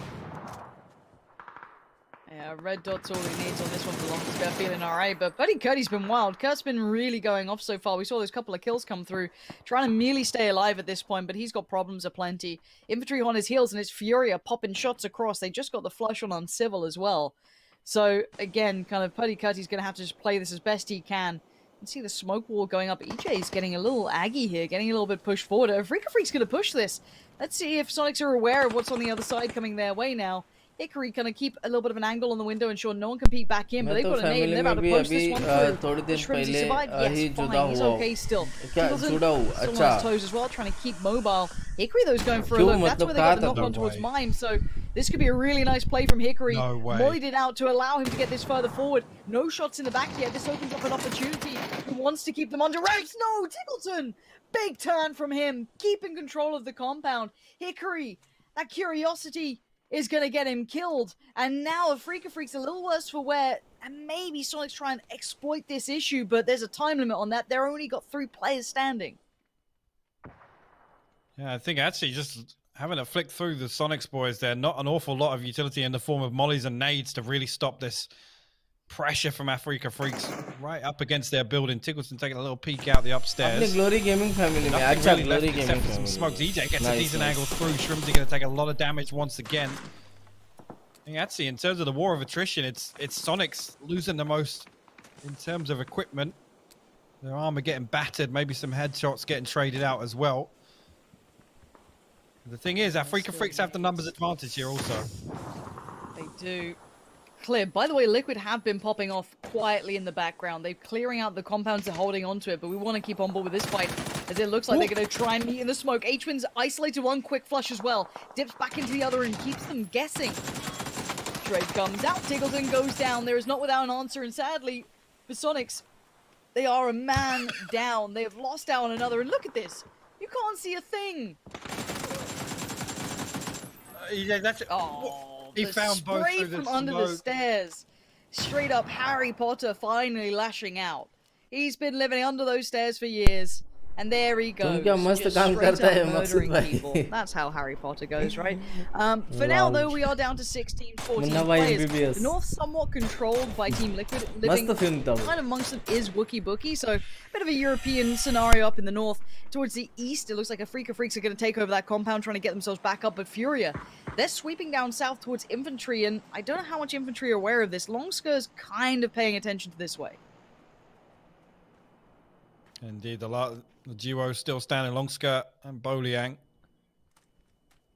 Yeah, red dot's all he needs on this one for Longsker. Feeling alright, but Buddy Curdy's been wild. Kurt's been really going off so far. We saw those couple of kills come through. Trying to merely stay alive at this point, but he's got problems aplenty. Infantry on his heels and his Fury are popping shots across. They just got the flush on Uncivil as well. So, again, kind of Puddy Cuddy's going to have to just play this as best he can. You can see the smoke wall going up. EJ's getting a little aggy here, getting a little bit pushed forward. Freak's going to push this. Let's see if Sonics are aware of what's on the other side coming their way now. Hickory gonna keep a little bit of an angle on the window, ensure no one can peek back in, but they've got a nade and they're about to post this one through. Shrimzy survived, yes, fine, he's okay still. Still on his toes as well, trying to keep mobile. Hickory though is going for a look, that's where they got the knock on towards Mime, so this could be a really nice play from Hickory. Mollied it out to allow him to get this further forward. No shots in the back yet, this opens up an opportunity. He wants to keep them under wraps, no, Tiggleton! Big turn from him, keeping control of the compound. Hickory, that curiosity is going to get him killed. And now Freak's a little worse for wear. And maybe Sonic's trying to exploit this issue, but there's a time limit on that. They're only got 3 players standing. Yeah, I think actually just having a flick through the Sonics boys there, not an awful lot of utility in the form of mollies and nades to really stop this pressure from Freaks right up against their building. Tiggleton taking a little peek out the upstairs. Glory Gaming family Nothing really left except for some smokes. EJ gets a decent angle through. Shrimzy going to take a lot of damage once again. I think actually in terms of the war of attrition, it's Sonics losing the most in terms of equipment. Their armor getting battered, maybe some headshots getting traded out as well. The thing is, Freaks have the numbers advantage here also. They do. Clear. By the way, Liquid have been popping off quietly in the background. They're clearing out the compounds, they're holding onto it, but we want to keep on board with this fight as it looks like they're going to try and meet in the smoke. H-Win's isolated one quick flush as well. Dips back into the other and keeps them guessing. Trade comes out. Tiggleton goes down. There is not without an answer, and sadly, for Sonics, they are a man down. They have lost out on another, and look at this. You can't see a thing. Yeah, that's it. Oh. He found both spray from under the stairs. Straight up Harry Potter finally lashing out. He's been living under those stairs for years. And there he goes. Just straight up murdering people. That's how Harry Potter goes, right? For now, though, we are down to 16, 14 players. The North somewhat controlled by Team Liquid. Living kind of amongst them is Wookie Bookie. So, a bit of a European scenario up in the north. Towards the east, it looks like Freaks are going to take over that compound, trying to get themselves back up. But Furia, They're sweeping down south towards infantry, and I don't know how much infantry are aware of this. Longskir's kind of paying attention to this way. Indeed, the duo still standing, Longskir and Boliang.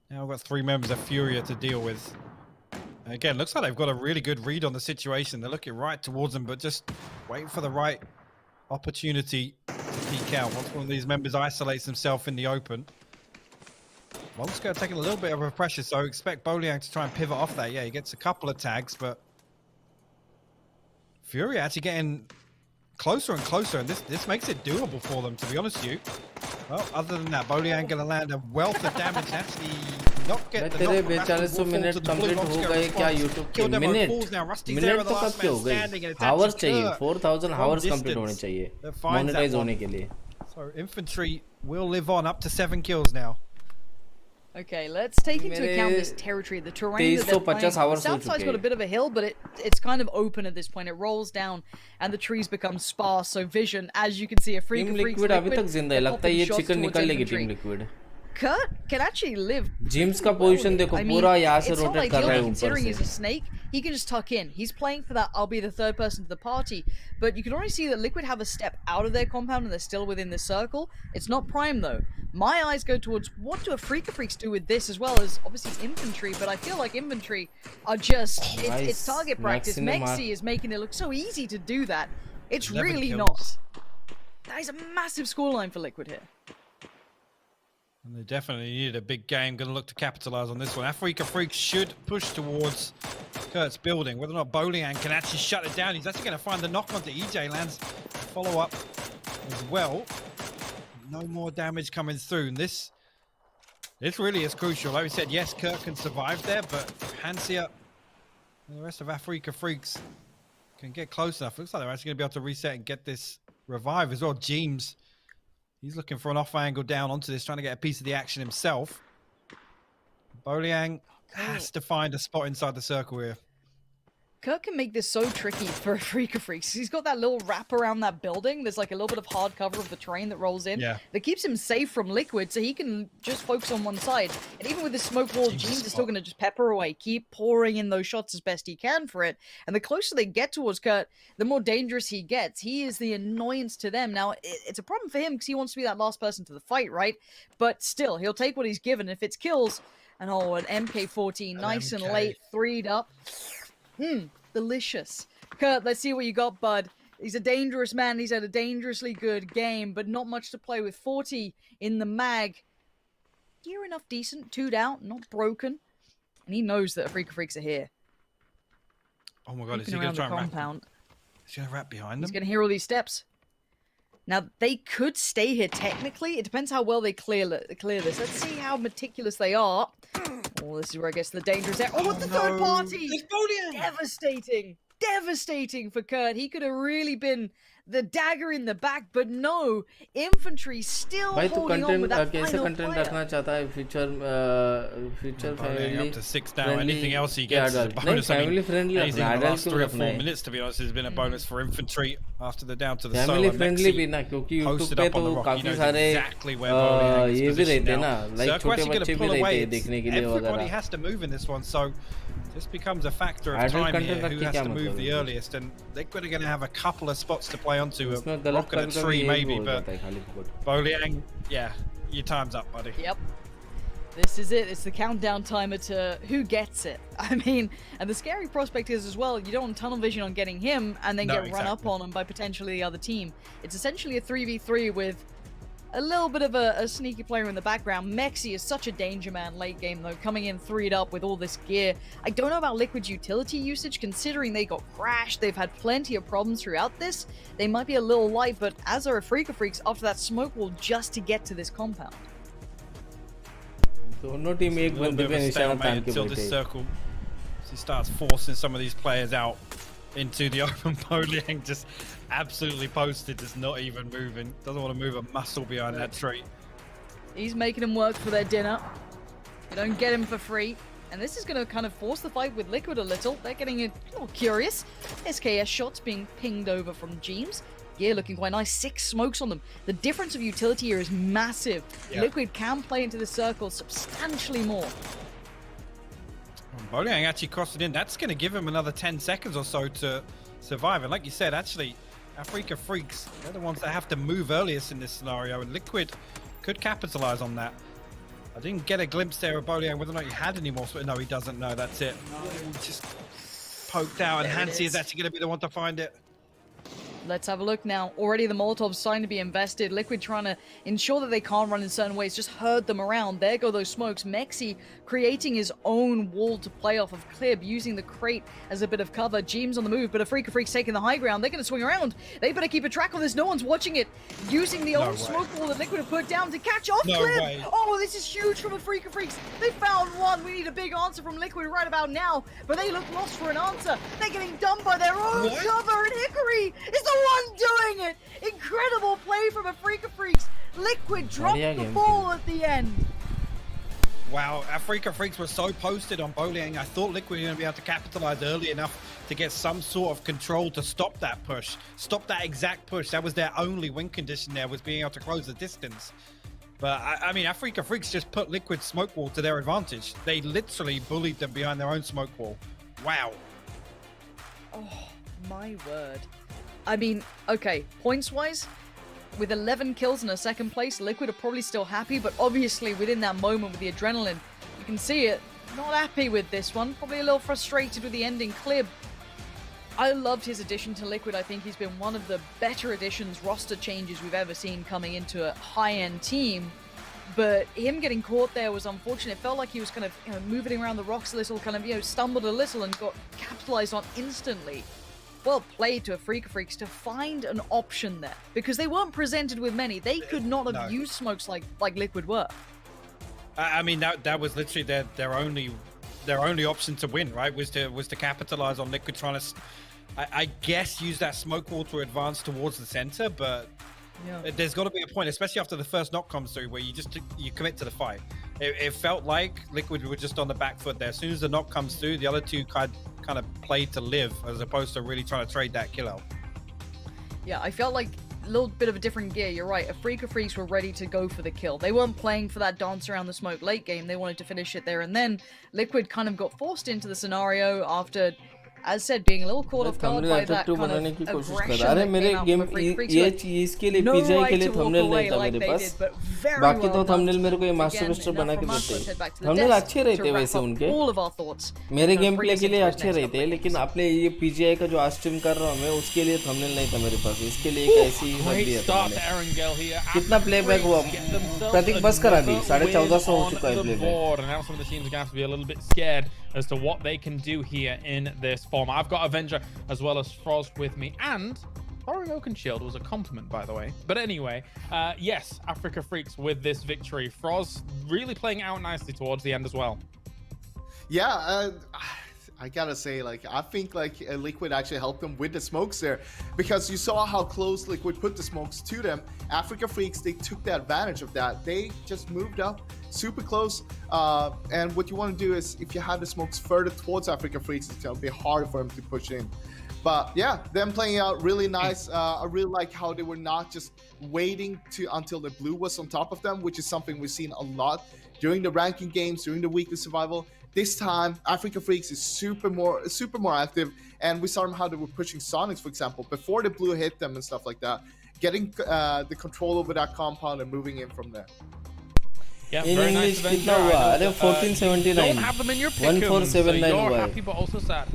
Now we've got 3 members of Furia to deal with. Again, looks like they've got a really good read on the situation. They're looking right towards them, but just waiting for the right opportunity to peek out. Once one of these members isolates himself in the open. Longskir taking a little bit of a pressure, so expect Boliang to try and pivot off that. Yeah, he gets a couple of tags, but Fury actually getting closer and closer, and this makes it doable for them, to be honest with you. Well, other than that, Boliang gonna land a wealth of damage and actually not get the knock. 42 minutes complete हो गए क्या YouTube के minute तो कब के हो गए hours चाहिए 4000 hours complete होने चाहिए monetize होने के लिए. So infantry will live on up to 7 kills now. Okay, let's take into account this territory, the terrain that they're playing. The south side's got a bit of a hill, but it's kind of open at this point. It rolls down, and the trees become sparse, so vision, as you can see, a freak of freaks. Team Liquid अभी तक जिंदा है, लगता है ये chicken निकल लेगी Team Liquid. Kurt can actually live. James का position देखो पूरा यहाँ से rotate कर रहा है ऊपर से. Considering he's a snake, he can just tuck in. He's playing for that I'll be the third person to the party, but you can already see that Liquid have a step out of their compound and they're still within the circle. It's not prime though. My eyes go towards what do a Freak of Freaks do with this, as well as obviously infantry, but I feel like infantry are just it's target practice. Mexi is making it look so easy to do that. It's really not. That is a massive scoreline for Liquid here. And they definitely needed a big game. Going to look to capitalize on this one. Afrika Freaks should push towards Kurt's building. Whether or not Boliang can actually shut it down. He's actually going to find the knock onto EJ. Lands follow up as well. No more damage coming through. And this really is crucial. Like we said, yes, Kurt can survive there, but Hansia and the rest of Afrika Freaks can get close enough. Looks like they're actually going to be able to reset and get this revive as well. James, he's looking for an off angle down onto this, trying to get a piece of the action himself. Boliang has to find a spot inside the circle here. Kurt can make this so tricky for a Freak of Freaks. He's got that little wrap around that building. There's like a little bit of hard cover of the terrain that rolls in. Yeah. That keeps him safe from Liquid, so he can just focus on one side. And even with the smoke wall, James is still going to just pepper away, keep pouring in those shots as best he can for it. And the closer they get towards Kurt, the more dangerous he gets. He is the annoyance to them. Now, it's a problem for him because he wants to be that last person to the fight, right? But still, he'll take what he's given. If it's kills, and an MK14, nice and late, 3'd up. Delicious. Kurt, let's see what you got, bud. He's a dangerous man. He's had a dangerously good game, but not much to play with. 40 in the mag. Gear enough decent, 2'd out, not broken. And he knows that Freak of Freaks are here. Oh my god, is he going to try and wrap? Is he going to wrap behind them? He's going to hear all these steps. Now, they could stay here technically. It depends how well they clear this. Let's see how meticulous they are. Oh, this is where I guess the danger is there. Oh, the third party! Devastating! Devastating for Kurt. He could have really been the dagger in the back, but no. Infantry still holding on with that final player. Up to 6 down. Anything else he gets is a bonus. Anything in the last 3 or 4 minutes, to be honest, has been a bonus for infantry after the down to the solo. Posted up on the rock. He knows exactly where Boliang is positioned now. Circle actually going to pull away. Everybody has to move in this one, so this becomes a factor of time here, who has to move the earliest, and they're going to have a couple of spots to play onto, a rock and a tree maybe, but Boliang, yeah, your time's up, buddy. Yep. This is it. It's the countdown timer to who gets it. I mean, and the scary prospect is as well, you don't want tunnel vision on getting him and then run up on him by potentially the other team. It's essentially a 3v3 with a little bit of a sneaky player in the background. Mexi is such a danger man late game, though, coming in 3'd up with all this gear. I don't know about Liquid's utility usage, considering they got crashed. They've had plenty of problems throughout this. They might be a little light, but as are a Freak of Freaks after that smoke wall just to get to this compound. दोनों team एक बंदे पे निशाना तान के बैठे this circle, he starts forcing some of these players out into the open. Boliang just absolutely posted, just not even moving. Doesn't want to move a muscle behind that tree. He's making them work for their dinner. You don't get him for free. And this is going to kind of force the fight with Liquid a little. They're getting a little curious. SKS shots being pinged over from James. Yeah, looking quite nice. 6 smokes on them. The difference of utility here is massive. Yeah. Liquid can play into the circle substantially more. Boliang actually crossed it in. That's going to give him another 10 seconds or so to survive. And like you said, actually, Africa Freaks, they're the ones that have to move earliest in this scenario. And Liquid could capitalize on that. I didn't get a glimpse there of Boliang, whether or not he had any more. No, he doesn't know. That's it. Just poked out. And Hansi is actually going to be the one to find it. Let's have a look now. Already the Molotovs starting to be invested. Liquid trying to ensure that they can't run in certain ways. Just herd them around. There go those smokes. Mexi creating his own wall to play off of Clib, using the crate as a bit of cover. Jeem's on the move, but Africa Freak's taking the high ground. They're going to swing around. They better keep a track on this. No one's watching it. Using the old smoke wall that Liquid have put down to catch off Clib. Oh, this is huge from Africa Freaks. They found one. We need a big answer from Liquid right about now, but they look lost for an answer. They're getting done by their own cover, and Hickory is the one doing it. Incredible play from Africa Freaks. Liquid dropped the ball at the end. Wow, Africa Freaks were so posted on Boliang. I thought Liquid were going to be able to capitalize early enough to get some sort of control to stop that push. Stop that exact push. That was their only win condition there, was being able to close the distance. But, I mean, Africa Freaks just put Liquid's smoke wall to their advantage. They literally bullied them behind their own smoke wall. Wow. Oh, my word. I mean, okay, points-wise, with 11 kills in a second place, Liquid are probably still happy, but obviously within that moment with the adrenaline, you can see it. Not happy with this one. Probably a little frustrated with the ending. Clib, I loved his addition to Liquid. I think he's been one of the better additions, roster changes we've ever seen coming into a high-end team. But him getting caught there was unfortunate. It felt like he was kind of moving around the rocks a little, kind of stumbled a little and got capitalized on instantly. Well played to Africa Freaks to find an option there, because they weren't presented with many. They could not have used smokes like Liquid were. I mean, that was literally their only option to win, right? Was to capitalize on Liquid trying to, I guess, use that smoke wall to advance towards the center, but there's got to be a point, especially after the first knock comes through, where you commit to the fight. It felt like Liquid were just on the back foot there. As soon as the knock comes through, the other two kind of played to live, as opposed to really trying to trade that kill out. Yeah, I felt like a little bit of a different gear. You're right. Africa Freaks were ready to go for the kill. They weren't playing for that dance around the smoke late game. They wanted to finish it there and then. Liquid kind of got forced into the scenario after, as said, being a little caught off guard by that kind of aggression that came out from Africa Freaks. इसके लिए PGI के लिए thumbnail नहीं था मेरे पास. बाकी तो thumbnail मेरे को ये master blaster बना के देते. thumbnail अच्छे रहते वैसे उनके. मेरे गेम प्ले के लिए अच्छे रहते हैं, लेकिन आपने ये PGI का जो आज स्ट्रीम कर रहा हूँ मैं, उसके लिए thumbnail नहीं था मेरे पास. इसके लिए एक ऐसी रख दिया. कितना प्लेबैक हुआ? प्रतीक बस करा दी. 1450 हो चुका है playback. And now some of the teams are going to have to be a little bit scared as to what they can do here in this form. I've got Avenger as well as Froz with me, and throwing Oaken Shield was a compliment, by the way. But anyway, yes, Africa Freaks with this victory. Froz really playing out nicely towards the end as well. Yeah, I gotta say, I think Liquid actually helped them with the smokes there, because you saw how close Liquid put the smokes to them. Africa Freaks, they took the advantage of that. They just moved up super close, and what you want to do is, if you have the smokes further towards Africa Freaks, it's gonna be hard for them to push in. But yeah, them playing out really nice. I really like how they were not just waiting until the blue was on top of them, which is something we've seen a lot during the ranking games, during the weekly survival. This time, Africa Freaks is super more active, and we saw how they were pushing Sonics, for example, before the blue hit them and stuff like that, getting the control over that compound and moving in from there. Yeah, in very English, nice कितना हुआ? अरे 1479. Don't have them in your pick 1479 so हुआ you're है. happy but also sad.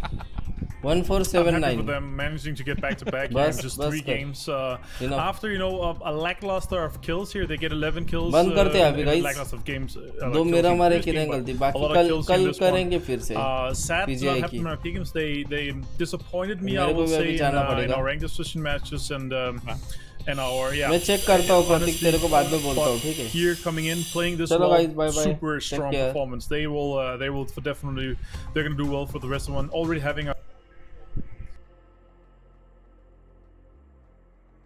1479. I'm happy for them managing to get back-to-back games, just 3 games. After a lackluster of kills here, they get 11 kills. बंद करते हैं अभी guys. Lackluster of games. दो मेरा मारे की नहीं गलती. बाकी कल करेंगे फिर से. Sad PGI happened on Pigums. They disappointed me, I will say, in our ranked decision matches and our मैं चेक करता हूँ प्रतीक, तेरे को बाद में बोलता हूँ, ठीक है? Here coming in, playing this चलो guys, bye bye. super strong performance. They will definitely, they're gonna do well for the rest of the one. Already having a